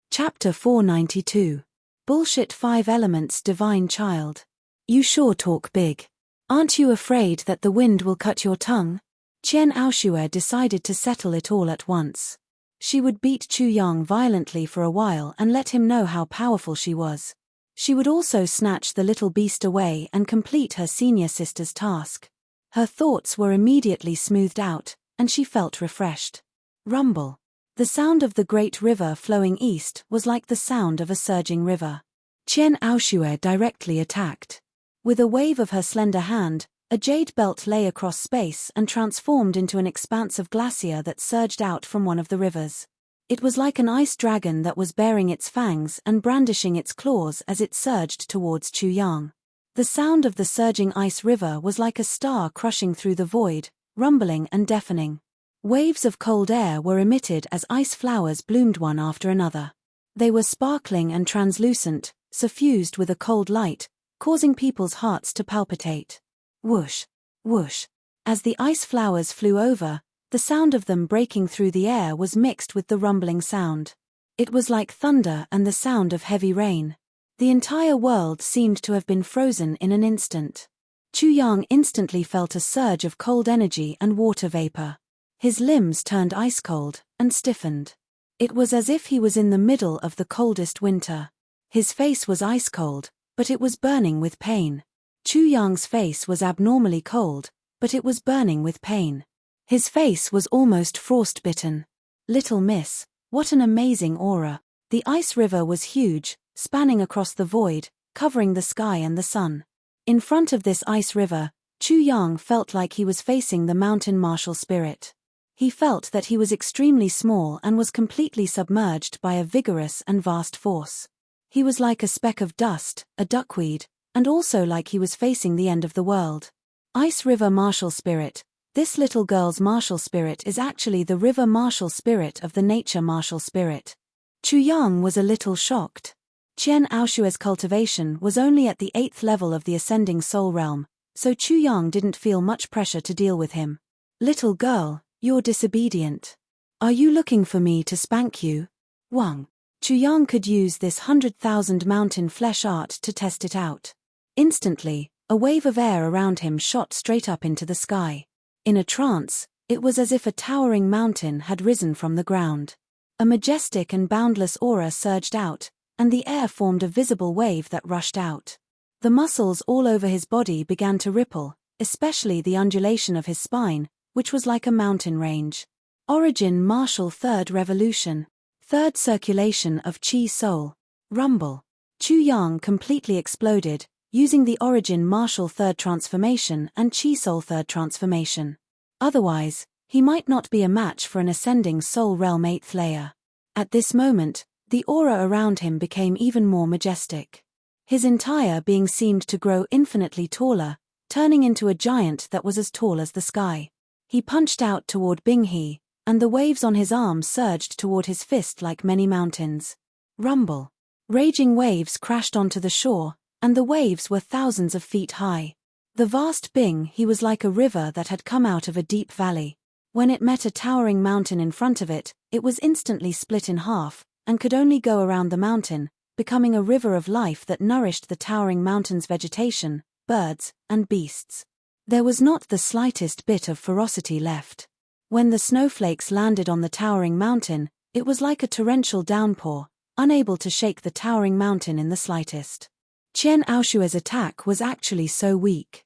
Chapter 492. Bullshit Five Elements Divine Child. You sure talk big. Aren't you afraid that the wind will cut your tongue? Qian Aoshue decided to settle it all at once. She would beat Chu Yang violently for a while and let him know how powerful she was. She would also snatch the little beast away and complete her senior sister's task. Her thoughts were immediately smoothed out, and she felt refreshed. Rumble. The sound of the great river flowing east was like the sound of a surging river. Qian Aoshue directly attacked. With a wave of her slender hand, a jade belt lay across space and transformed into an expanse of glacier that surged out from one of the rivers. It was like an ice dragon that was baring its fangs and brandishing its claws as it surged towards Chu Yang. The sound of the surging ice river was like a star crushing through the void, rumbling and deafening. Waves of cold air were emitted as ice flowers bloomed one after another. They were sparkling and translucent, suffused with a cold light, causing people's hearts to palpitate. Whoosh, whoosh. As the ice flowers flew over, the sound of them breaking through the air was mixed with the rumbling sound. It was like thunder and the sound of heavy rain. The entire world seemed to have been frozen in an instant. Chu Yang instantly felt a surge of cold energy and water vapor. His limbs turned ice cold and stiffened. It was as if he was in the middle of the coldest winter. His face was ice cold, but it was burning with pain. Chu Yang's face was abnormally cold, but it was burning with pain. His face was almost frostbitten. Little miss, what an amazing aura. The ice river was huge, spanning across the void, covering the sky and the sun. In front of this ice river, Chu Yang felt like he was facing the mountain martial spirit. He felt that he was extremely small and was completely submerged by a vigorous and vast force. He was like a speck of dust, a duckweed, and also like he was facing the end of the world. Ice River Martial Spirit. This little girl's martial spirit is actually the river martial spirit of the nature martial spirit. Chu Yang was a little shocked. Qian Aoshue's cultivation was only at the 8th level of the ascending soul realm, so Chu Yang didn't feel much pressure to deal with him. Little girl, you're disobedient. Are you looking for me to spank you? Wang. Chu Yang could use this 100,000 mountain flesh art to test it out. Instantly, a wave of air around him shot straight up into the sky. In a trance, it was as if a towering mountain had risen from the ground. A majestic and boundless aura surged out, and the air formed a visible wave that rushed out. The muscles all over his body began to ripple, especially the undulation of his spine, which was like a mountain range. Origin Martial Third Revolution. Third Circulation of Qi Soul. Rumble. Chu Yang completely exploded, using the Origin Martial Third Transformation and Qi Soul Third Transformation. Otherwise, he might not be a match for an ascending soul realm 8th layer. At this moment, the aura around him became even more majestic. His entire being seemed to grow infinitely taller, turning into a giant that was as tall as the sky. He punched out toward Binghe, and the waves on his arm surged toward his fist like many mountains. Rumble. Raging waves crashed onto the shore, and the waves were thousands of feet high. The vast Binghe was like a river that had come out of a deep valley. When it met a towering mountain in front of it, it was instantly split in half, and could only go around the mountain, becoming a river of life that nourished the towering mountain's vegetation, birds, and beasts. There was not the slightest bit of ferocity left. When the snowflakes landed on the towering mountain, it was like a torrential downpour, unable to shake the towering mountain in the slightest. Qian Aoshue's attack was actually so weak.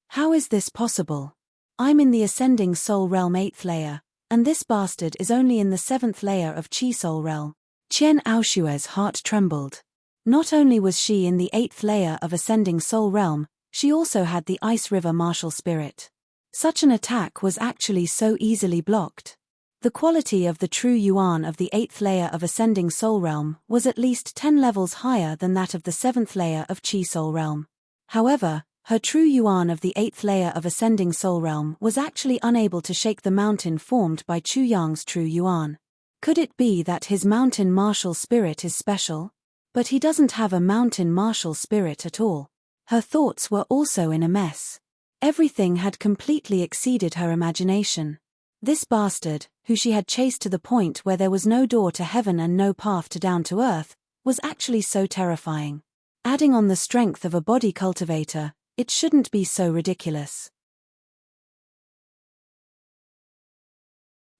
How is this possible? I'm in the ascending soul realm 8th layer, and this bastard is only in the 7th layer of Qi Soul realm. Qian Aoshue's heart trembled. Not only was she in the 8th layer of ascending soul realm, she also had the Ice River martial spirit. Such an attack was actually so easily blocked. The quality of the true Yuan of the 8th layer of ascending soul realm was at least 10 levels higher than that of the 7th layer of Qi Soul realm. However, her true Yuan of the 8th layer of ascending soul realm was actually unable to shake the mountain formed by Chu Yang's true Yuan. Could it be that his mountain martial spirit is special? But he doesn't have a mountain martial spirit at all. Her thoughts were also in a mess. Everything had completely exceeded her imagination. This bastard, who she had chased to the point where there was no door to heaven and no path to down to earth, was actually so terrifying. Adding on the strength of a body cultivator, it shouldn't be so ridiculous.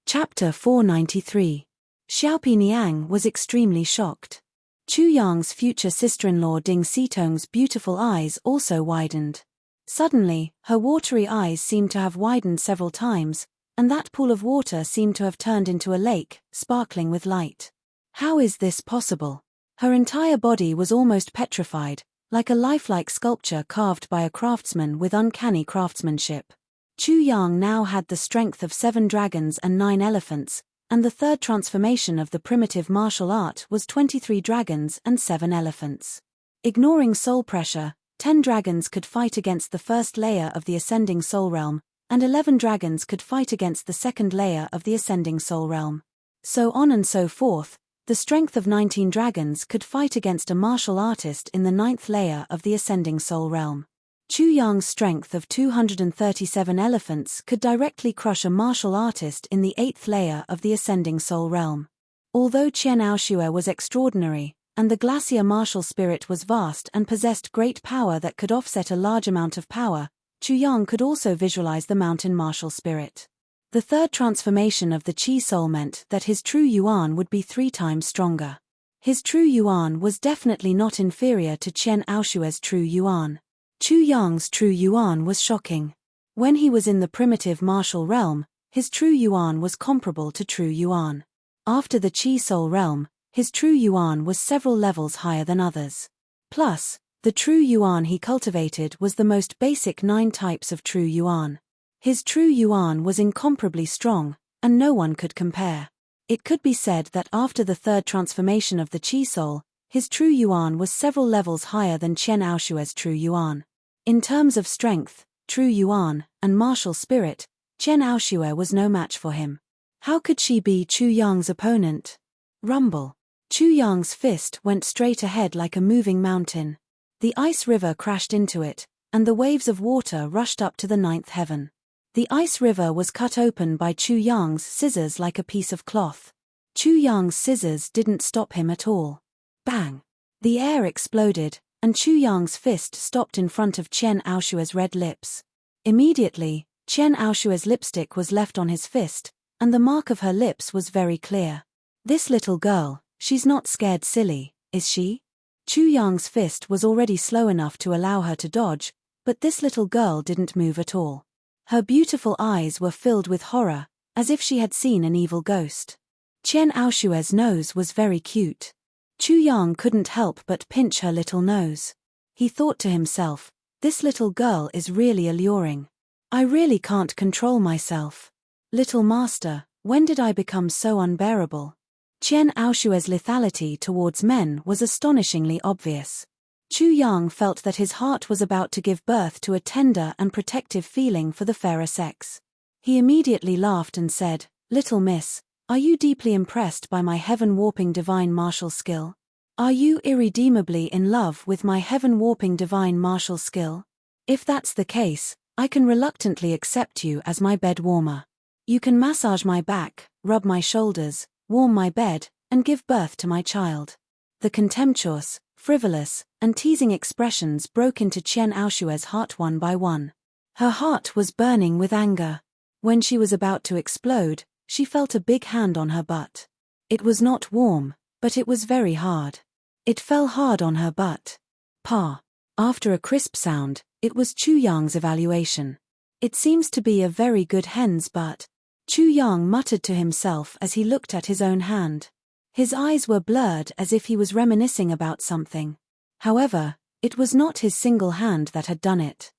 Chapter 493. Xiaopi Niang was extremely shocked. Chu Yang's future sister-in-law Ding Sitong's beautiful eyes also widened. Suddenly, her watery eyes seemed to have widened several times, and that pool of water seemed to have turned into a lake, sparkling with light. How is this possible? Her entire body was almost petrified, like a lifelike sculpture carved by a craftsman with uncanny craftsmanship. Chu Yang now had the strength of 7 dragons and 9 elephants, and the third transformation of the primitive martial art was 23 dragons and 7 elephants. Ignoring soul pressure, 10 dragons could fight against the first layer of the ascending soul realm, and 11 dragons could fight against the second layer of the ascending soul realm. So on and so forth, the strength of 19 dragons could fight against a martial artist in the 9th layer of the ascending soul realm. Chu Yang's strength of 237 elephants could directly crush a martial artist in the 8th layer of the ascending soul realm. Although Qian Aoxue was extraordinary, and the glacier martial spirit was vast and possessed great power that could offset a large amount of power, Chu Yang could also visualize the mountain martial spirit. The third transformation of the Qi soul meant that his true Yuan would be 3 times stronger. His true Yuan was definitely not inferior to Qian Aoxue's true Yuan. Chu Yang's true Yuan was shocking. When he was in the primitive martial realm, his true Yuan was comparable to true Yuan. After the Qi soul realm, his true Yuan was several levels higher than others. Plus, the true Yuan he cultivated was the most basic 9 types of true Yuan. His true Yuan was incomparably strong, and no one could compare. It could be said that after the third transformation of the Qi soul, his true Yuan was several levels higher than Qian Aoxue's true Yuan. In terms of strength, true Yuan, and martial spirit, Qian Aoxue was no match for him. How could she be Chu Yang's opponent? Rumble. Chu Yang's fist went straight ahead like a moving mountain. The ice river crashed into it, and the waves of water rushed up to the 9th heaven. The ice river was cut open by Chu Yang's scissors like a piece of cloth. Chu Yang's scissors didn't stop him at all. Bang! The air exploded, and Chu Yang's fist stopped in front of Qian Aoxue's red lips. Immediately, Qian Aoxue's lipstick was left on his fist, and the mark of her lips was very clear. This little girl, she's not scared silly, is she? Chu Yang's fist was already slow enough to allow her to dodge, but this little girl didn't move at all. Her beautiful eyes were filled with horror, as if she had seen an evil ghost. Qian Aoxue's nose was very cute. Chu Yang couldn't help but pinch her little nose. He thought to himself, this little girl is really alluring. I really can't control myself. Little master, when did I become so unbearable? Qian Aoxue's lethality towards men was astonishingly obvious. Chu Yang felt that his heart was about to give birth to a tender and protective feeling for the fairer sex. He immediately laughed and said, "Little miss, are you deeply impressed by my heaven-warping divine martial skill? Are you irredeemably in love with my heaven-warping divine martial skill? If that's the case, I can reluctantly accept you as my bed warmer. You can massage my back, rub my shoulders, warm my bed, and give birth to my child." The contemptuous, frivolous, and teasing expressions broke into Qian Aoxue's heart one by one. Her heart was burning with anger. When she was about to explode, she felt a big hand on her butt. It was not warm, but it was very hard. It fell hard on her butt. Pa. After a crisp sound, it was Chu Yang's evaluation. It seems to be a very good hen's butt. Chu Yang muttered to himself as he looked at his own hand. His eyes were blurred as if he was reminiscing about something. However, it was not his single hand that had done it.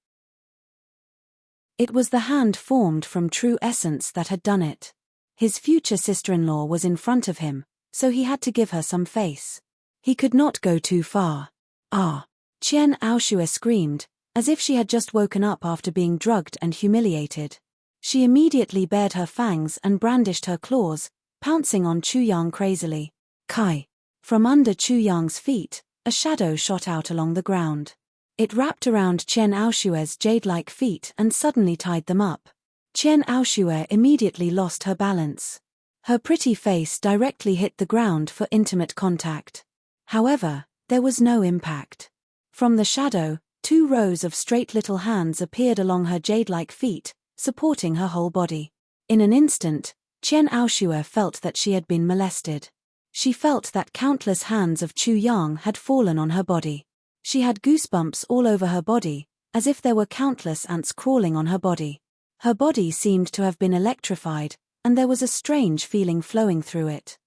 It was the hand formed from true essence that had done it. His future sister-in-law was in front of him, so he had to give her some face. He could not go too far. Ah! Qian Aoxue screamed, as if she had just woken up after being drugged and humiliated. She immediately bared her fangs and brandished her claws, pouncing on Chu Yang crazily. Kai! From under Chu Yang's feet, a shadow shot out along the ground. It wrapped around Qian Aoxue's jade-like feet and suddenly tied them up. Qian Aoxue immediately lost her balance. Her pretty face directly hit the ground for intimate contact. However, there was no impact. From the shadow, 2 rows of straight little hands appeared along her jade-like feet, supporting her whole body. In an instant, Chen Aoshue felt that she had been molested. She felt that countless hands of Chu Yang had fallen on her body. She had goosebumps all over her body, as if there were countless ants crawling on her body. Her body seemed to have been electrified, and there was a strange feeling flowing through it.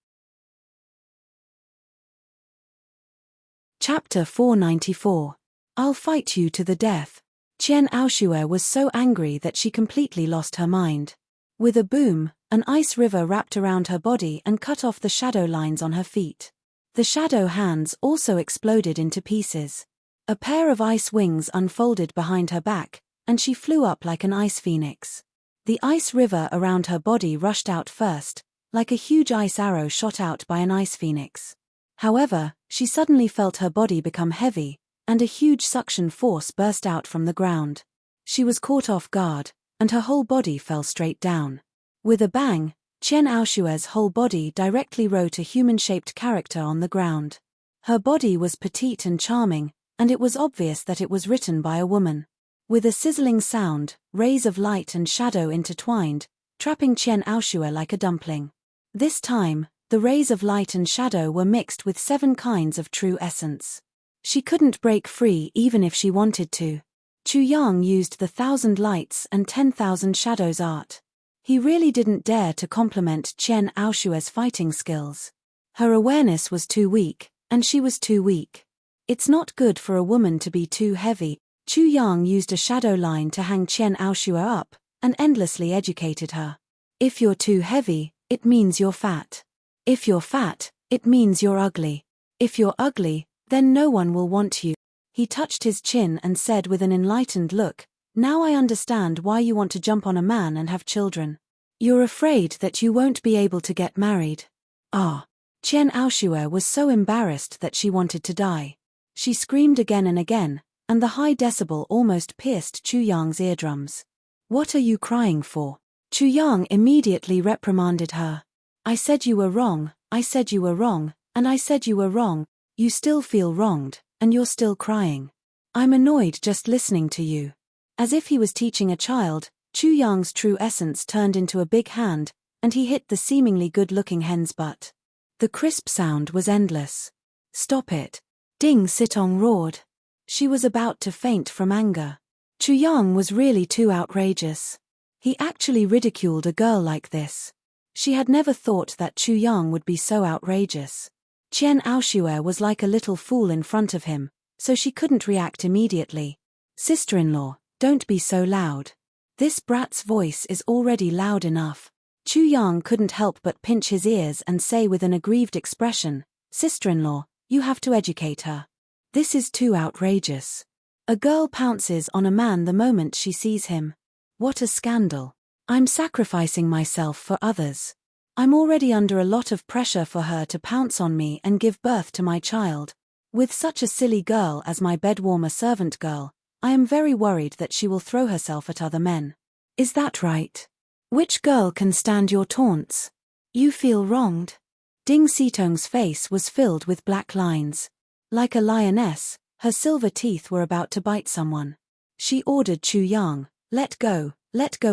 Chapter 494. I'll fight you to the death. Chen Aoshue was so angry that she completely lost her mind. With a boom, an ice river wrapped around her body and cut off the shadow lines on her feet. The shadow hands also exploded into pieces. A pair of ice wings unfolded behind her back, and she flew up like an ice phoenix. The ice river around her body rushed out first, like a huge ice arrow shot out by an ice phoenix. However, she suddenly felt her body become heavy, and a huge suction force burst out from the ground. She was caught off guard, and her whole body fell straight down. With a bang, Chen Aoshue's whole body directly wrote a human-shaped character on the ground. Her body was petite and charming, and it was obvious that it was written by a woman. With a sizzling sound, rays of light and shadow intertwined, trapping Chen Aoshue like a dumpling. This time, the rays of light and shadow were mixed with 7 kinds of true essence. She couldn't break free even if she wanted to. Chu Yang used the 1,000 lights and 10,000 shadows art. He really didn't dare to compliment Chen Aoshue's fighting skills. Her awareness was too weak, and she was too weak. It's not good for a woman to be too heavy. Chu Yang used a shadow line to hang Chen Aoshue up, and endlessly educated her. If you're too heavy, it means you're fat. If you're fat, it means you're ugly. If you're ugly, then no one will want you. He touched his chin and said with an enlightened look, "Now I understand why you want to jump on a man and have children. You're afraid that you won't be able to get married." Ah! Chen Aoshue was so embarrassed that she wanted to die. She screamed again and again, and the high decibel almost pierced Chu Yang's eardrums. "What are you crying for?" Chu Yang immediately reprimanded her. "I said you were wrong, I said you were wrong, and I said you were wrong. You still feel wronged, and you're still crying. I'm annoyed just listening to you." As if he was teaching a child, Chu Yang's true essence turned into a big hand, and he hit the seemingly good-looking hen's butt. The crisp sound was endless. "Stop it!" Ding Sitong roared. She was about to faint from anger. Chu Yang was really too outrageous. He actually ridiculed a girl like this. She had never thought that Chu Yang would be so outrageous. Chen Aoshue was like a little fool in front of him, so she couldn't react immediately. "Sister-in-law, don't be so loud. This brat's voice is already loud enough." Chu Yang couldn't help but pinch his ears and say with an aggrieved expression, "Sister-in-law, you have to educate her. This is too outrageous. A girl pounces on a man the moment she sees him. What a scandal. I'm sacrificing myself for others. I'm already under a lot of pressure for her to pounce on me and give birth to my child. With such a silly girl as my bedwarmer servant girl, I am very worried that she will throw herself at other men. Is that right? Which girl can stand your taunts? You feel wronged." Ding Sitong's face was filled with black lines. Like a lioness, her silver teeth were about to bite someone. She ordered Chu Yang, let go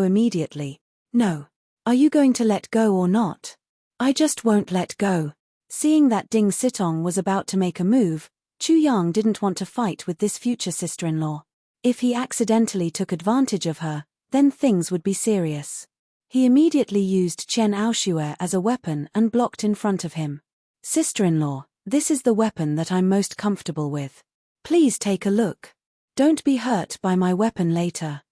immediately." "No. Are you going to let go or not?" "I just won't let go." Seeing that Ding Sitong was about to make a move, Chu Yang didn't want to fight with this future sister-in-law. If he accidentally took advantage of her, then things would be serious. He immediately used Chen Aoshue as a weapon and blocked in front of him. "Sister-in-law, this is the weapon that I'm most comfortable with. Please take a look. Don't be hurt by my weapon later."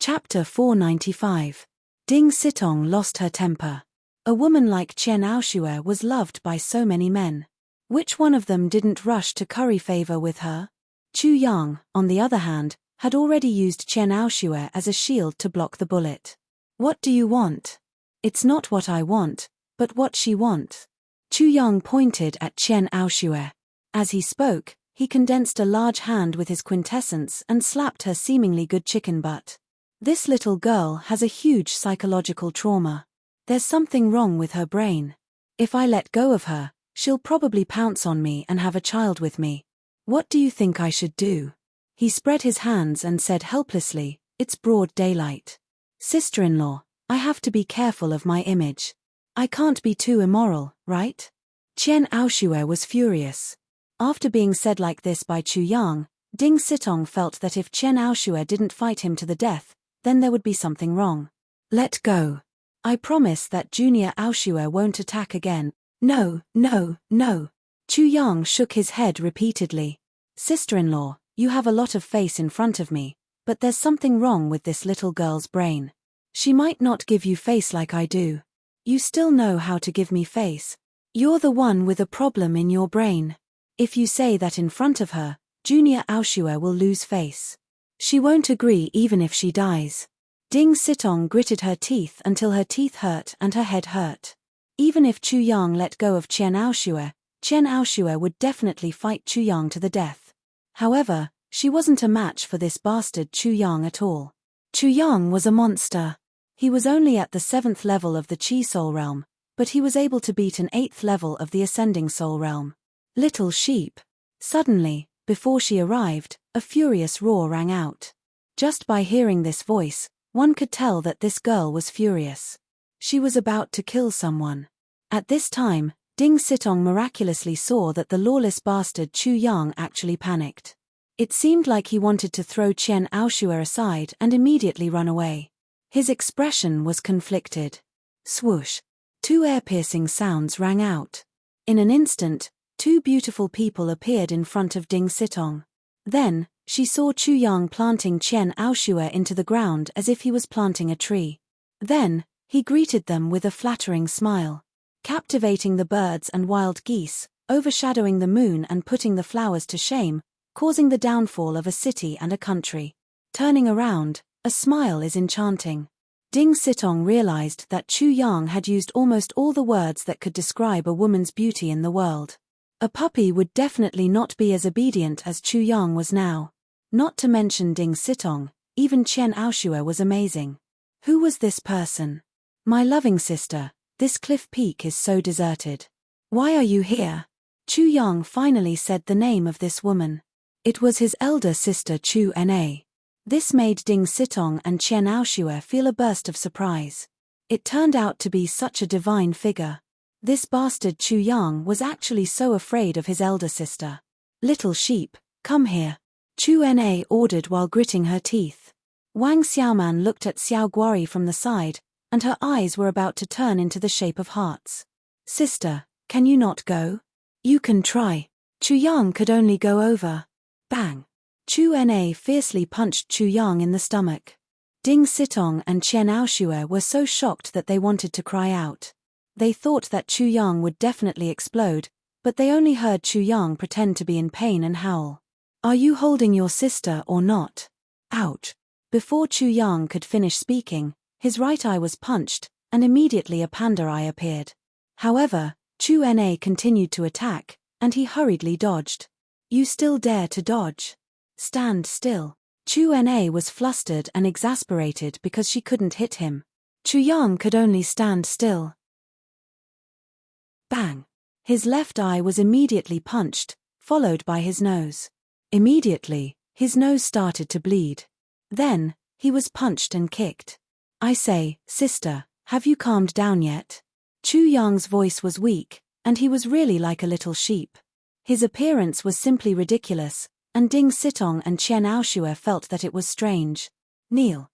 Chapter 495. Ding Sitong lost her temper. A woman like Chen Aoshue was loved by so many men. Which one of them didn't rush to curry favor with her? Chu Yang, on the other hand, had already used Chen Aoshue as a shield to block the bullet. "What do you want?" "It's not what I want, but what she wants." Chu Yang pointed at Chen Aoshue. As he spoke, he condensed a large hand with his quintessence and slapped her seemingly good chicken butt. "This little girl has a huge psychological trauma. There's something wrong with her brain. If I let go of her, she'll probably pounce on me and have a child with me. What do you think I should do?" He spread his hands and said helplessly, "It's broad daylight. Sister-in-law, I have to be careful of my image. I can't be too immoral, right? Qian Aoshue was furious. After being said like this by Chu Yang, Ding Sitong felt that if Qian Aoshue didn't fight him to the death, then there would be something wrong. Let go. I promise that Junior Aoshue won't attack again. No, no, no. Chu Yang shook his head repeatedly. Sister-in-law, you have a lot of face in front of me, but there's something wrong with this little girl's brain. She might not give you face like I do. You still know how to give me face. You're the one with a problem in your brain. If you say that in front of her, Junior Aoshue will lose face. She won't agree even if she dies. Ding Sitong gritted her teeth until her teeth hurt and her head hurt. Even if Chu Yang let go of Qian Aoshue would definitely fight Chu Yang to the death. However, she wasn't a match for this bastard Chu Yang at all. Chu Yang was a monster. He was only at the 7th level of the Qi Soul Realm, but he was able to beat an 8th level of the Ascending Soul Realm. Little sheep. Suddenly, before she arrived, a furious roar rang out. Just by hearing this voice, one could tell that this girl was furious. She was about to kill someone. At this time, Ding Sitong miraculously saw that the lawless bastard Chu Yang actually panicked. It seemed like he wanted to throw Qian Aoshue aside and immediately run away. His expression was conflicted. Swoosh. 2 ear-piercing sounds rang out. In an instant, 2 beautiful people appeared in front of Ding Sitong. Then, she saw Chu Yang planting Qian Aoshue into the ground as if he was planting a tree. Then, he greeted them with a flattering smile, captivating the birds and wild geese, overshadowing the moon and putting the flowers to shame, causing the downfall of a city and a country. Turning around, a smile is enchanting. Ding Sitong realized that Chu Yang had used almost all the words that could describe a woman's beauty in the world. A puppy would definitely not be as obedient as Chu Yang was now. Not to mention Ding Sitong, even Qian Aoshue was amazing. Who was this person? My loving sister, this cliff peak is so deserted. Why are you here? Chu Yang finally said the name of this woman. It was his elder sister Chu Na. This made Ding Sitong and Qian Aoshue feel a burst of surprise. It turned out to be such a divine figure. This bastard Chu Yang was actually so afraid of his elder sister. Little sheep, come here. Chu Na ordered while gritting her teeth. Wang Xiaoman looked at Xiao Guari from the side, and her eyes were about to turn into the shape of hearts. Sister, can you not go? You can try. Chu Yang could only go over. Bang. Chu Na fiercely punched Chu Yang in the stomach. Ding Sitong and Qian Aoshue were so shocked that they wanted to cry out. They thought that Chu Yang would definitely explode, but they only heard Chu Yang pretend to be in pain and howl. Are you holding your sister or not? Ouch. Before Chu Yang could finish speaking, his right eye was punched, and immediately a panda eye appeared. However, Chu Na continued to attack, and he hurriedly dodged. You still dare to dodge? Stand still. Chu Na was flustered and exasperated because she couldn't hit him. Chu Yang could only stand still. Bang. His left eye was immediately punched, followed by his nose. Immediately, his nose started to bleed. Then, he was punched and kicked. I say, sister, have you calmed down yet? Chu Yang's voice was weak, and he was really like a little sheep. His appearance was simply ridiculous, and Ding Sitong and Qian Aoshue felt that it was strange. Kneel.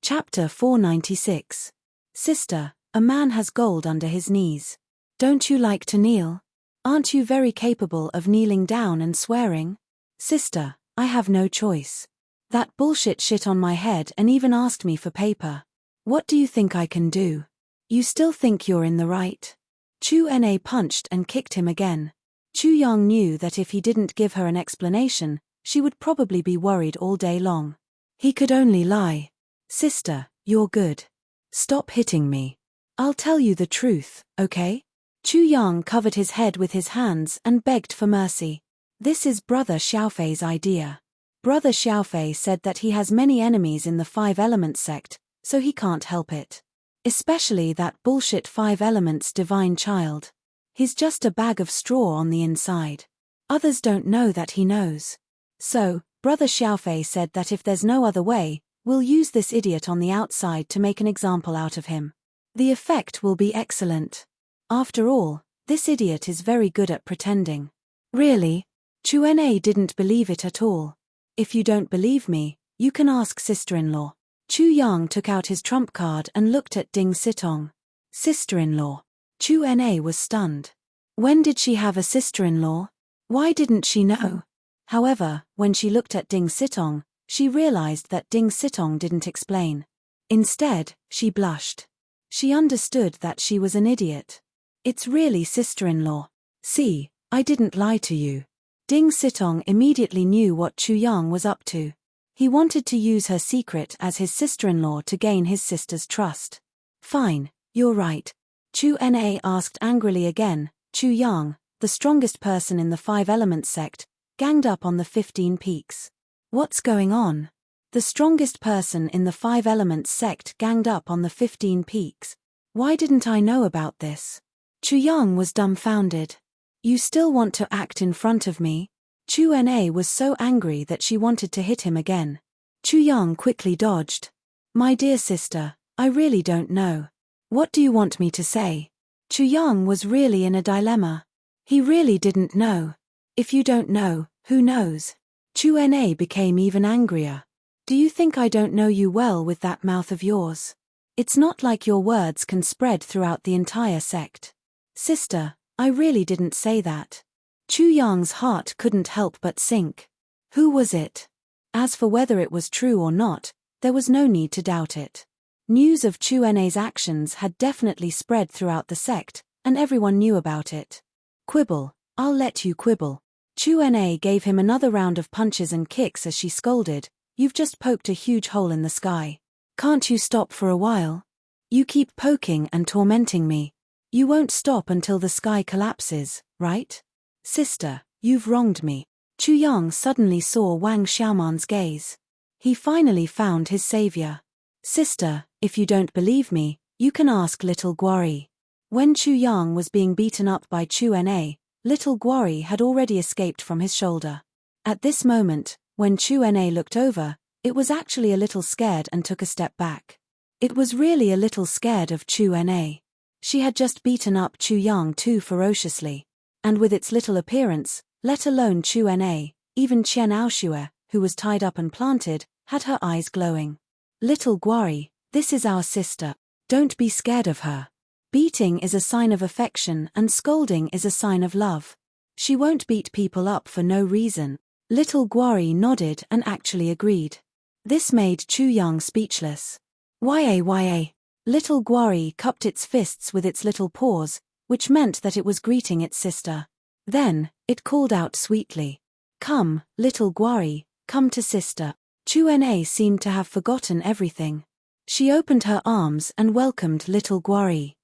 Chapter 496. Sister, a man has gold under his knees. Don't you like to kneel? Aren't you very capable of kneeling down and swearing? Sister, I have no choice. That bullshit shit on my head and even asked me for paper. What do you think I can do? You still think you're in the right? Chu Na punched and kicked him again. Chu Yang knew that if he didn't give her an explanation, she would probably be worried all day long. He could only lie. Sister, you're good. Stop hitting me. I'll tell you the truth, okay? Chu Yang covered his head with his hands and begged for mercy. This is Brother Xiaofei's idea. Brother Xiaofei said that he has many enemies in the 5 Elements sect, so he can't help it. Especially that bullshit 5 Elements divine child. He's just a bag of straw on the inside. Others don't know that he knows. So, Brother Xiaofei said that if there's no other way, we'll use this idiot on the outside to make an example out of him. The effect will be excellent. After all, this idiot is very good at pretending. Really? Chuan didn't believe it at all. If you don't believe me, you can ask sister-in-law. Chu Yang took out his trump card and looked at Ding Sitong. Sister-in-law. Chuan was stunned. When did she have a sister-in-law? Why didn't she know? However, when she looked at Ding Sitong, she realized that Ding Sitong didn't explain. Instead, she blushed. She understood that she was an idiot. It's really sister-in-law. See, I didn't lie to you. Ding Sitong immediately knew what Chu Yang was up to. He wanted to use her secret as his sister-in-law to gain his sister's trust. Fine, you're right. Chuan asked angrily again. Chu Yang, the strongest person in the Five Elements sect, ganged up on the 15 peaks. What's going on? The strongest person in the Five Elements sect ganged up on the 15 peaks. Why didn't I know about this? Chu Yang was dumbfounded. You still want to act in front of me? Chuan was so angry that she wanted to hit him again. Chu Yang quickly dodged. My dear sister, I really don't know. What do you want me to say? Chu Yang was really in a dilemma. He really didn't know. If you don't know, who knows? Chuan became even angrier. Do you think I don't know you well with that mouth of yours? It's not like your words can spread throughout the entire sect. Sister, I really didn't say that. Chu Yang's heart couldn't help but sink. Who was it? As for whether it was true or not, there was no need to doubt it. News of Chuan's actions had definitely spread throughout the sect, and everyone knew about it. Quibble, I'll let you quibble. Chuan gave him another round of punches and kicks as she scolded. You've just poked a huge hole in the sky. Can't you stop for a while? You keep poking and tormenting me. You won't stop until the sky collapses, right? Sister, you've wronged me. Chu Yang suddenly saw Wang Xiaoman's gaze. He finally found his savior. Sister, if you don't believe me, you can ask little Guori. When Chu Yang was being beaten up by Chuan, little Guori had already escaped from his shoulder. At this moment, when Chuan looked over, it was actually a little scared and took a step back. It was really a little scared of Chuan. She had just beaten up Chu Yang too ferociously. And with its little appearance, let alone Chuan, even Chen Aoshue, who was tied up and planted, had her eyes glowing. Little Guari, this is our sister. Don't be scared of her. Beating is a sign of affection and scolding is a sign of love. She won't beat people up for no reason. Little Guari nodded and actually agreed. This made Chu Yang speechless. Yah. Little Guari cupped its fists with its little paws, which meant that it was greeting its sister. Then, it called out sweetly. Come, little Guari, come to sister. Chuan seemed to have forgotten everything. She opened her arms and welcomed little Guari.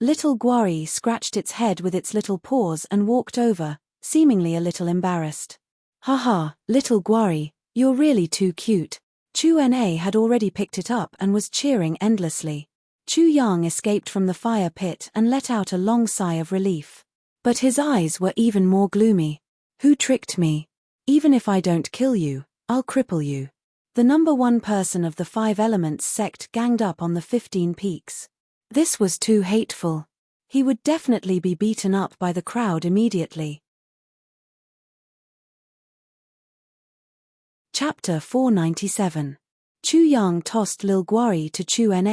Little Guari scratched its head with its little paws and walked over, seemingly a little embarrassed. Haha, little Guari, you're really too cute. Chuan had already picked it up and was cheering endlessly. Chu Yang escaped from the fire pit and let out a long sigh of relief. But his eyes were even more gloomy. Who tricked me? Even if I don't kill you, I'll cripple you. The number one person of the Five Elements sect ganged up on the 15 peaks. This was too hateful. He would definitely be beaten up by the crowd immediately. Chapter 497. Chu Yang tossed Lil Guari to Chuan,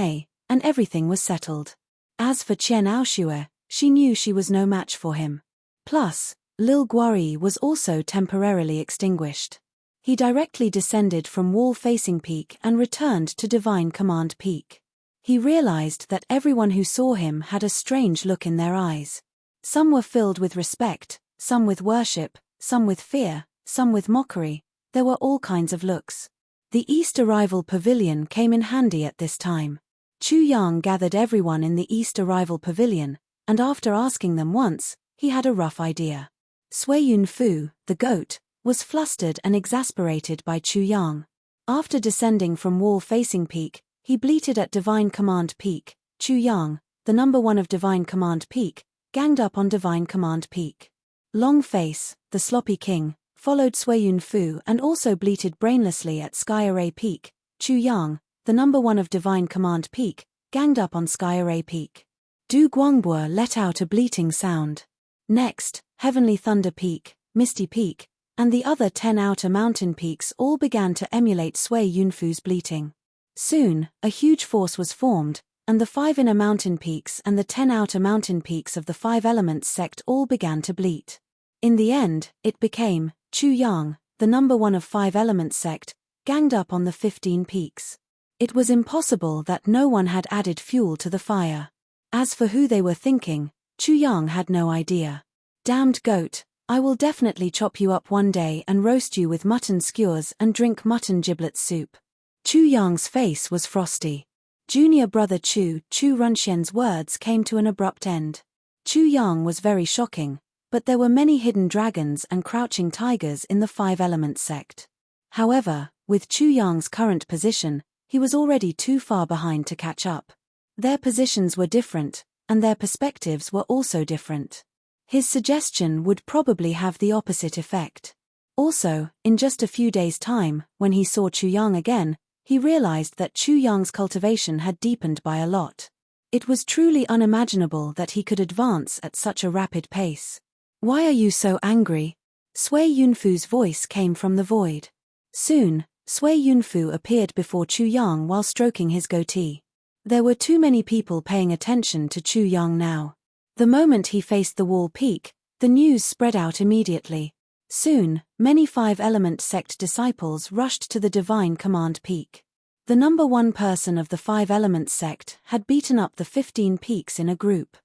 and everything was settled. As for Chen Aoshue, she knew she was no match for him. Plus, Lil Guari was also temporarily extinguished. He directly descended from wall-facing peak and returned to Divine Command Peak. He realized that everyone who saw him had a strange look in their eyes. Some were filled with respect, some with worship, some with fear, some with mockery. There were all kinds of looks. The East Arrival Pavilion came in handy at this time. Chu Yang gathered everyone in the East Arrival Pavilion, and after asking them once, he had a rough idea. Sui Yun Fu, the goat, was flustered and exasperated by Chu Yang. After descending from wall-facing peak, he bleated at Divine Command Peak. Chu Yang, the number one of Divine Command Peak, ganged up on Divine Command Peak. Long Face, the sloppy king, followed Sui Yunfu and also bleated brainlessly at Sky Array Peak. Chu Yang, the number 1 of Divine Command Peak, ganged up on Sky Array Peak. Du Guangbo let out a bleating sound. Next, Heavenly Thunder Peak, Misty Peak, and the other 10 outer mountain peaks all began to emulate Sui Yunfu's bleating. Soon, a huge force was formed, and the 5 inner mountain peaks and the 10 outer mountain peaks of the 5 elements sect all began to bleat. In the end, it became Chu Yang, the number 1 of 5 elements sect, ganged up on the 15 peaks. It was impossible that no one had added fuel to the fire. As for who they were thinking, Chu Yang had no idea. Damned goat, I will definitely chop you up one day and roast you with mutton skewers and drink mutton giblet soup. Chu Yang's face was frosty. Junior brother Chu Runxian's words came to an abrupt end. Chu Yang was very shocking, but there were many hidden dragons and crouching tigers in the 5 elements sect. However, with Chu Yang's current position, he was already too far behind to catch up. Their positions were different, and their perspectives were also different. His suggestion would probably have the opposite effect. Also, in just a few days' time, when he saw Chu Yang again, he realized that Chu Yang's cultivation had deepened by a lot. It was truly unimaginable that he could advance at such a rapid pace. Why are you so angry? Sui Yunfu's voice came from the void. Soon, Sui Yunfu appeared before Chu Yang while stroking his goatee. There were too many people paying attention to Chu Yang now. The moment he faced the wall peak, the news spread out immediately. Soon, many 5 element sect disciples rushed to the Divine Command Peak. The number 1 person of the 5 element sect had beaten up the 15 peaks in a group.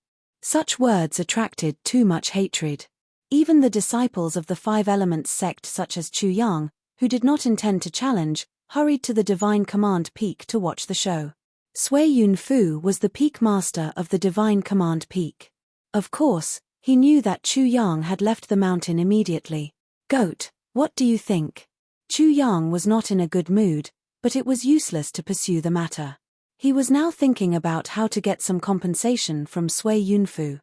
Such words attracted too much hatred. Even the disciples of the 5 elements sect such as Chu Yang, who did not intend to challenge, hurried to the Divine Command Peak to watch the show. Sui Yunfu was the peak master of the Divine Command Peak. Of course, he knew that Chu Yang had left the mountain immediately. Goat, what do you think? Chu Yang was not in a good mood, but it was useless to pursue the matter. He was now thinking about how to get some compensation from Sui Yunfu.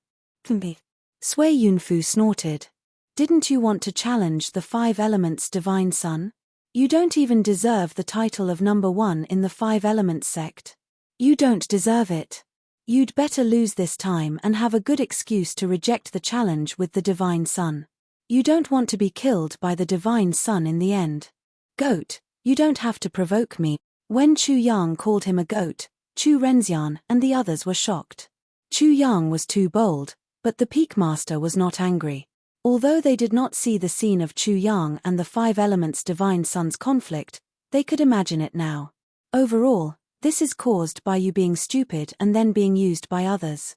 Sui Yunfu snorted. Didn't you want to challenge the 5 elements divine son? You don't even deserve the title of number 1 in the 5 elements sect. You don't deserve it. You'd better lose this time and have a good excuse to reject the challenge with the divine son. You don't want to be killed by the divine son in the end. Goat, you don't have to provoke me. When Chu Yang called him a goat, Chu Renxian and the others were shocked. Chu Yang was too bold, but the peak master was not angry. Although they did not see the scene of Chu Yang and the 5 elements divine son's conflict, they could imagine it now. Overall, this is caused by you being stupid and then being used by others.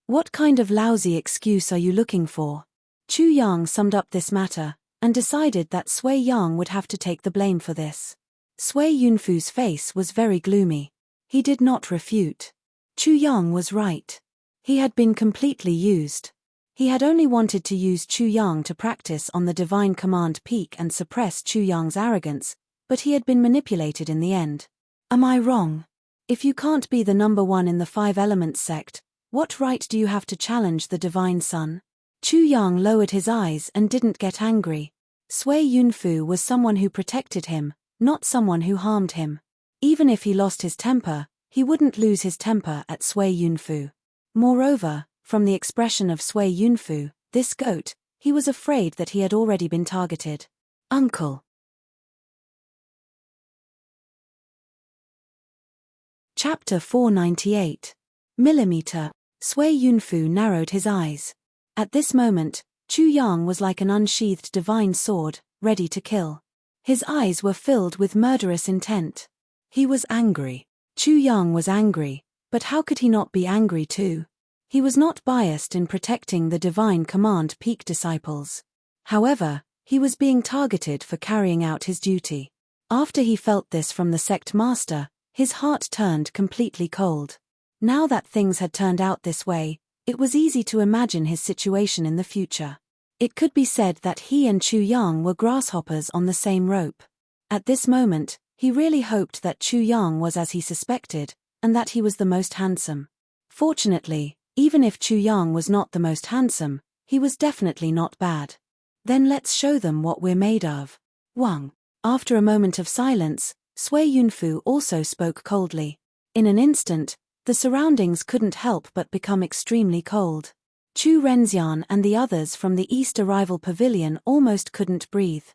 What kind of lousy excuse are you looking for? Chu Yang summed up this matter, and decided that Sui Yang would have to take the blame for this. Sui Yunfu's face was very gloomy. He did not refute. Chu Yang was right. He had been completely used. He had only wanted to use Chu Yang to practice on the Divine Command Peak and suppress Chu Yang's arrogance, but he had been manipulated in the end. Am I wrong? If you can't be the number 1 in the 5 elements sect, what right do you have to challenge the divine son? Chu Yang lowered his eyes and didn't get angry. Sui Yunfu was someone who protected him, not someone who harmed him. Even if he lost his temper, he wouldn't lose his temper at Sui Yunfu. Moreover, from the expression of Sui Yunfu, this goat, he was afraid that he had already been targeted. Uncle. Chapter 498. Millimeter. Sui Yunfu narrowed his eyes. At this moment, Chu Yang was like an unsheathed divine sword, ready to kill. His eyes were filled with murderous intent. He was angry. Chu Yang was angry, but how could he not be angry too? He was not biased in protecting the Divine Command Peak disciples. However, he was being targeted for carrying out his duty. After he felt this from the sect master, his heart turned completely cold. Now that things had turned out this way, it was easy to imagine his situation in the future. It could be said that he and Chu Yang were grasshoppers on the same rope. At this moment, he really hoped that Chu Yang was as he suspected, and that he was the most handsome. Fortunately, even if Chu Yang was not the most handsome, he was definitely not bad. Then let's show them what we're made of. Wang. After a moment of silence, Sui Yunfu also spoke coldly. In an instant, the surroundings couldn't help but become extremely cold. Chu Renxian and the others from the East Arrival Pavilion almost couldn't breathe.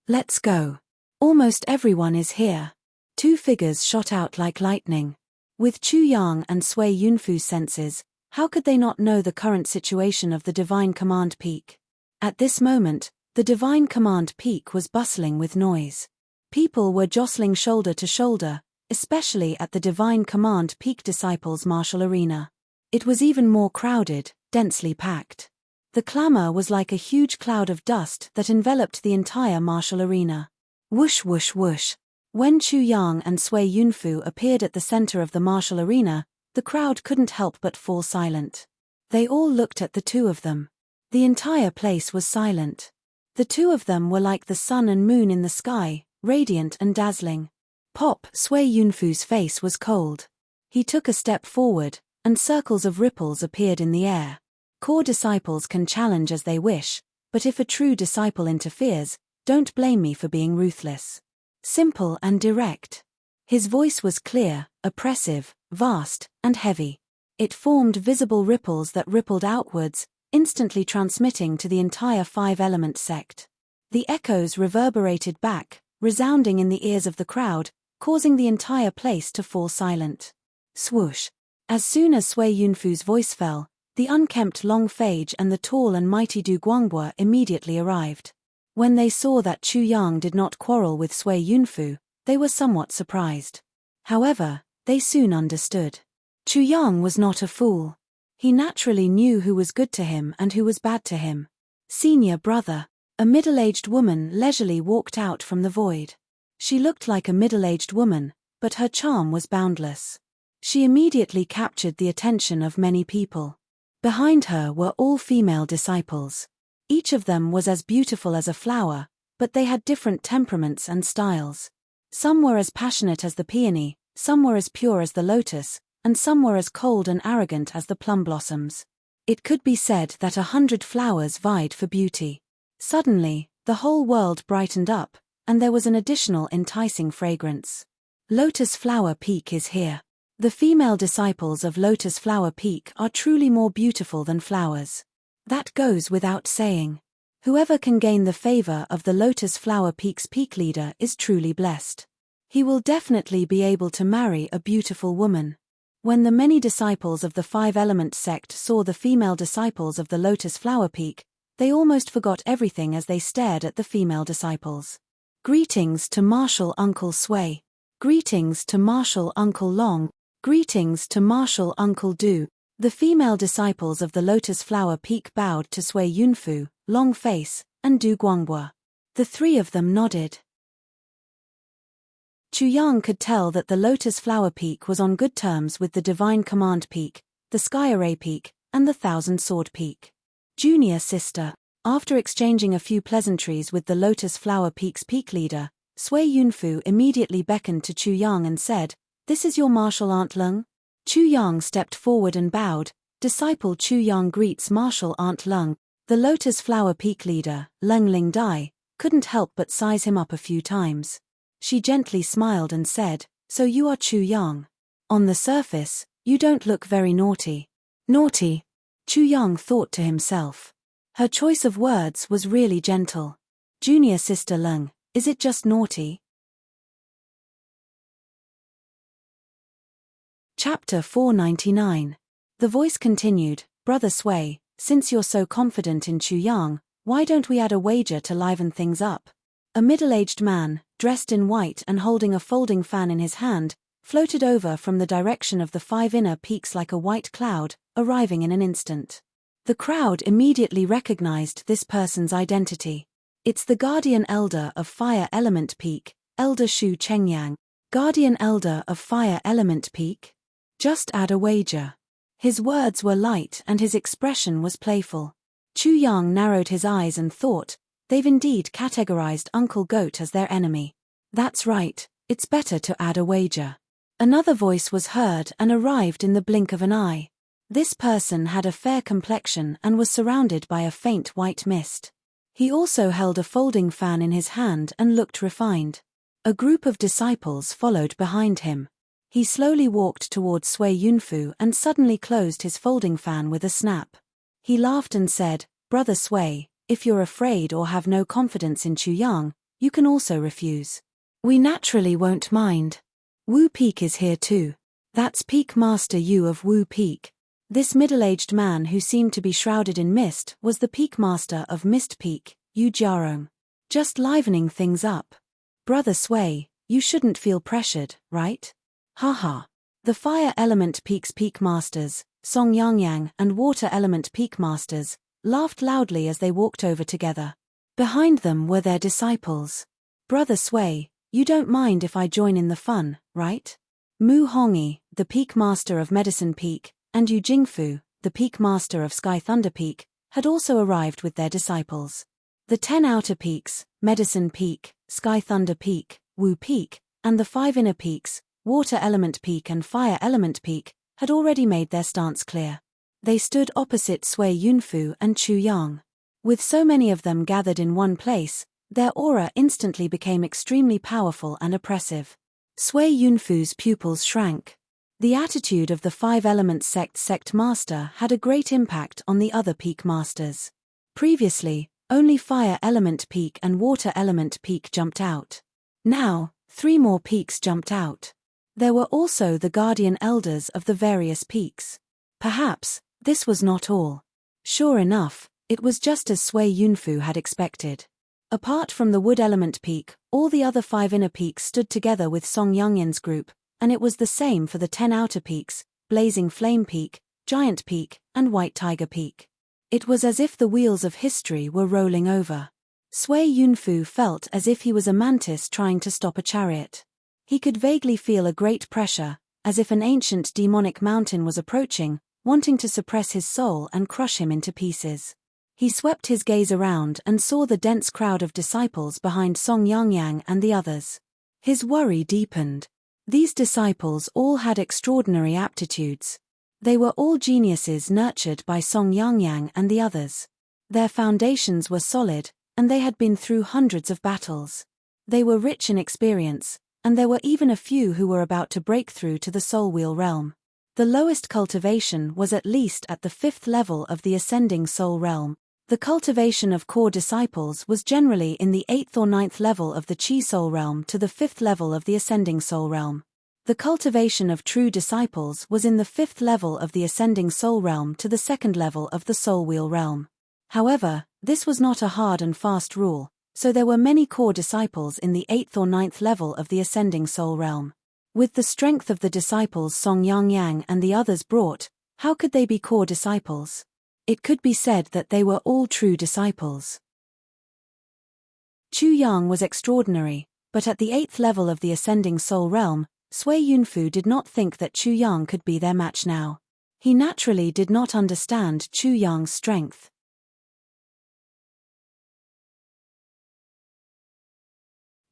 Let's go. Almost everyone is here. Two figures shot out like lightning. With Chu Yang and Sui Yunfu's senses, how could they not know the current situation of the Divine Command Peak? At this moment, the Divine Command Peak was bustling with noise. People were jostling shoulder to shoulder, especially at the Divine Command Peak Disciples' martial arena. It was even more crowded, densely packed. The clamor was like a huge cloud of dust that enveloped the entire martial arena. Whoosh whoosh whoosh. When Chu Yang and Sui Yunfu appeared at the center of the martial arena, the crowd couldn't help but fall silent. They all looked at the two of them. The entire place was silent. The two of them were like the sun and moon in the sky, radiant and dazzling. Pop! Sui Yunfu's face was cold. He took a step forward, and circles of ripples appeared in the air. Core disciples can challenge as they wish, but if a true disciple interferes, don't blame me for being ruthless. Simple and direct. His voice was clear, oppressive, vast, and heavy. It formed visible ripples that rippled outwards, instantly transmitting to the entire five-element sect. The echoes reverberated back, resounding in the ears of the crowd, causing the entire place to fall silent. Swoosh. As soon as Sui Yunfu's voice fell, the unkempt Long Phage and the tall and mighty Du Guangbo immediately arrived. When they saw that Chu Yang did not quarrel with Sui Yunfu, they were somewhat surprised. However, they soon understood. Chu Yang was not a fool. He naturally knew who was good to him and who was bad to him. Senior brother. A middle-aged woman leisurely walked out from the void. She looked like a middle-aged woman, but her charm was boundless. She immediately captured the attention of many people. Behind her were all female disciples. Each of them was as beautiful as a flower, but they had different temperaments and styles. Some were as passionate as the peony, some were as pure as the lotus, and some were as cold and arrogant as the plum blossoms. It could be said that 100 flowers vied for beauty. Suddenly, the whole world brightened up, and there was an additional enticing fragrance. Lotus Flower Peak is here. The female disciples of Lotus Flower Peak are truly more beautiful than flowers. That goes without saying. Whoever can gain the favor of the Lotus Flower Peak's peak leader is truly blessed. He will definitely be able to marry a beautiful woman. When the many disciples of the five-element sect saw the female disciples of the Lotus Flower Peak, they almost forgot everything as they stared at the female disciples. Greetings to Martial Uncle Sui. Greetings to Martial Uncle Long. Greetings to Martial Uncle Du. The female disciples of the Lotus Flower Peak bowed to Sui Yunfu, Long Face, and Du Guangbo. The three of them nodded. Chu Yang could tell that the Lotus Flower Peak was on good terms with the Divine Command Peak, the Sky Array Peak, and the Thousand Sword Peak. Junior sister. After exchanging a few pleasantries with the Lotus Flower Peak's peak leader, Sui Yunfu immediately beckoned to Chu Yang and said, "This is your martial Aunt Lung?" Chu Yang stepped forward and bowed. Disciple Chu Yang greets Martial Aunt Lung. The Lotus Flower Peak leader, Lung Ling Dai, couldn't help but size him up a few times. She gently smiled and said, "So you are Chu Yang. On the surface, you don't look very naughty." Naughty? Chu Yang thought to himself. Her choice of words was really gentle. Junior sister Lung, is it just naughty? Chapter 499. The voice continued, "Brother Sui, since you're so confident in Chu Yang, why don't we add a wager to liven things up?" A middle-aged man, dressed in white and holding a folding fan in his hand, floated over from the direction of the five inner peaks like a white cloud, arriving in an instant. The crowd immediately recognized this person's identity. It's the Guardian Elder of Fire Element Peak, Elder Shu Chengyang. Guardian Elder of Fire Element Peak? Just add a wager. His words were light and his expression was playful. Chu Yang narrowed his eyes and thought, they've indeed categorized Uncle Goat as their enemy. That's right, it's better to add a wager. Another voice was heard and arrived in the blink of an eye. This person had a fair complexion and was surrounded by a faint white mist. He also held a folding fan in his hand and looked refined. A group of disciples followed behind him. He slowly walked towards Sui Yunfu and suddenly closed his folding fan with a snap. He laughed and said, "Brother Sui, if you're afraid or have no confidence in Chu Yang, you can also refuse. We naturally won't mind. Wu Peak is here too. That's Peak Master Yu of Wu Peak." This middle-aged man who seemed to be shrouded in mist was the Peak Master of Mist Peak, Yu Jiarong. Just livening things up. "Brother Sui, you shouldn't feel pressured, right? Haha." The Fire Element Peak's Peak Masters, Song Yangyang, and Water Element Peak Masters, laughed loudly as they walked over together. Behind them were their disciples. "Brother Sui, you don't mind if I join in the fun, right?" Mu Hongyi, the Peak Master of Medicine Peak, and Yu Jingfu, the Peak Master of Sky Thunder Peak, had also arrived with their disciples. The 10 outer peaks, Medicine Peak, Sky Thunder Peak, Wu Peak, and the 5 inner peaks, Water Element Peak and Fire Element Peak, had already made their stance clear. They stood opposite Sui Yunfu and Chu Yang. With so many of them gathered in one place, their aura instantly became extremely powerful and oppressive. Sui Yunfu's pupils shrank. The attitude of the 5 Elements sect master had a great impact on the other peak masters. Previously, only Fire Element Peak and Water Element Peak jumped out. Now, 3 more peaks jumped out. There were also the guardian elders of the various peaks. Perhaps, this was not all. Sure enough, it was just as Sui Yunfu had expected. Apart from the Wood Element Peak, all the other 5 inner peaks stood together with Song Yangyan's group, and it was the same for the 10 outer peaks, Blazing Flame Peak, Giant Peak, and White Tiger Peak. It was as if the wheels of history were rolling over. Sui Yunfu felt as if he was a mantis trying to stop a chariot. He could vaguely feel a great pressure, as if an ancient demonic mountain was approaching, wanting to suppress his soul and crush him into pieces. He swept his gaze around and saw the dense crowd of disciples behind Song Yangyang and the others. His worry deepened. These disciples all had extraordinary aptitudes. They were all geniuses nurtured by Song Yangyang and the others. Their foundations were solid, and they had been through hundreds of battles. They were rich in experience, and there were even a few who were about to break through to the Soul Wheel realm. The lowest cultivation was at least at the 5th level of the Ascending Soul realm. The cultivation of core disciples was generally in the 8th or 9th level of the Chi Soul realm to the 5th level of the Ascending Soul realm. The cultivation of true disciples was in the 5th level of the Ascending Soul realm to the 2nd level of the Soul Wheel realm. However, this was not a hard and fast rule, so there were many core disciples in the 8th or 9th level of the Ascending Soul realm. With the strength of the disciples Song Yangyang and the others brought, how could they be core disciples? It could be said that they were all true disciples. Chu Yang was extraordinary, but at the 8th level of the Ascending Soul realm, Sui Yunfu did not think that Chu Yang could be their match now. He naturally did not understand Chu Yang's strength.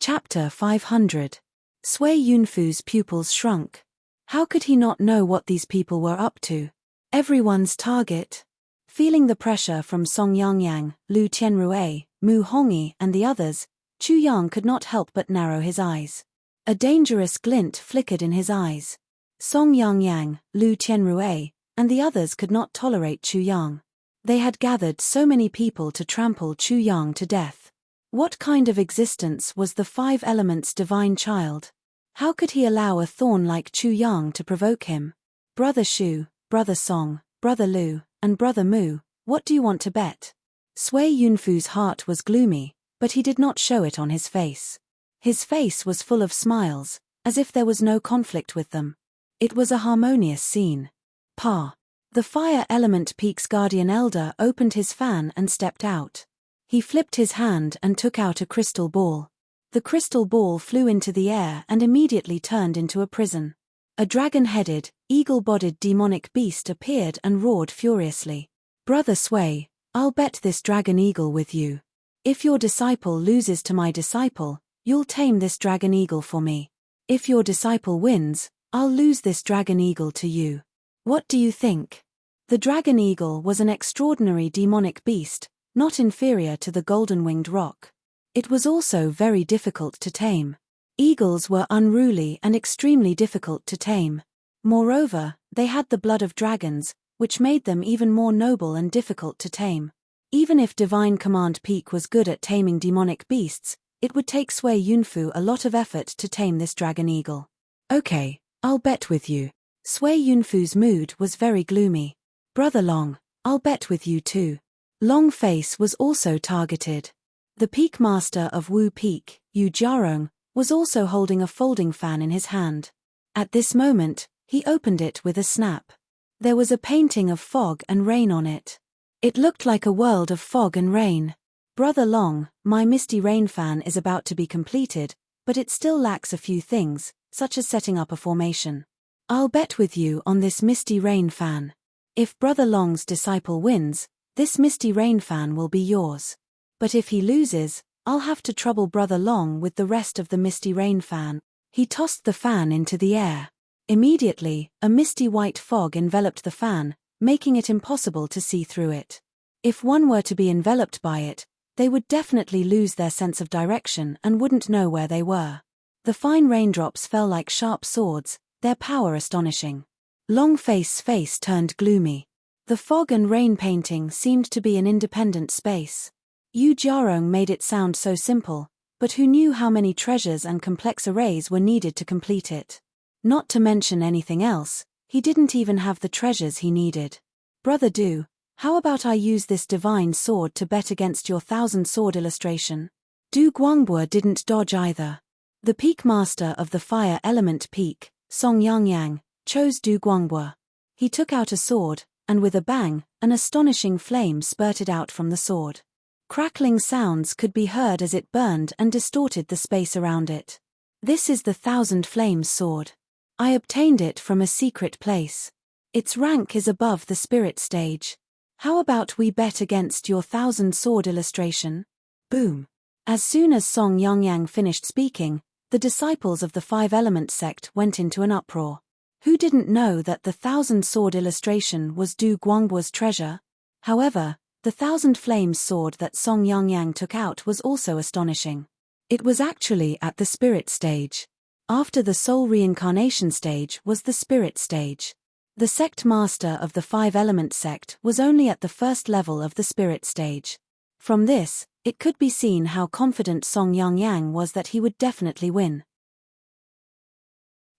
Chapter 500. Sui Yunfu's pupils shrunk. How could he not know what these people were up to? Everyone's target. Feeling the pressure from Song Yangyang, Lu Tianrui, Mu Hongyi and the others, Chu Yang could not help but narrow his eyes. A dangerous glint flickered in his eyes. Song Yangyang, Lu Tianrui, and the others could not tolerate Chu Yang. They had gathered so many people to trample Chu Yang to death. What kind of existence was the 5 Elements divine child? How could he allow a thorn like Chu Yang to provoke him? Brother Shu, Brother Song, Brother Lu, and Brother Mu, what do you want to bet? Sui Yunfu's heart was gloomy, but he did not show it on his face. His face was full of smiles, as if there was no conflict with them. It was a harmonious scene. Pa. The Fire Element Peak's guardian elder opened his fan and stepped out. He flipped his hand and took out a crystal ball. The crystal ball flew into the air and immediately turned into a prison. A dragon-headed, eagle-bodied demonic beast appeared and roared furiously. Brother Sui, I'll bet this dragon eagle with you. If your disciple loses to my disciple, you'll tame this dragon eagle for me. If your disciple wins, I'll lose this dragon eagle to you. What do you think? The dragon eagle was an extraordinary demonic beast, not inferior to the golden-winged roc. It was also very difficult to tame. Eagles were unruly and extremely difficult to tame. Moreover, they had the blood of dragons, which made them even more noble and difficult to tame. Even if Divine Command Peak was good at taming demonic beasts, it would take Sui Yunfu a lot of effort to tame this dragon eagle. Okay, I'll bet with you. Sui Yunfu's mood was very gloomy. Brother Long, I'll bet with you too. Long Face was also targeted. The Peak Master of Wu Peak, Yu Jiarong, was also holding a folding fan in his hand. At this moment, he opened it with a snap. There was a painting of fog and rain on it. It looked like a world of fog and rain. Brother Long, my misty rain fan is about to be completed, but it still lacks a few things, such as setting up a formation. I'll bet with you on this misty rain fan. If Brother Long's disciple wins, this misty rain fan will be yours. But if he loses, I'll have to trouble Brother Long with the rest of the misty rain fan. He tossed the fan into the air. Immediately, a misty white fog enveloped the fan, making it impossible to see through it. If one were to be enveloped by it, they would definitely lose their sense of direction and wouldn't know where they were. The fine raindrops fell like sharp swords, their power astonishing. Long Face's face turned gloomy. The fog and rain painting seemed to be an independent space. Yu Jiarong made it sound so simple, but who knew how many treasures and complex arrays were needed to complete it? Not to mention anything else, he didn't even have the treasures he needed. Brother Du, how about I use this divine sword to bet against your 1,000-sword illustration? Du Guangbo didn't dodge either. The Peak Master of the Fire Element Peak, Song Yangyang, chose Du Guangbo. He took out a sword, and with a bang, an astonishing flame spurted out from the sword. Crackling sounds could be heard as it burned and distorted the space around it. This is the 1,000 Flames sword. I obtained it from a secret place. Its rank is above the spirit stage. How about we bet against your 1,000-sword illustration? Boom. As soon as Song Yangyang finished speaking, the disciples of the Five-Element sect went into an uproar. Who didn't know that the 1,000-sword illustration was Du Guangbo's treasure? However, the 1,000 Flames sword that Song Yangyang took out was also astonishing. It was actually at the spirit stage. After the soul reincarnation stage was the spirit stage. The sect master of the Five-Element sect was only at the first level of the spirit stage. From this, it could be seen how confident Song Yangyang was that he would definitely win.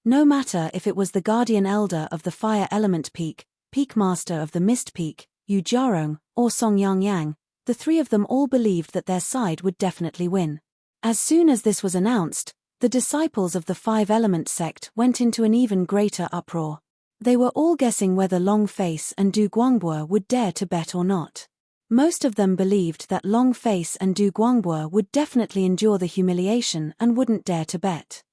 No matter if it was the guardian elder of the Fire Element Peak, Peak Master of the Mist Peak, Yu Jiarong, or Song Yangyang, the three of them all believed that their side would definitely win. As soon as this was announced, the disciples of the Five-Element sect went into an even greater uproar. They were all guessing whether Long Face and Du Guangbo would dare to bet or not. Most of them believed that Long Face and Du Guangbo would definitely endure the humiliation and wouldn't dare to bet.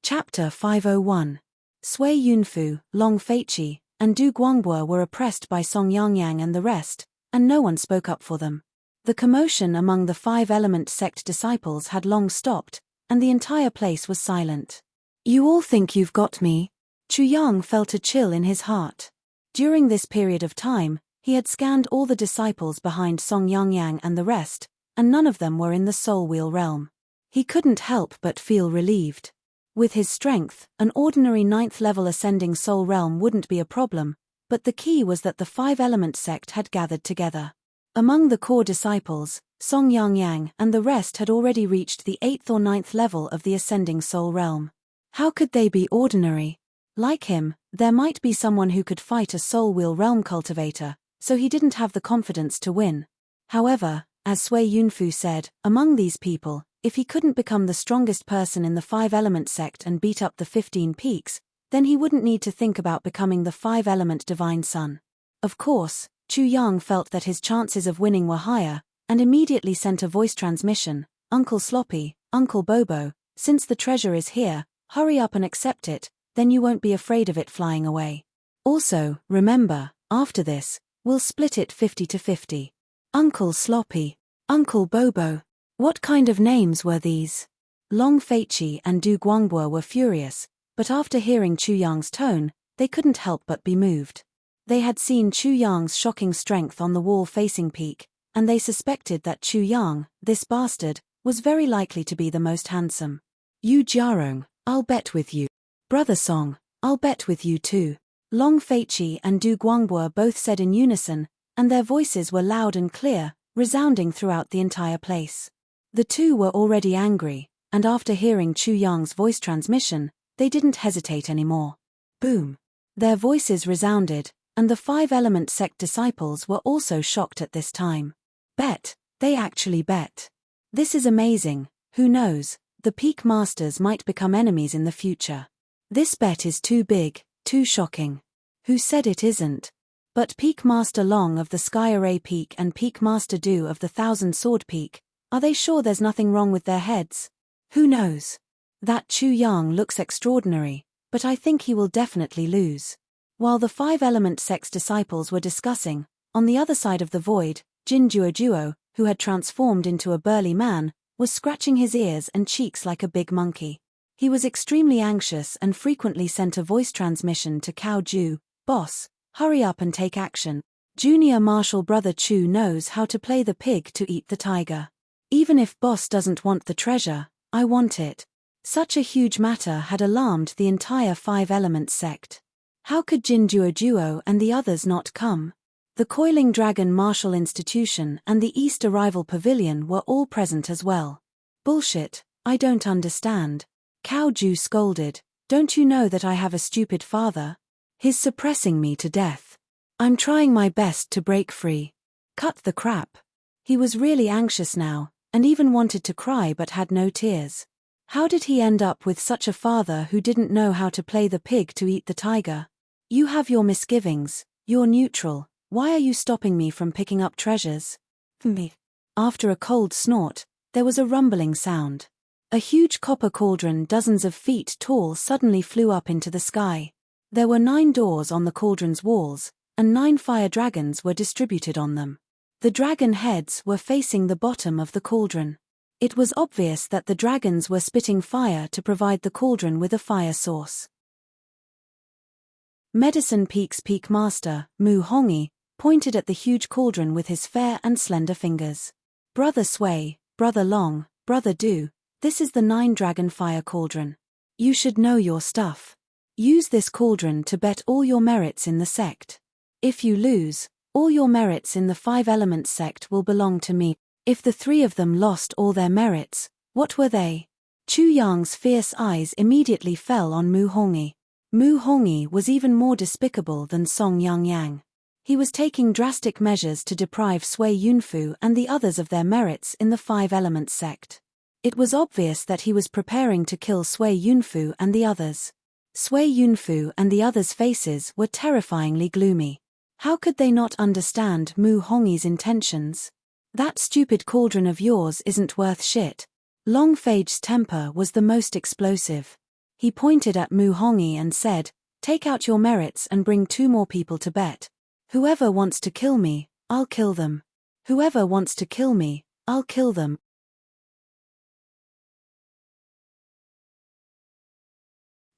Chapter 501. Sui Yunfu, Long Feiqi, and Du Guangbo were oppressed by Song Yangyang and the rest, and no one spoke up for them. The commotion among the Five-Element sect disciples had long stopped, and the entire place was silent. You all think you've got me? Chu Yang felt a chill in his heart. During this period of time, he had scanned all the disciples behind Song Yangyang and the rest, and none of them were in the Soul Wheel realm. He couldn't help but feel relieved. With his strength, an ordinary 9th-level ascending soul realm wouldn't be a problem, but the key was that the Five-Element sect had gathered together. Among the core disciples, Song Yangyang and the rest had already reached the 8th or 9th level of the ascending soul realm. How could they be ordinary? Like him, there might be someone who could fight a soul wheel realm cultivator, so he didn't have the confidence to win. However, as Sui Yunfu said, among these people, if he couldn't become the strongest person in the Five-Element sect and beat up the 15 peaks, then he wouldn't need to think about becoming the Five-Element Divine Son. Of course, Chu Yang felt that his chances of winning were higher, and immediately sent a voice transmission, Uncle Sloppy, Uncle Bobo, since the treasure is here, hurry up and accept it, then you won't be afraid of it flying away. Also, remember, after this, we'll split it 50-50. Uncle Sloppy, Uncle Bobo. What kind of names were these? Long Feiqi and Du Guangbo were furious, but after hearing Chu Yang's tone, they couldn't help but be moved. They had seen Chu Yang's shocking strength on the wall facing peak, and they suspected that Chu Yang, this bastard, was very likely to be the most handsome. Yu Jiarong, I'll bet with you. Brother Song, I'll bet with you too. Long Feiqi and Du Guangbo both said in unison, and their voices were loud and clear, resounding throughout the entire place. The two were already angry, and after hearing Chu Yang's voice transmission, they didn't hesitate anymore. Boom! Their voices resounded, and the five-element sect disciples were also shocked at this time. Bet, they actually bet. This is amazing. Who knows, the peak masters might become enemies in the future. This bet is too big, too shocking. Who said it isn't? But Peak Master Long of the Sky Array Peak and Peak Master Du of the Thousand Sword Peak, are they sure there's nothing wrong with their heads? Who knows? That Chu Yang looks extraordinary, but I think he will definitely lose. While the five-element sect's disciples were discussing, on the other side of the void, Jin Duo, who had transformed into a burly man, was scratching his ears and cheeks like a big monkey. He was extremely anxious and frequently sent a voice transmission to Cao Ju, "Boss, hurry up and take action. Junior Marshal Brother Chu knows how to play the pig to eat the tiger. Even if Boss doesn't want the treasure, I want it." Such a huge matter had alarmed the entire five-element sect. How could Jin Duo and the others not come? The Coiling Dragon Martial Institution and the East Arrival Pavilion were all present as well. Bullshit, I don't understand. Cao Ju scolded, "Don't you know that I have a stupid father? He's suppressing me to death. I'm trying my best to break free. Cut the crap." He was really anxious now, and even wanted to cry but had no tears. How did he end up with such a father who didn't know how to play the pig to eat the tiger? You have your misgivings, you're neutral, why are you stopping me from picking up treasures? Me. After a cold snort, there was a rumbling sound. A huge copper cauldron dozens of feet tall suddenly flew up into the sky. There were 9 doors on the cauldron's walls, and 9 fire dragons were distributed on them. The dragon heads were facing the bottom of the cauldron. It was obvious that the dragons were spitting fire to provide the cauldron with a fire source. Medicine Peak's Peak Master, Mu Hongyi, pointed at the huge cauldron with his fair and slender fingers. "Brother Sui, Brother Long, Brother Du, this is the 9-dragon fire cauldron. You should know your stuff. Use this cauldron to bet all your merits in the sect. If you lose, all your merits in the 5-element sect will belong to me." If the 3 of them lost all their merits, what were they? Chu Yang's fierce eyes immediately fell on Mu Hongyi. Mu Hongyi was even more despicable than Song Yang. He was taking drastic measures to deprive Sui Yunfu and the others of their merits in the 5-element sect. It was obvious that he was preparing to kill Sui Yunfu and the others. Sui Yunfu and the others' faces were terrifyingly gloomy. How could they not understand Mu Hongyi's intentions? "That stupid cauldron of yours isn't worth shit." Long Fei's temper was the most explosive. He pointed at Mu Hongyi and said, "Take out your merits and bring 2 more people to bet. Whoever wants to kill me, I'll kill them. Whoever wants to kill me, I'll kill them."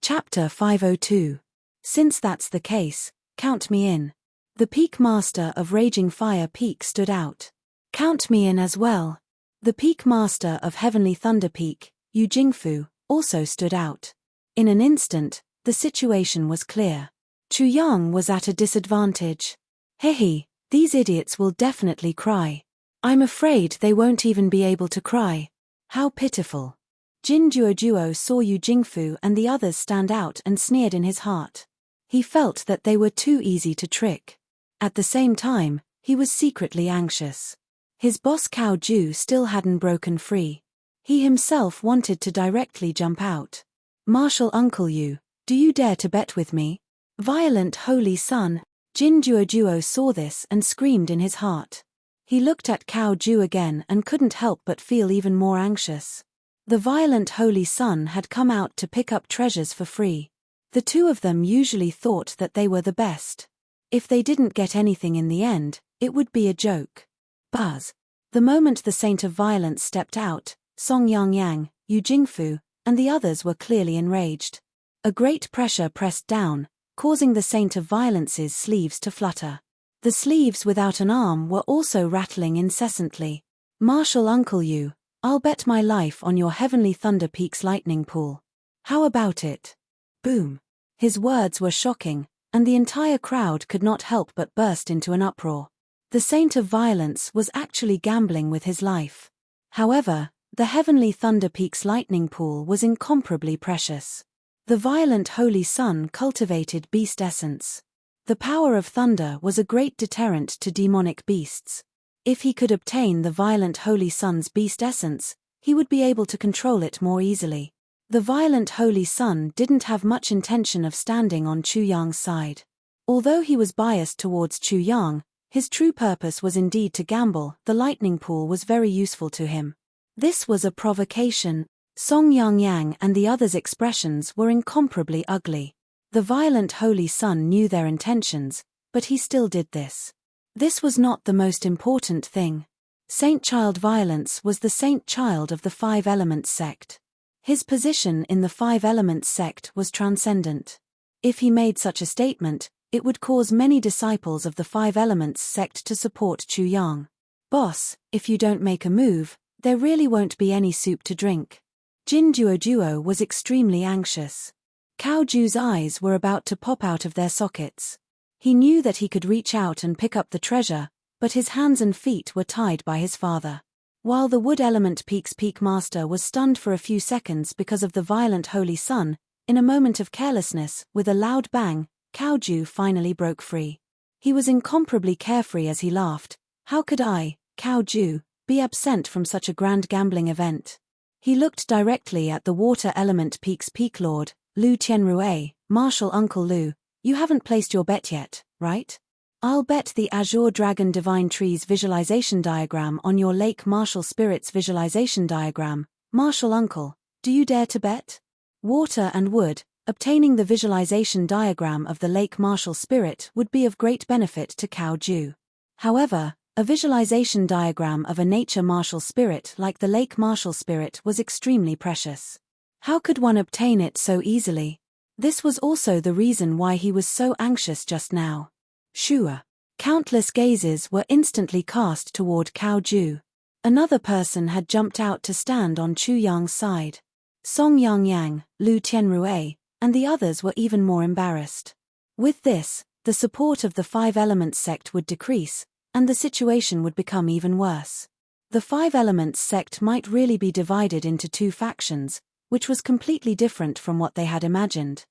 Chapter 502. Since that's the case, count me in. The Peak Master of Raging Fire Peak stood out. "Count me in as well." The Peak Master of Heavenly Thunder Peak, Yu Jingfu, also stood out. In an instant, the situation was clear. Chu Yang was at a disadvantage. Hehe, these idiots will definitely cry. I'm afraid they won't even be able to cry. How pitiful. Jin Duo saw Yu Jingfu and the others stand out and sneered in his heart. He felt that they were too easy to trick. At the same time, he was secretly anxious. His boss Cao Ju still hadn't broken free. He himself wanted to directly jump out. "Marshal Uncle Yu, do you dare to bet with me?" "Violent Holy Son." Jin Duo saw this and screamed in his heart. He looked at Cao Ju again and couldn't help but feel even more anxious. The Violent Holy Son had come out to pick up treasures for free. The 2 of them usually thought that they were the best. If they didn't get anything in the end, it would be a joke. Buzz. The moment the Saint of Violence stepped out, Song Yang, Yu Jingfu, and the others were clearly enraged. A great pressure pressed down, causing the Saint of Violence's sleeves to flutter. The sleeves without an arm were also rattling incessantly. "Martial Uncle you, I'll bet my life on your heavenly Thunder Peak's lightning pool. How about it?" Boom. His words were shocking, and the entire crowd could not help but burst into an uproar. The Saint of Violence was actually gambling with his life. However, the heavenly Thunder Peak's lightning pool was incomparably precious. The violent Holy Sun cultivated beast essence. The power of thunder was a great deterrent to demonic beasts. If he could obtain the violent Holy Sun's beast essence, he would be able to control it more easily. The violent Holy Sun didn't have much intention of standing on Chu Yang's side. Although he was biased towards Chu Yang, his true purpose was indeed to gamble. The lightning pool was very useful to him. This was a provocation. Song Yang and the others' expressions were incomparably ugly. The violent Holy Sun knew their intentions, but he still did this. This was not the most important thing. Saint Child Violence was the Saint Child of the Five Elements sect. His position in the Five Elements sect was transcendent. If he made such a statement, it would cause many disciples of the Five Elements sect to support Chu Yang. "Boss, if you don't make a move, there really won't be any soup to drink." Jin Duo was extremely anxious. Cao Ju's eyes were about to pop out of their sockets. He knew that he could reach out and pick up the treasure, but his hands and feet were tied by his father. While the Wood Element Peak's Peak Master was stunned for a few seconds because of the violent Holy Sun, in a moment of carelessness, with a loud bang, Cao Ju finally broke free. He was incomparably carefree as he laughed. "How could I, Cao Ju, be absent from such a grand gambling event?" He looked directly at the Water Element Peak's Peak Lord, Lu Tianrue. "Martial Uncle Lu, you haven't placed your bet yet, right? I'll bet the Azure Dragon Divine Tree's visualization diagram on your Lake Martial Spirit's visualization diagram. Martial Uncle, do you dare to bet?" Water and wood, obtaining the visualization diagram of the Lake Martial Spirit would be of great benefit to Cao Ju. However, a visualization diagram of a nature martial spirit like the Lake Martial Spirit was extremely precious. How could one obtain it so easily? This was also the reason why he was so anxious just now. Sure. Countless gazes were instantly cast toward Cao Ju. Another person had jumped out to stand on Chu Yang's side. Song Yang, Lu Tianrue, and the others were even more embarrassed. With this, the support of the Five Elements sect would decrease, and the situation would become even worse. The Five Elements sect might really be divided into two factions, which was completely different from what they had imagined.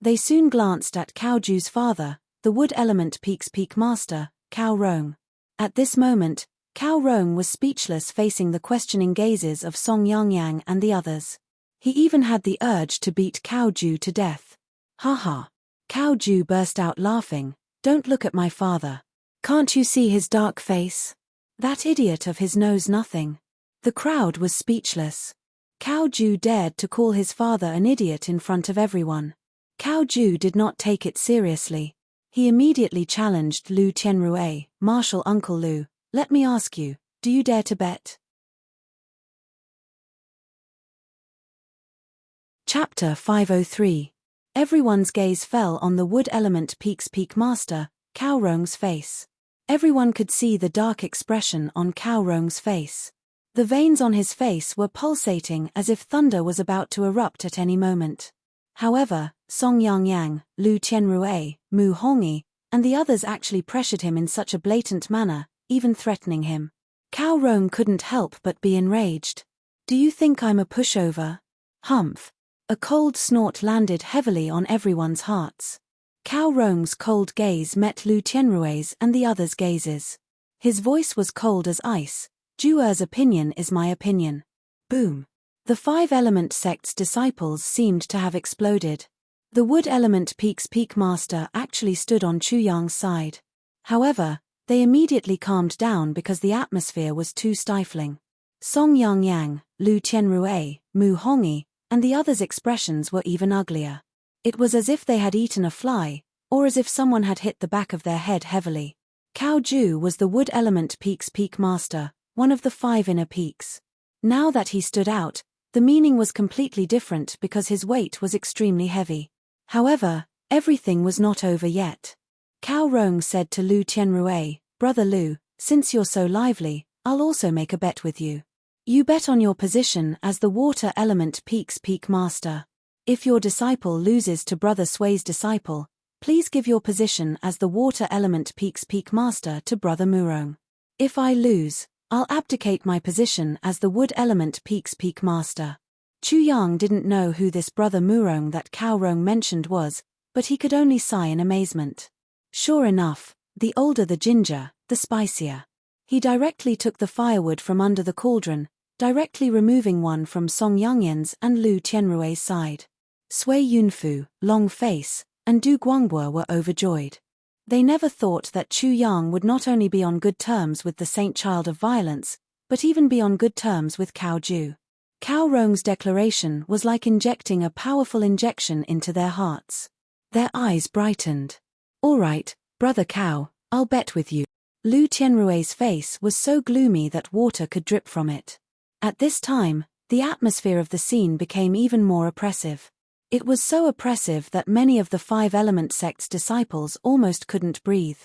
They soon glanced at Cao Ju's father, the Wood Element Peak's Peak Master, Cao Rong. At this moment, Cao Rong was speechless facing the questioning gazes of Song Yang and the others. He even had the urge to beat Cao Ju to death. "Haha." Cao Ju burst out laughing. "Don't look at my father. Can't you see his dark face? That idiot of his knows nothing." The crowd was speechless. Cao Ju dared to call his father an idiot in front of everyone. Cao Ju did not take it seriously. He immediately challenged Lu Tianrue. "Martial Uncle Lu, let me ask you, do you dare to bet?" Chapter 503. Everyone's gaze fell on the Wood Element Peak's Peak Master, Cao Rong's face. Everyone could see the dark expression on Cao Rong's face. The veins on his face were pulsating as if thunder was about to erupt at any moment. However, Song Yang, Lu Tianrue, Mu Hongyi, and the others actually pressured him in such a blatant manner, even threatening him. Cao Rong couldn't help but be enraged. "Do you think I'm a pushover?" Humph. A cold snort landed heavily on everyone's hearts. Cao Rong's cold gaze met Lu Tianrue's and the others' gazes. His voice was cold as ice. "Juer's opinion is my opinion." Boom. The Five Element sect's disciples seemed to have exploded. The Wood Element Peak's Peak Master actually stood on Chu Yang's side. However, they immediately calmed down because the atmosphere was too stifling. Song Yang, Lu Tianrue, Mu Hongyi, and the others' expressions were even uglier. It was as if they had eaten a fly, or as if someone had hit the back of their head heavily. Cao Ju was the Wood Element Peak's Peak Master, one of the five inner peaks. Now that he stood out, the meaning was completely different because his weight was extremely heavy. However, everything was not over yet. Cao Rong said to Lu Tianrui, "Brother Lu, since you're so lively, I'll also make a bet with you. You bet on your position as the water element peak's peak master. If your disciple loses to Brother Sui's disciple, please give your position as the water element peak's peak master to Brother Murong. If I lose, I'll abdicate my position as the wood element peak's peak master." Chu Yang didn't know who this Brother Murong that Cao Rong mentioned was, but he could only sigh in amazement. Sure enough, the older the ginger, the spicier. He directly took the firewood from under the cauldron, directly removing one from Song Yangyan's and Lu Tianrui's side. Sui Yunfu, Long Face, and Du Guangbo were overjoyed. They never thought that Chu Yang would not only be on good terms with the Saint Child of Violence, but even be on good terms with Cao Ju. Cao Rong's declaration was like injecting a powerful injection into their hearts. Their eyes brightened. "All right, Brother Cao, I'll bet with you." Lu Tianrui's face was so gloomy that water could drip from it. At this time, the atmosphere of the scene became even more oppressive. It was so oppressive that many of the Five Element sect's disciples almost couldn't breathe.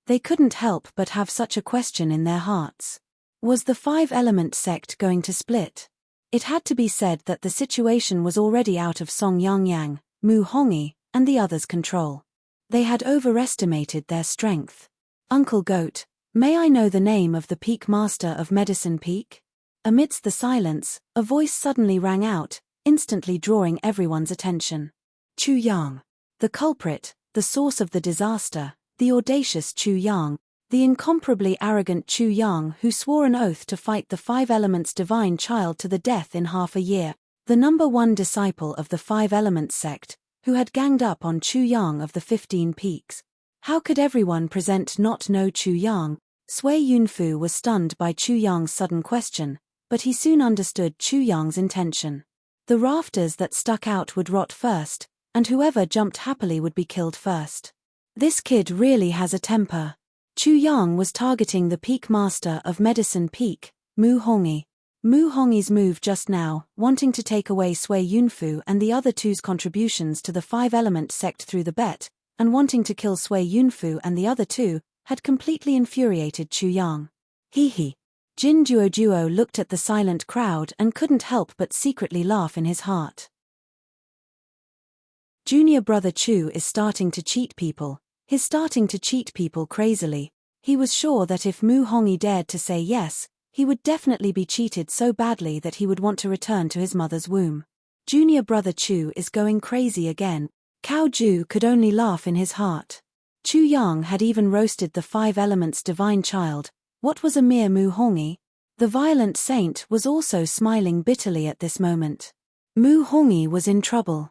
They couldn't help but have such a question in their hearts. Was the Five Element sect going to split? It had to be said that the situation was already out of Song Yangyang, Mu Hongyi, and the others' control. They had overestimated their strength. "Uncle Goat, may I know the name of the Peak Master of Medicine Peak?" Amidst the silence, a voice suddenly rang out, instantly drawing everyone's attention. Chu Yang. The culprit, the source of the disaster, the audacious Chu Yang, the incomparably arrogant Chu Yang who swore an oath to fight the Five Elements divine child to the death in half a year, the number one disciple of the Five Elements sect, who had ganged up on Chu Yang of the 15 Peaks. How could everyone present not know Chu Yang? Sui Yunfu was stunned by Chu Yang's sudden question, but he soon understood Chu Yang's intention. The rafters that stuck out would rot first, and whoever jumped happily would be killed first. This kid really has a temper. Chu Yang was targeting the Peak Master of Medicine Peak, Mu Hongyi. Mu Hongyi's move just now, wanting to take away Sui Yunfu and the other two's contributions to the Five Element sect through the bet, and wanting to kill Sui Yunfu and the other two, had completely infuriated Chu Yang. Hee. Jin Duo looked at the silent crowd and couldn't help but secretly laugh in his heart. Junior brother Chu is starting to cheat people. He's starting to cheat people crazily. He was sure that if Mu Hongyi dared to say yes, he would definitely be cheated so badly that he would want to return to his mother's womb. Junior brother Chu is going crazy again. Cao Ju could only laugh in his heart. Chu Yang had even roasted the Five Elements divine child. What was a mere Mu Hongyi? The violent saint was also smiling bitterly at this moment. Mu Hongyi was in trouble.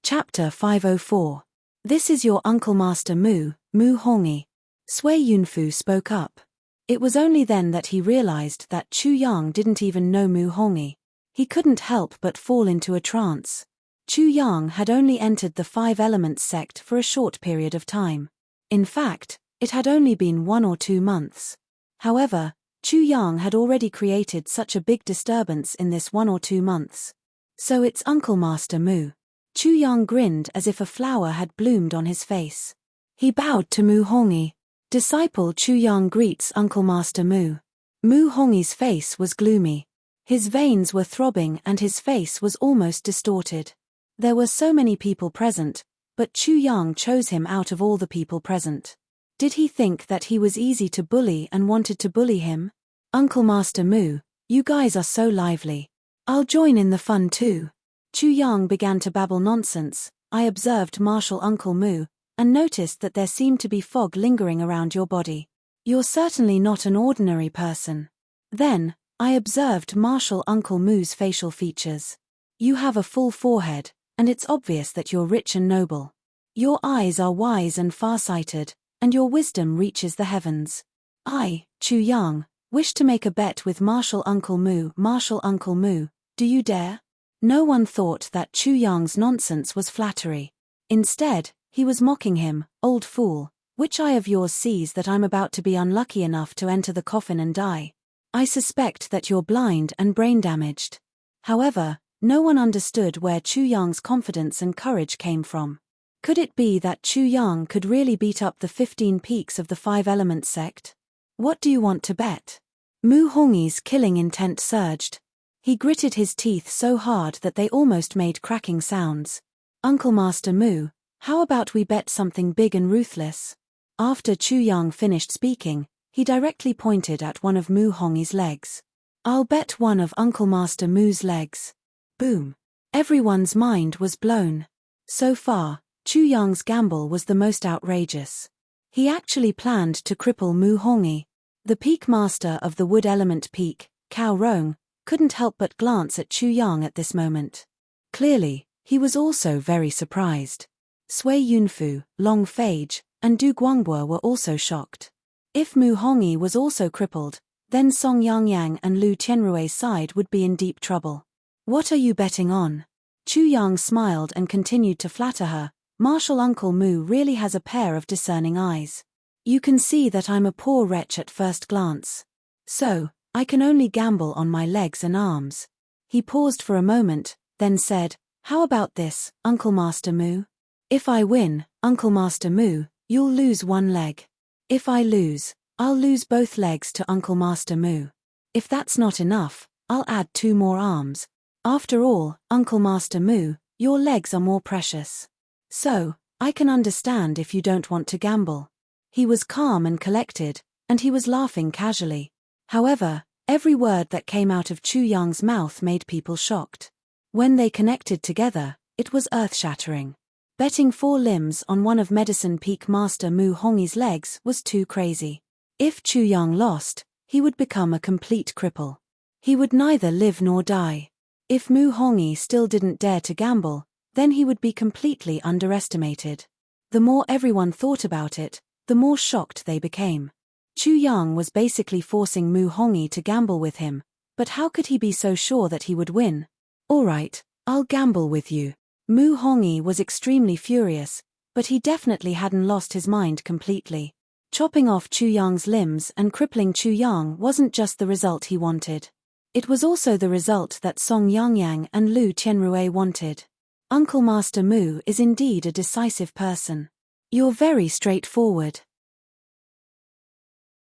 Chapter 504. This is your Uncle Master Mu Hongyi. Sui Yunfu spoke up. It was only then that he realized that Chu Yang didn't even know Mu Hongyi. He couldn't help but fall into a trance. Chu Yang had only entered the Five Elements sect for a short period of time. In fact, it had only been 1 or 2 months. However, Chu Yang had already created such a big disturbance in this 1 or 2 months. So it's Uncle Master Mu. Chu Yang grinned as if a flower had bloomed on his face. He bowed to Mu Hongyi. Disciple Chu Yang greets Uncle Master Mu. Mu Hongyi's face was gloomy. His veins were throbbing and his face was almost distorted. There were so many people present, but Chu Yang chose him out of all the people present. Did he think that he was easy to bully and wanted to bully him? Uncle Master Mu, you guys are so lively. I'll join in the fun too. Chu Yang began to babble nonsense. I observed Martial Uncle Mu, and noticed that there seemed to be fog lingering around your body. You're certainly not an ordinary person. Then, I observed Martial Uncle Mu's facial features. You have a full forehead, and it's obvious that you're rich and noble. Your eyes are wise and far-sighted, and your wisdom reaches the heavens. I, Chu Yang, wish to make a bet with Martial Uncle Mu. Martial Uncle Mu, do you dare? No one thought that Chu Yang's nonsense was flattery. Instead, he was mocking him. Old fool, which eye of yours sees that I'm about to be unlucky enough to enter the coffin and die? I suspect that you're blind and brain damaged. However, No one understood where Chu Yang's confidence and courage came from. Could it be that Chu Yang could really beat up the 15 peaks of the 5 Elements sect? What do you want to bet? Mu Hongyi's killing intent surged. He gritted his teeth so hard that they almost made cracking sounds. Uncle Master Mu, how about we bet something big and ruthless? After Chu Yang finished speaking, he directly pointed at one of Mu Hongyi's legs. I'll bet one of Uncle Master Mu's legs. Boom. Everyone's mind was blown. So far, Chu Yang's gamble was the most outrageous. He actually planned to cripple Mu Hongyi. The peak master of the wood element peak, Cao Rong, couldn't help but glance at Chu Yang at this moment. Clearly, he was also very surprised. Sui Yunfu, Long Phage, and Du Guangbo were also shocked. If Mu Hongyi was also crippled, then Song Yangyang and Lu Tianrui's side would be in deep trouble. What are you betting on? Chu Yang smiled and continued to flatter her. Martial Uncle Mu really has a pair of discerning eyes. You can see that I'm a poor wretch at first glance. So, I can only gamble on my legs and arms. He paused for a moment, then said, how about this, Uncle Master Mu? If I win, Uncle Master Mu, you'll lose one leg. If I lose, I'll lose both legs to Uncle Master Mu. If that's not enough, I'll add 2 more arms. After all, Uncle Master Mu, your legs are more precious. So, I can understand if you don't want to gamble. He was calm and collected, and he was laughing casually. However, every word that came out of Chu Yang's mouth made people shocked. When they connected together, it was earth-shattering. Betting 4 limbs on one of Medicine Peak Master Mu Hongyi's legs was too crazy. If Chu Yang lost, he would become a complete cripple. He would neither live nor die. If Mu Hongyi still didn't dare to gamble, then he would be completely underestimated. The more everyone thought about it, the more shocked they became. Chu Yang was basically forcing Mu Hongyi to gamble with him, but how could he be so sure that he would win? All right, I'll gamble with you. Mu Hongyi was extremely furious, but he definitely hadn't lost his mind completely. Chopping off Chu Yang's limbs and crippling Chu Yang wasn't just the result he wanted. It was also the result that Song Yangyang and Lu Tianrui wanted. Uncle Master Mu is indeed a decisive person. You're very straightforward.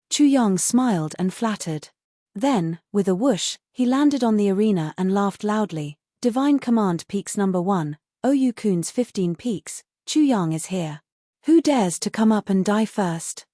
Chu Yang smiled and flattered. Then, with a whoosh, he landed on the arena and laughed loudly. Divine Command Peaks number 1, Oyu Kun's 15 peaks, Chu Yang is here. Who dares to come up and die first?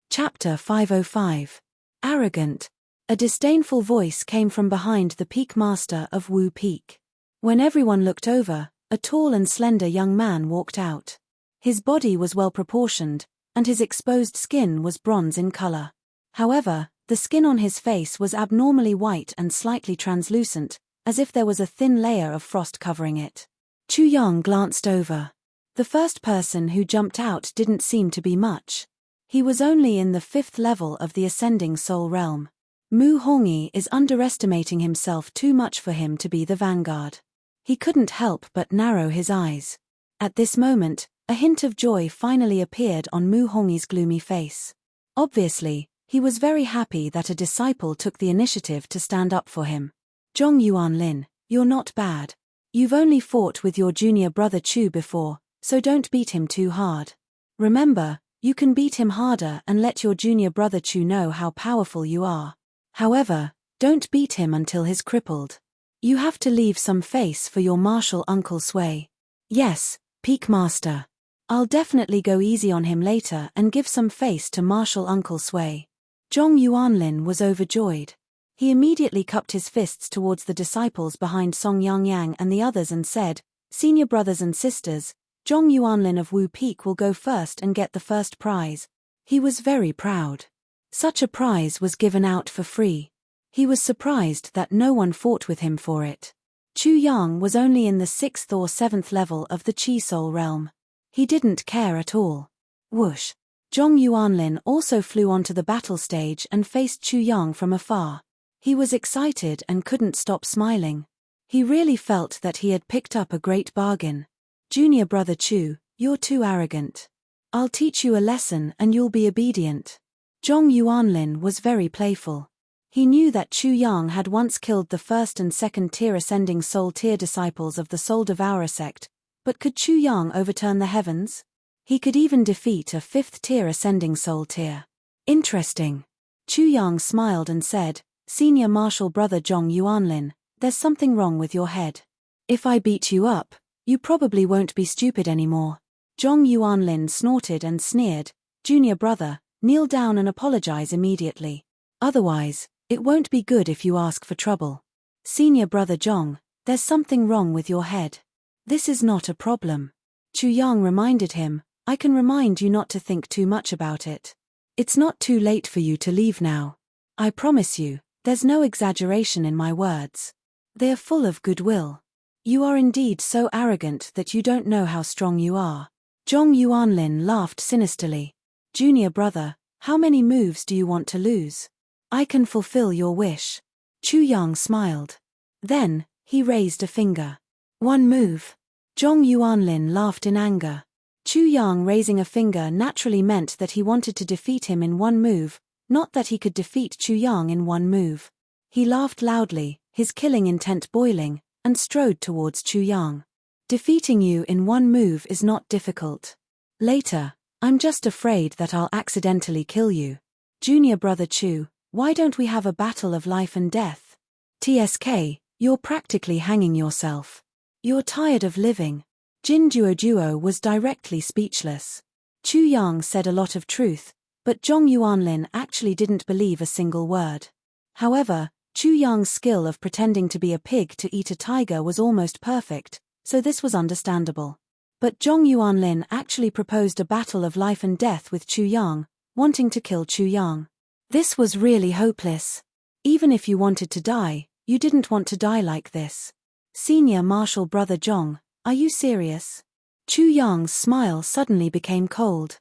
Chapter 505. Arrogant. A disdainful voice came from behind the peak master of Wu Peak. When everyone looked over, a tall and slender young man walked out. His body was well proportioned, and his exposed skin was bronze in color. However, the skin on his face was abnormally white and slightly translucent, as if there was a thin layer of frost covering it. Chu Yang glanced over. The first person who jumped out didn't seem to be much. He was only in the 5th level of the ascending soul realm. Mu Hongyi is underestimating himself too much for him to be the vanguard. He couldn't help but narrow his eyes. At this moment, a hint of joy finally appeared on Mu Hongyi's gloomy face. Obviously, he was very happy that a disciple took the initiative to stand up for him. Zhong Yuanlin, you're not bad. You've only fought with your junior brother Chu before, so don't beat him too hard. Remember, you can beat him harder and let your junior brother Chu know how powerful you are. However, don't beat him until he's crippled. You have to leave some face for your martial uncle Sui. Yes, Peak Master. I'll definitely go easy on him later and give some face to martial uncle Sui. Zhong Yuanlin was overjoyed. He immediately cupped his fists towards the disciples behind Song Yangyang and the others and said, Senior brothers and sisters, Zhong Yuanlin of Wu Peak will go first and get the first prize. He was very proud. Such a prize was given out for free. He was surprised that no one fought with him for it. Chu Yang was only in the 6th or 7th level of the Chi Soul realm. He didn't care at all. Whoosh! Zhong Yuanlin also flew onto the battle stage and faced Chu Yang from afar. He was excited and couldn't stop smiling. He really felt that he had picked up a great bargain. Junior brother Chu, you're too arrogant. I'll teach you a lesson and you'll be obedient. Zhong Yuanlin was very playful. He knew that Chu Yang had once killed the first and second tier ascending soul tier disciples of the Soul Devourer sect, but could Chu Yang overturn the heavens? He could even defeat a fifth tier ascending soul tier. Interesting. Chu Yang smiled and said, Senior Martial Brother Zhong Yuanlin, there's something wrong with your head. If I beat you up, you probably won't be stupid anymore. Zhong Yuanlin snorted and sneered, Junior brother, kneel down and apologize immediately. Otherwise, it won't be good if you ask for trouble. Senior brother Zhong, there's something wrong with your head. This is not a problem. Chu Yang reminded him, I can remind you not to think too much about it. It's not too late for you to leave now. I promise you, there's no exaggeration in my words. They are full of goodwill. You are indeed so arrogant that you don't know how strong you are. Zhong Yuanlin laughed sinisterly. Junior brother, how many moves do you want to lose? I can fulfill your wish. Chu Yang smiled. Then, he raised a finger. 1 move. Zhong Yuanlin laughed in anger. Chu Yang raising a finger naturally meant that he wanted to defeat him in 1 move, not that he could defeat Chu Yang in 1 move. He laughed loudly, his killing intent boiling, and strode towards Chu Yang. Defeating you in 1 move is not difficult. Later, I'm just afraid that I'll accidentally kill you. Junior brother Chu, why don't we have a battle of life and death? TSK, you're practically hanging yourself. You're tired of living. Jin Duo was directly speechless. Chu Yang said a lot of truth, but Zhong Yuanlin actually didn't believe a single word. However, Chu Yang's skill of pretending to be a pig to eat a tiger was almost perfect, so this was understandable. But Zhong Yuanlin actually proposed a battle of life and death with Chu Yang, wanting to kill Chu Yang. This was really hopeless. Even if you wanted to die, you didn't want to die like this. Senior Martial Brother Zhong, are you serious? Chu Yang's smile suddenly became cold.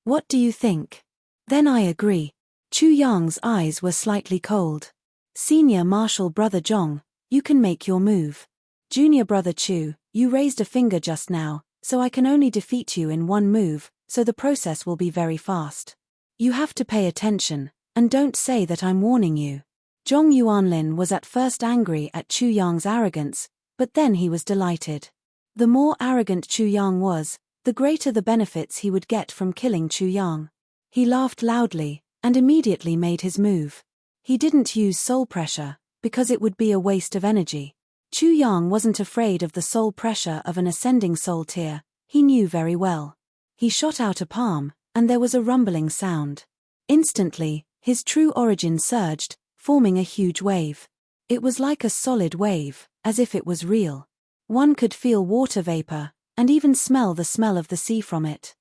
What do you think? Then I agree. Chu Yang's eyes were slightly cold. Senior Martial Brother Zhong, you can make your move. Junior Brother Chu, you raised a finger just now, so I can only defeat you in 1 move, so the process will be very fast. You have to pay attention, and don't say that I'm warning you. Zhong Yuanlin was at first angry at Chu Yang's arrogance, but then he was delighted. The more arrogant Chu Yang was, the greater the benefits he would get from killing Chu Yang. He laughed loudly, and immediately made his move. He didn't use soul pressure, because it would be a waste of energy. Chu Yang wasn't afraid of the soul pressure of an ascending soul tier, he knew very well. He shot out a palm, and there was a rumbling sound. Instantly, his true origin surged, forming a huge wave. It was like a solid wave, as if it was real. One could feel water vapor, and even smell the smell of the sea from it.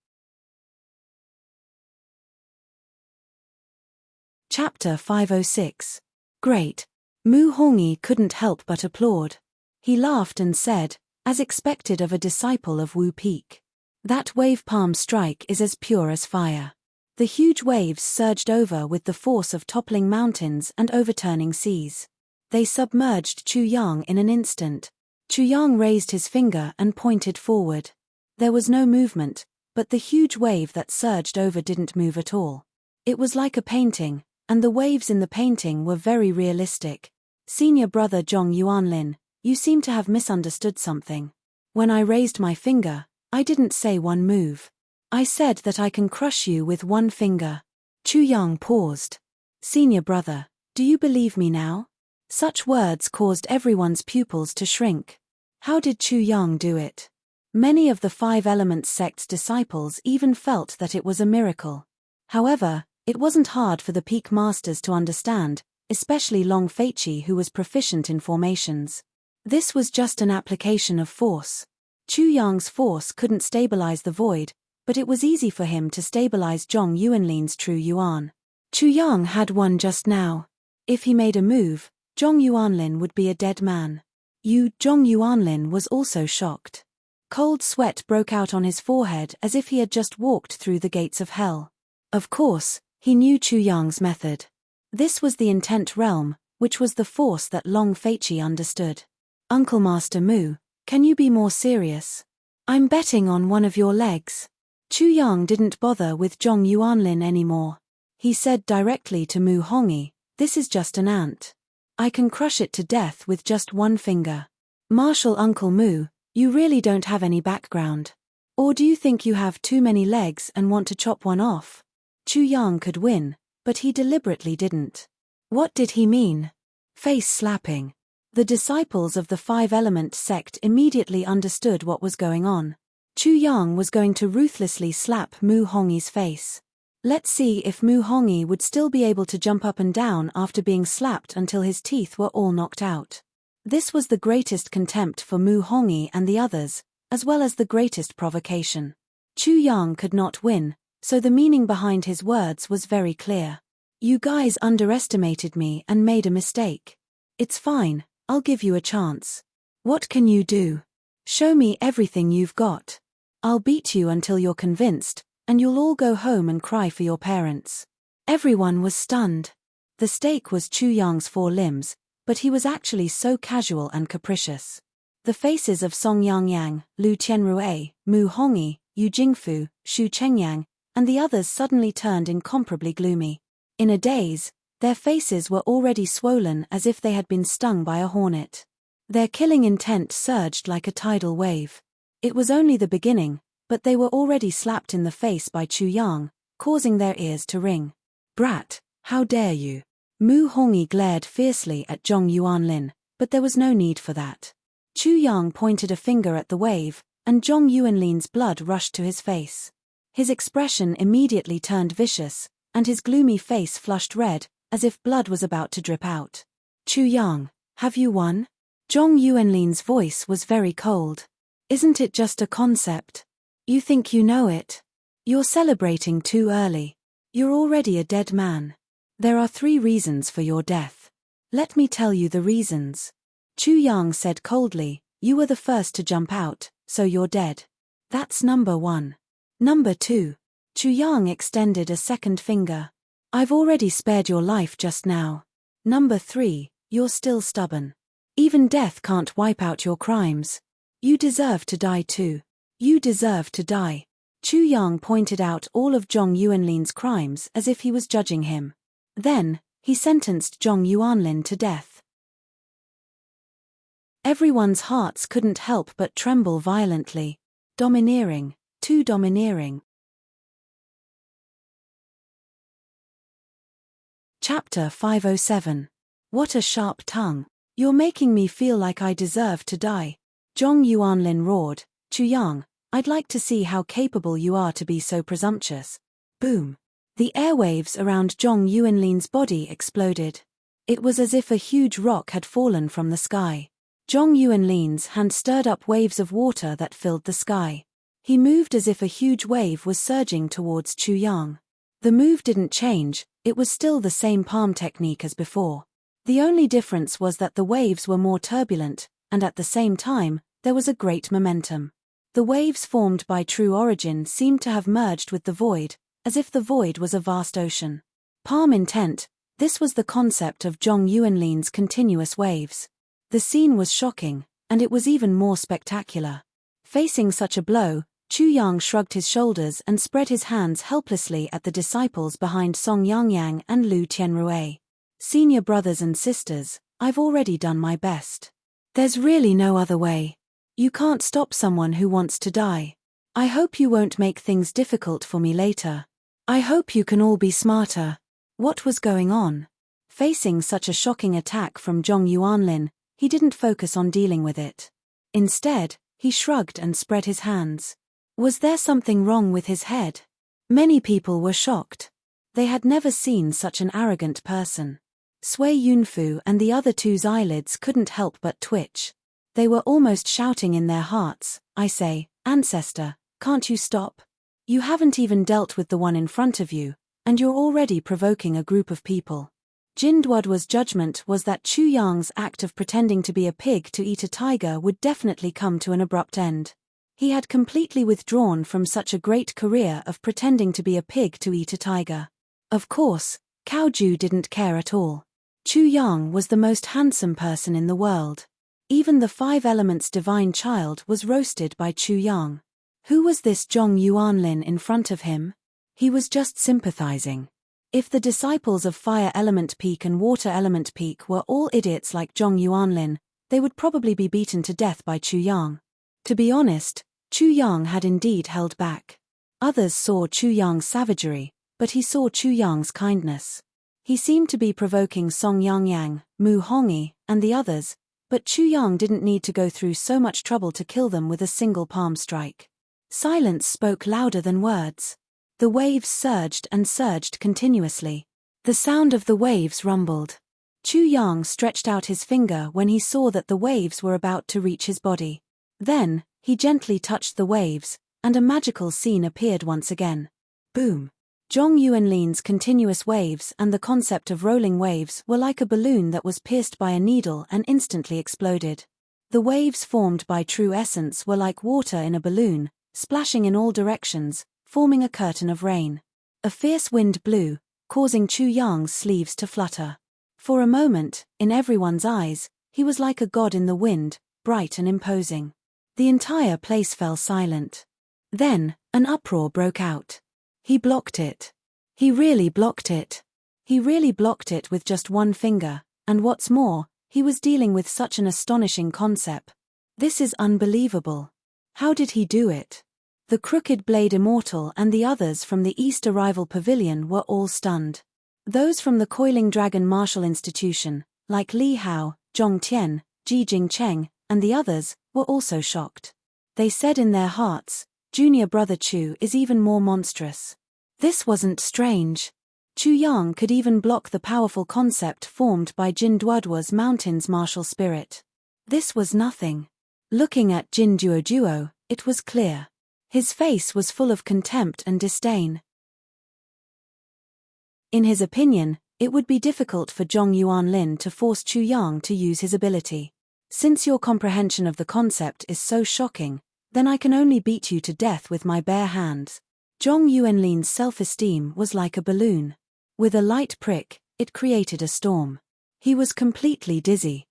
Chapter 506. Great. Mu Hongyi couldn't help but applaud. He laughed and said, as expected of a disciple of Wu Peak. That wave palm strike is as pure as fire. The huge waves surged over with the force of toppling mountains and overturning seas. They submerged Chu Yang in an instant. Chu Yang raised his finger and pointed forward. There was no movement, but the huge wave that surged over didn't move at all. It was like a painting, and the waves in the painting were very realistic. Senior brother Zhong Yuanlin, you seem to have misunderstood something. When I raised my finger, I didn't say 1 move. I said that I can crush you with 1 finger. Chu Yang paused. Senior brother, do you believe me now? Such words caused everyone's pupils to shrink. How did Chu Yang do it? Many of the 5 Elements sect's disciples even felt that it was a miracle. However, it wasn't hard for the peak masters to understand, especially Long Feiqi who was proficient in formations. This was just an application of force. Chu Yang's force couldn't stabilize the void, but it was easy for him to stabilize Zhong Yuanlin's true yuan. Chu Yang had one just now. If he made a move, Zhong Yuanlin would be a dead man. Zhong Yuanlin was also shocked. Cold sweat broke out on his forehead as if he had just walked through the gates of hell. Of course, he knew Chu Yang's method. This was the intent realm, which was the force that Long Feiqi understood. Uncle Master Mu, can you be more serious? I'm betting on one of your legs. Chu Yang didn't bother with Zhong Yuanlin anymore. He said directly to Mu Hongi, "This is just an ant. I can crush it to death with just one finger." Martial Uncle Mu, you really don't have any background. Or do you think you have too many legs and want to chop one off? Chu Yang could win, but he deliberately didn't. What did he mean? Face slapping. The disciples of the five-element sect immediately understood what was going on. Chu Yang was going to ruthlessly slap Mu Hongi's face. Let's see if Mu Hongi would still be able to jump up and down after being slapped until his teeth were all knocked out. This was the greatest contempt for Mu Hongi and the others, as well as the greatest provocation. Chu Yang could not win, so the meaning behind his words was very clear. You guys underestimated me and made a mistake. It's fine, I'll give you a chance. What can you do? Show me everything you've got. I'll beat you until you're convinced, and you'll all go home and cry for your parents. Everyone was stunned. The stake was Chu Yang's 4 limbs, but he was actually so casual and capricious. The faces of Song Yangyang, Lu Tianrui, Mu Hongi, Yu Jingfu, Shu Chengyang, and the others suddenly turned incomparably gloomy. In a daze, their faces were already swollen as if they had been stung by a hornet. Their killing intent surged like a tidal wave. It was only the beginning, but they were already slapped in the face by Chu Yang, causing their ears to ring. Brat, how dare you? Mu Hongi glared fiercely at Zhong Yuanlin, but there was no need for that. Chu Yang pointed a finger at the wave, and Zhong Yuanlin's blood rushed to his face. His expression immediately turned vicious, and his gloomy face flushed red, as if blood was about to drip out. Chu Yang, have you won? Zhong Yuanlin's voice was very cold. Isn't it just a concept? You think you know it? You're celebrating too early. You're already a dead man. There are 3 reasons for your death. Let me tell you the reasons. Chu Yang said coldly, you were the first to jump out, so you're dead. That's number 1. Number 2. Chu Yang extended a second finger. I've already spared your life just now. Number 3, you're still stubborn. Even death can't wipe out your crimes. You deserve to die too. You deserve to die. Chu Yang pointed out all of Zhong Yuanlin's crimes as if he was judging him. Then, he sentenced Zhong Yuanlin to death. Everyone's hearts couldn't help but tremble violently. Domineering, too domineering. Chapter 507. What a sharp tongue. You're making me feel like I deserve to die. Zhong Yuanlin roared, Chu Yang, I'd like to see how capable you are to be so presumptuous. Boom. The airwaves around Zhong Yuanlin's body exploded. It was as if a huge rock had fallen from the sky. Zhong Yuanlin's hand stirred up waves of water that filled the sky. He moved as if a huge wave was surging towards Chu Yang. The move didn't change, it was still the same palm technique as before. The only difference was that the waves were more turbulent, and at the same time, there was a great momentum. The waves formed by True Origin seemed to have merged with the void, as if the void was a vast ocean. Palm intent, this was the concept of Zhong Yuanlin's continuous waves. The scene was shocking, and it was even more spectacular. Facing such a blow, Chu Yang shrugged his shoulders and spread his hands helplessly at the disciples behind Song Yangyang and Lu Tianrui. Senior brothers and sisters, I've already done my best. There's really no other way. You can't stop someone who wants to die. I hope you won't make things difficult for me later. I hope you can all be smarter. What was going on? Facing such a shocking attack from Zhong Yuanlin, he didn't focus on dealing with it. Instead, he shrugged and spread his hands. Was there something wrong with his head? Many people were shocked. They had never seen such an arrogant person. Sui Yunfu and the other two's eyelids couldn't help but twitch. They were almost shouting in their hearts, I say, ancestor, can't you stop? You haven't even dealt with the one in front of you, and you're already provoking a group of people. Jin Duodwa's judgment was that Chu Yang's act of pretending to be a pig to eat a tiger would definitely come to an abrupt end. He had completely withdrawn from such a great career of pretending to be a pig to eat a tiger. Of course, Cao Ju didn't care at all. Chu Yang was the most handsome person in the world. Even the 5 elements divine child was roasted by Chu Yang. Who was this Zhong Yuanlin in front of him? He was just sympathizing. If the disciples of Fire Element Peak and Water Element Peak were all idiots like Zhong Yuanlin, they would probably be beaten to death by Chu Yang. To be honest, Chu Yang had indeed held back. Others saw Chu Yang's savagery, but he saw Chu Yang's kindness. He seemed to be provoking Song Yangyang, Mu Hongyi, and the others, but Chu Yang didn't need to go through so much trouble to kill them with a single palm strike. Silence spoke louder than words. The waves surged and surged continuously. The sound of the waves rumbled. Chu Yang stretched out his finger when he saw that the waves were about to reach his body. Then, he gently touched the waves, and a magical scene appeared once again. Boom! Zhong Yuanlin's continuous waves and the concept of rolling waves were like a balloon that was pierced by a needle and instantly exploded. The waves formed by true essence were like water in a balloon, splashing in all directions, forming a curtain of rain. A fierce wind blew, causing Chu Yang's sleeves to flutter. For a moment, in everyone's eyes, he was like a god in the wind, bright and imposing. The entire place fell silent. Then, an uproar broke out. He blocked it. He really blocked it. He really blocked it with just one finger, and what's more, he was dealing with such an astonishing concept. This is unbelievable. How did he do it? The Crooked Blade Immortal and the others from the East Arrival Pavilion were all stunned. Those from the Coiling Dragon Martial Institution, like Li Hao, Zhong Tian, Ji Jingcheng, and the others, were also shocked. They said in their hearts, Junior Brother Chu is even more monstrous. This wasn't strange. Chu Yang could even block the powerful concept formed by Jin Duoduo's mountain's martial spirit. This was nothing. Looking at Jin Duoduo, it was clear. His face was full of contempt and disdain. In his opinion, it would be difficult for Zhong Yuanlin to force Chu Yang to use his ability. Since your comprehension of the concept is so shocking, then I can only beat you to death with my bare hands. Zhong Yuanlin's self-esteem was like a balloon. With a light prick, it created a storm. He was completely dizzy.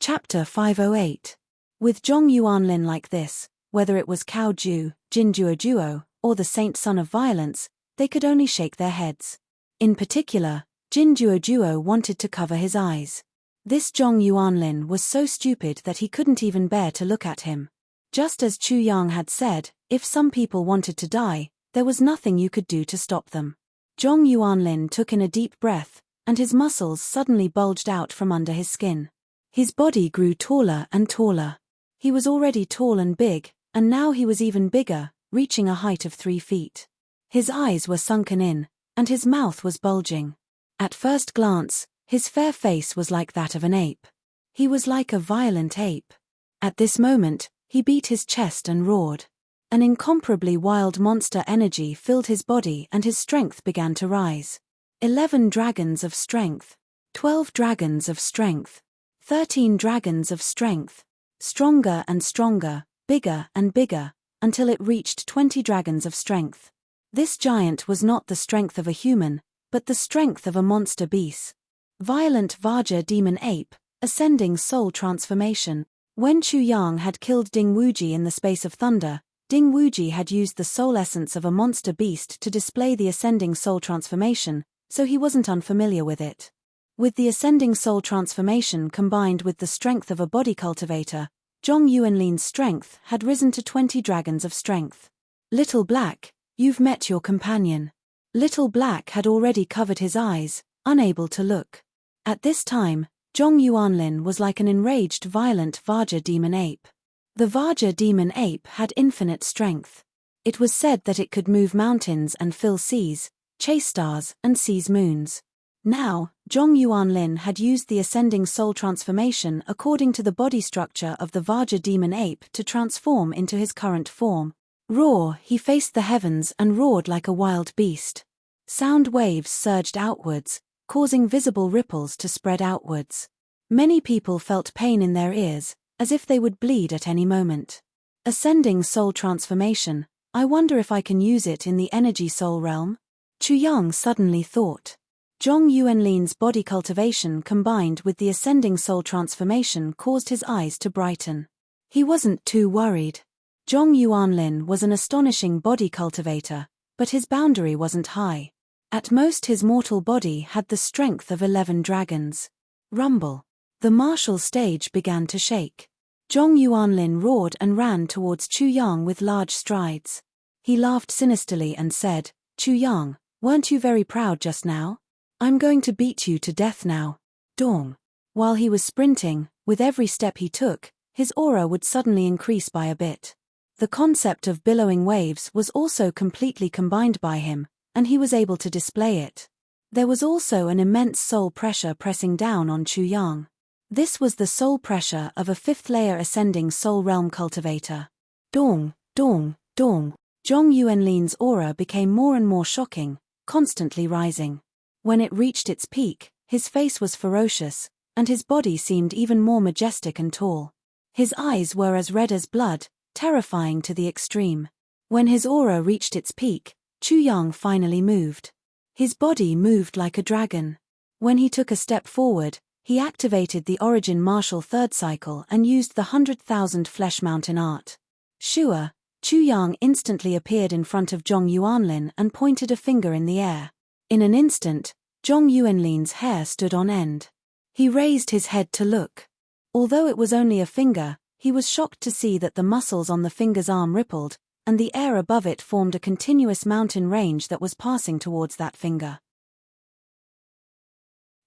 Chapter 508. With Zhong Yuanlin like this, whether it was Cao Ju, Jin Duoduo, or the Saint Son of Violence, they could only shake their heads. In particular, Jin Duoduo wanted to cover his eyes. This Zhong Yuanlin was so stupid that he couldn't even bear to look at him. Just as Chu Yang had said, if some people wanted to die, there was nothing you could do to stop them. Zhong Yuanlin took in a deep breath, and his muscles suddenly bulged out from under his skin. His body grew taller and taller. He was already tall and big, and now he was even bigger, reaching a height of 3 feet. His eyes were sunken in, and his mouth was bulging. At first glance, his fair face was like that of an ape. He was like a violent ape. At this moment, he beat his chest and roared. An incomparably wild monster energy filled his body and his strength began to rise. 11 dragons of strength. 12 dragons of strength. 13 dragons of strength. Stronger and stronger, bigger and bigger, until it reached 20 dragons of strength. This giant was not the strength of a human, but the strength of a monster beast. Violent Vajra demon ape, ascending soul transformation. When Chu Yang had killed Ding Wuji in the space of thunder, Ding Wuji had used the soul essence of a monster beast to display the ascending soul transformation, so he wasn't unfamiliar with it. With the ascending soul transformation combined with the strength of a body cultivator, Zhong Yuanlin's strength had risen to 20 dragons of strength. Little Black, you've met your companion. Little Black had already covered his eyes, unable to look. At this time, Zhong Yuanlin was like an enraged violent Vajra demon ape. The Vajra demon ape had infinite strength. It was said that it could move mountains and fill seas, chase stars and seize moons. Now, Zhong Yuanlin had used the ascending soul transformation according to the body structure of the Vajra demon ape to transform into his current form. Roar, he faced the heavens and roared like a wild beast. Sound waves surged outwards, causing visible ripples to spread outwards. Many people felt pain in their ears, as if they would bleed at any moment. Ascending soul transformation, I wonder if I can use it in the energy soul realm? Chu Yang suddenly thought. Zhong Yuanlin's body cultivation combined with the ascending soul transformation caused his eyes to brighten. He wasn't too worried. Zhong Yuanlin was an astonishing body cultivator, but his boundary wasn't high. At most his mortal body had the strength of 11 dragons. Rumble. The martial stage began to shake. Zhong Yuanlin roared and ran towards Chu Yang with large strides. He laughed sinisterly and said, "Chu Yang, weren't you very proud just now? I'm going to beat you to death now." Dong. While he was sprinting, with every step he took, his aura would suddenly increase by a bit. The concept of billowing waves was also completely combined by him, and he was able to display it. There was also an immense soul pressure pressing down on Chu Yang. This was the soul pressure of a 5th-layer ascending soul realm cultivator. Dong, dong, dong. Zhong Yuanlin's aura became more and more shocking, constantly rising. When it reached its peak, his face was ferocious, and his body seemed even more majestic and tall. His eyes were as red as blood, terrifying to the extreme. When his aura reached its peak, Chu Yang finally moved. His body moved like a dragon. When he took a step forward, he activated the Origin Martial Third Cycle and used the 100,000 Flesh Mountain Art. Shua. Chu Yang instantly appeared in front of Zhong Yuanlin and pointed a finger in the air. In an instant, Zhong Yuanlin's hair stood on end. He raised his head to look. Although it was only a finger, he was shocked to see that the muscles on the finger's arm rippled, and the air above it formed a continuous mountain range that was passing towards that finger.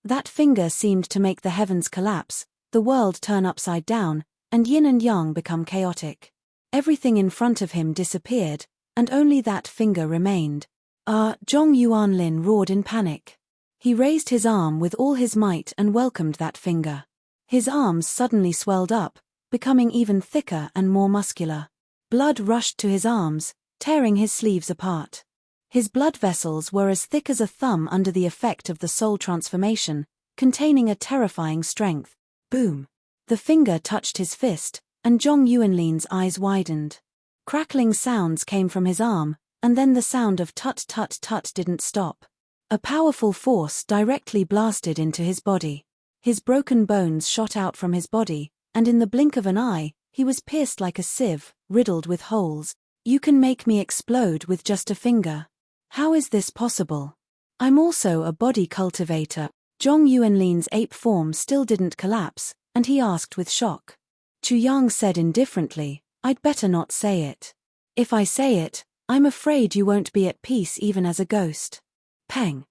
That finger seemed to make the heavens collapse, the world turn upside down, and yin and yang become chaotic. Everything in front of him disappeared, and only that finger remained. Zhong Yuanlin roared in panic. He raised his arm with all his might and welcomed that finger. His arms suddenly swelled up, becoming even thicker and more muscular. Blood rushed to his arms, tearing his sleeves apart. His blood vessels were as thick as a thumb under the effect of the soul transformation, containing a terrifying strength. Boom! The finger touched his fist, and Zhong Yuanlin's eyes widened. Crackling sounds came from his arm, and then the sound of tut-tut-tut didn't stop. A powerful force directly blasted into his body. His broken bones shot out from his body, and in the blink of an eye, he was pierced like a sieve, riddled with holes. "You can make me explode with just a finger. How is this possible? I'm also a body cultivator." Zhong Yuanlin's ape form still didn't collapse, and he asked with shock. Chu Yang said indifferently, "I'd better not say it. If I say it, I'm afraid you won't be at peace even as a ghost." Peng.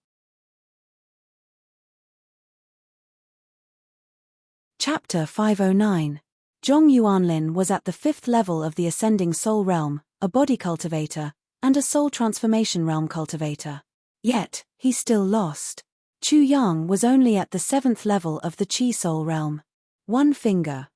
Chapter 509. Zhong Yuanlin was at the 5th level of the Ascending Soul Realm, a body cultivator, and a Soul Transformation Realm cultivator. Yet, he still lost. Chu Yang was only at the 7th level of the Chi Soul Realm. One finger,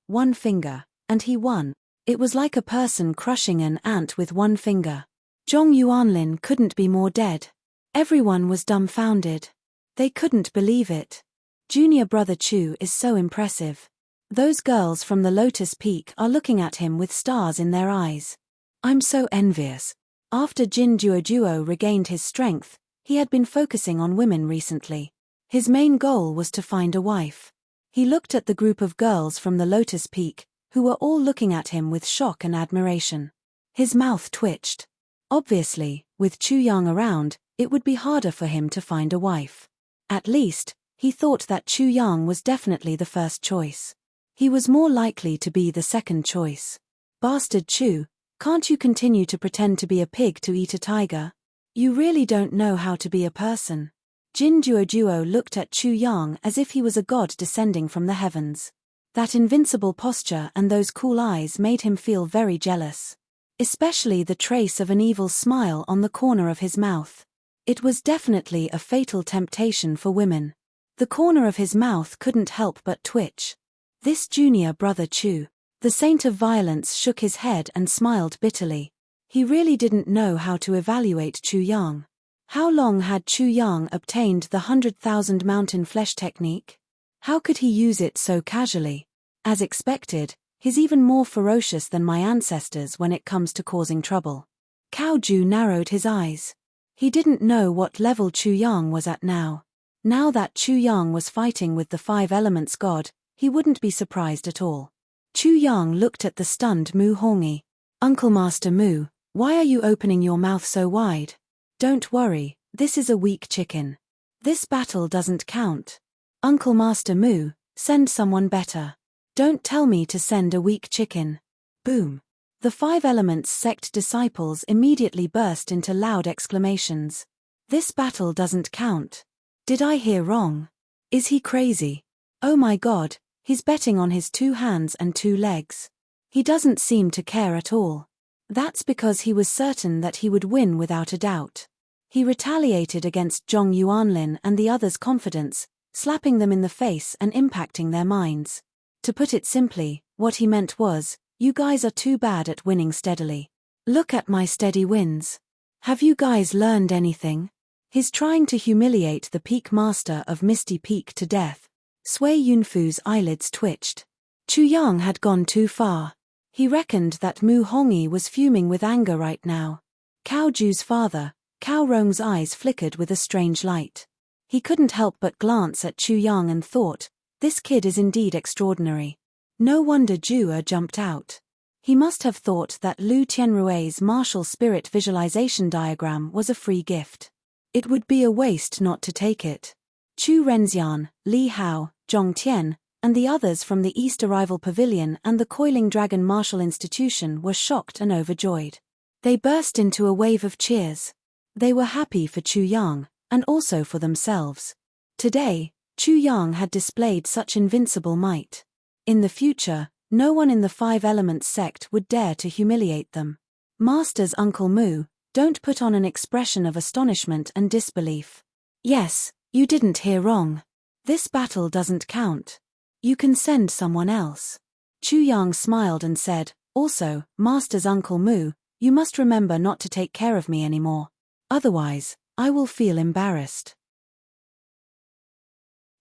and he won. It was like a person crushing an ant with one finger. Zhong Yuanlin couldn't be more dead. Everyone was dumbfounded. They couldn't believe it. Junior brother Chu is so impressive. Those girls from the Lotus Peak are looking at him with stars in their eyes. I'm so envious. After Jin Duoduo regained his strength, he had been focusing on women recently. His main goal was to find a wife. He looked at the group of girls from the Lotus Peak, who were all looking at him with shock and admiration. His mouth twitched. Obviously, with Chu Yang around, it would be harder for him to find a wife. At least, he thought that Chu Yang was definitely the first choice. He was more likely to be the second choice. Bastard Chu, can't you continue to pretend to be a pig to eat a tiger? You really don't know how to be a person. Jin Duoduo looked at Chu Yang as if he was a god descending from the heavens. That invincible posture and those cool eyes made him feel very jealous. Especially the trace of an evil smile on the corner of his mouth. It was definitely a fatal temptation for women. The corner of his mouth couldn't help but twitch. This junior brother Chu, the saint of violence, shook his head and smiled bitterly. He really didn't know how to evaluate Chu Yang. How long had Chu Yang obtained the 100,000 mountain flesh technique? How could he use it so casually? As expected, he's even more ferocious than my ancestors when it comes to causing trouble. Cao Ju narrowed his eyes. He didn't know what level Chu Yang was at now. Now that Chu Yang was fighting with the 5 elements god, he wouldn't be surprised at all. Chu Yang looked at the stunned Mu Hongi. Uncle Master Mu, why are you opening your mouth so wide? Don't worry, this is a weak chicken. This battle doesn't count. Uncle Master Mu, send someone better. Don't tell me to send a weak chicken. Boom. The Five Elements sect disciples immediately burst into loud exclamations. This battle doesn't count. Did I hear wrong? Is he crazy? Oh my God, he's betting on his 2 hands and 2 legs. He doesn't seem to care at all. That's because he was certain that he would win without a doubt. He retaliated against Zhong Yuanlin and the others' confidence, slapping them in the face and impacting their minds. To put it simply, what he meant was, you guys are too bad at winning steadily. Look at my steady wins. Have you guys learned anything? He's trying to humiliate the Peak Master of Misty Peak to death. Sui Yunfu's eyelids twitched. Chu Yang had gone too far. He reckoned that Mu Hongyi was fuming with anger right now. Cao Ju's father, Cao Rong's eyes flickered with a strange light. He couldn't help but glance at Chu Yang and thought, this kid is indeed extraordinary. No wonder Ju jumped out. He must have thought that Lu Tianrui's martial spirit visualization diagram was a free gift. It would be a waste not to take it. Chu Renxian, Li Hao, Zhong Tian, and the others from the East Arrival Pavilion and the Coiling Dragon Martial Institution were shocked and overjoyed. They burst into a wave of cheers. They were happy for Chu Yang, and also for themselves. Today, Chu Yang had displayed such invincible might. In the future, no one in the Five Elements sect would dare to humiliate them. Master's Uncle Mu, don't put on an expression of astonishment and disbelief. Yes, you didn't hear wrong. This battle doesn't count. You can send someone else. Chu Yang smiled and said, also, Master's Uncle Mu, you must remember not to take care of me anymore. Otherwise, I will feel embarrassed.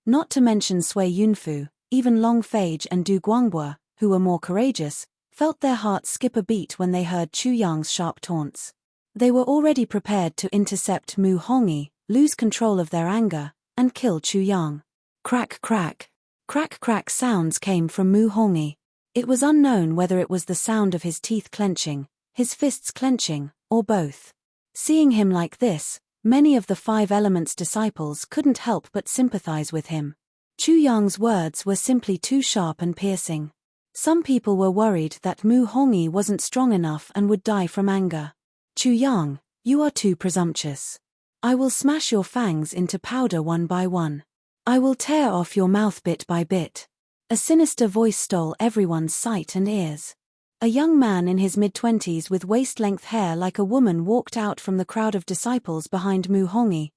Not to mention Sui Yunfu, even Long Fage and Du Guangbua, who were more courageous, felt their hearts skip a beat when they heard Chu Yang's sharp taunts. They were already prepared to intercept Mu Hongyi, lose control of their anger, and kill Chu Yang. Crack crack. Crack crack sounds came from Mu Hongyi. It was unknown whether it was the sound of his teeth clenching, his fists clenching, or both. Seeing him like this, many of the Five Elements disciples couldn't help but sympathize with him. Chu Yang's words were simply too sharp and piercing. Some people were worried that Mu Hongyi wasn't strong enough and would die from anger. Chu Yang, you are too presumptuous. I will smash your fangs into powder one by one. I will tear off your mouth bit by bit. A sinister voice stole everyone's sight and ears. A young man in his mid-20s with waist-length hair like a woman walked out from the crowd of disciples behind Mu Hongyi.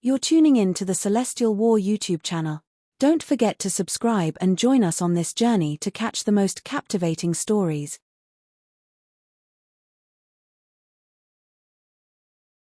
You're tuning in to the Celestial War YouTube channel. Don't forget to subscribe and join us on this journey to catch the most captivating stories,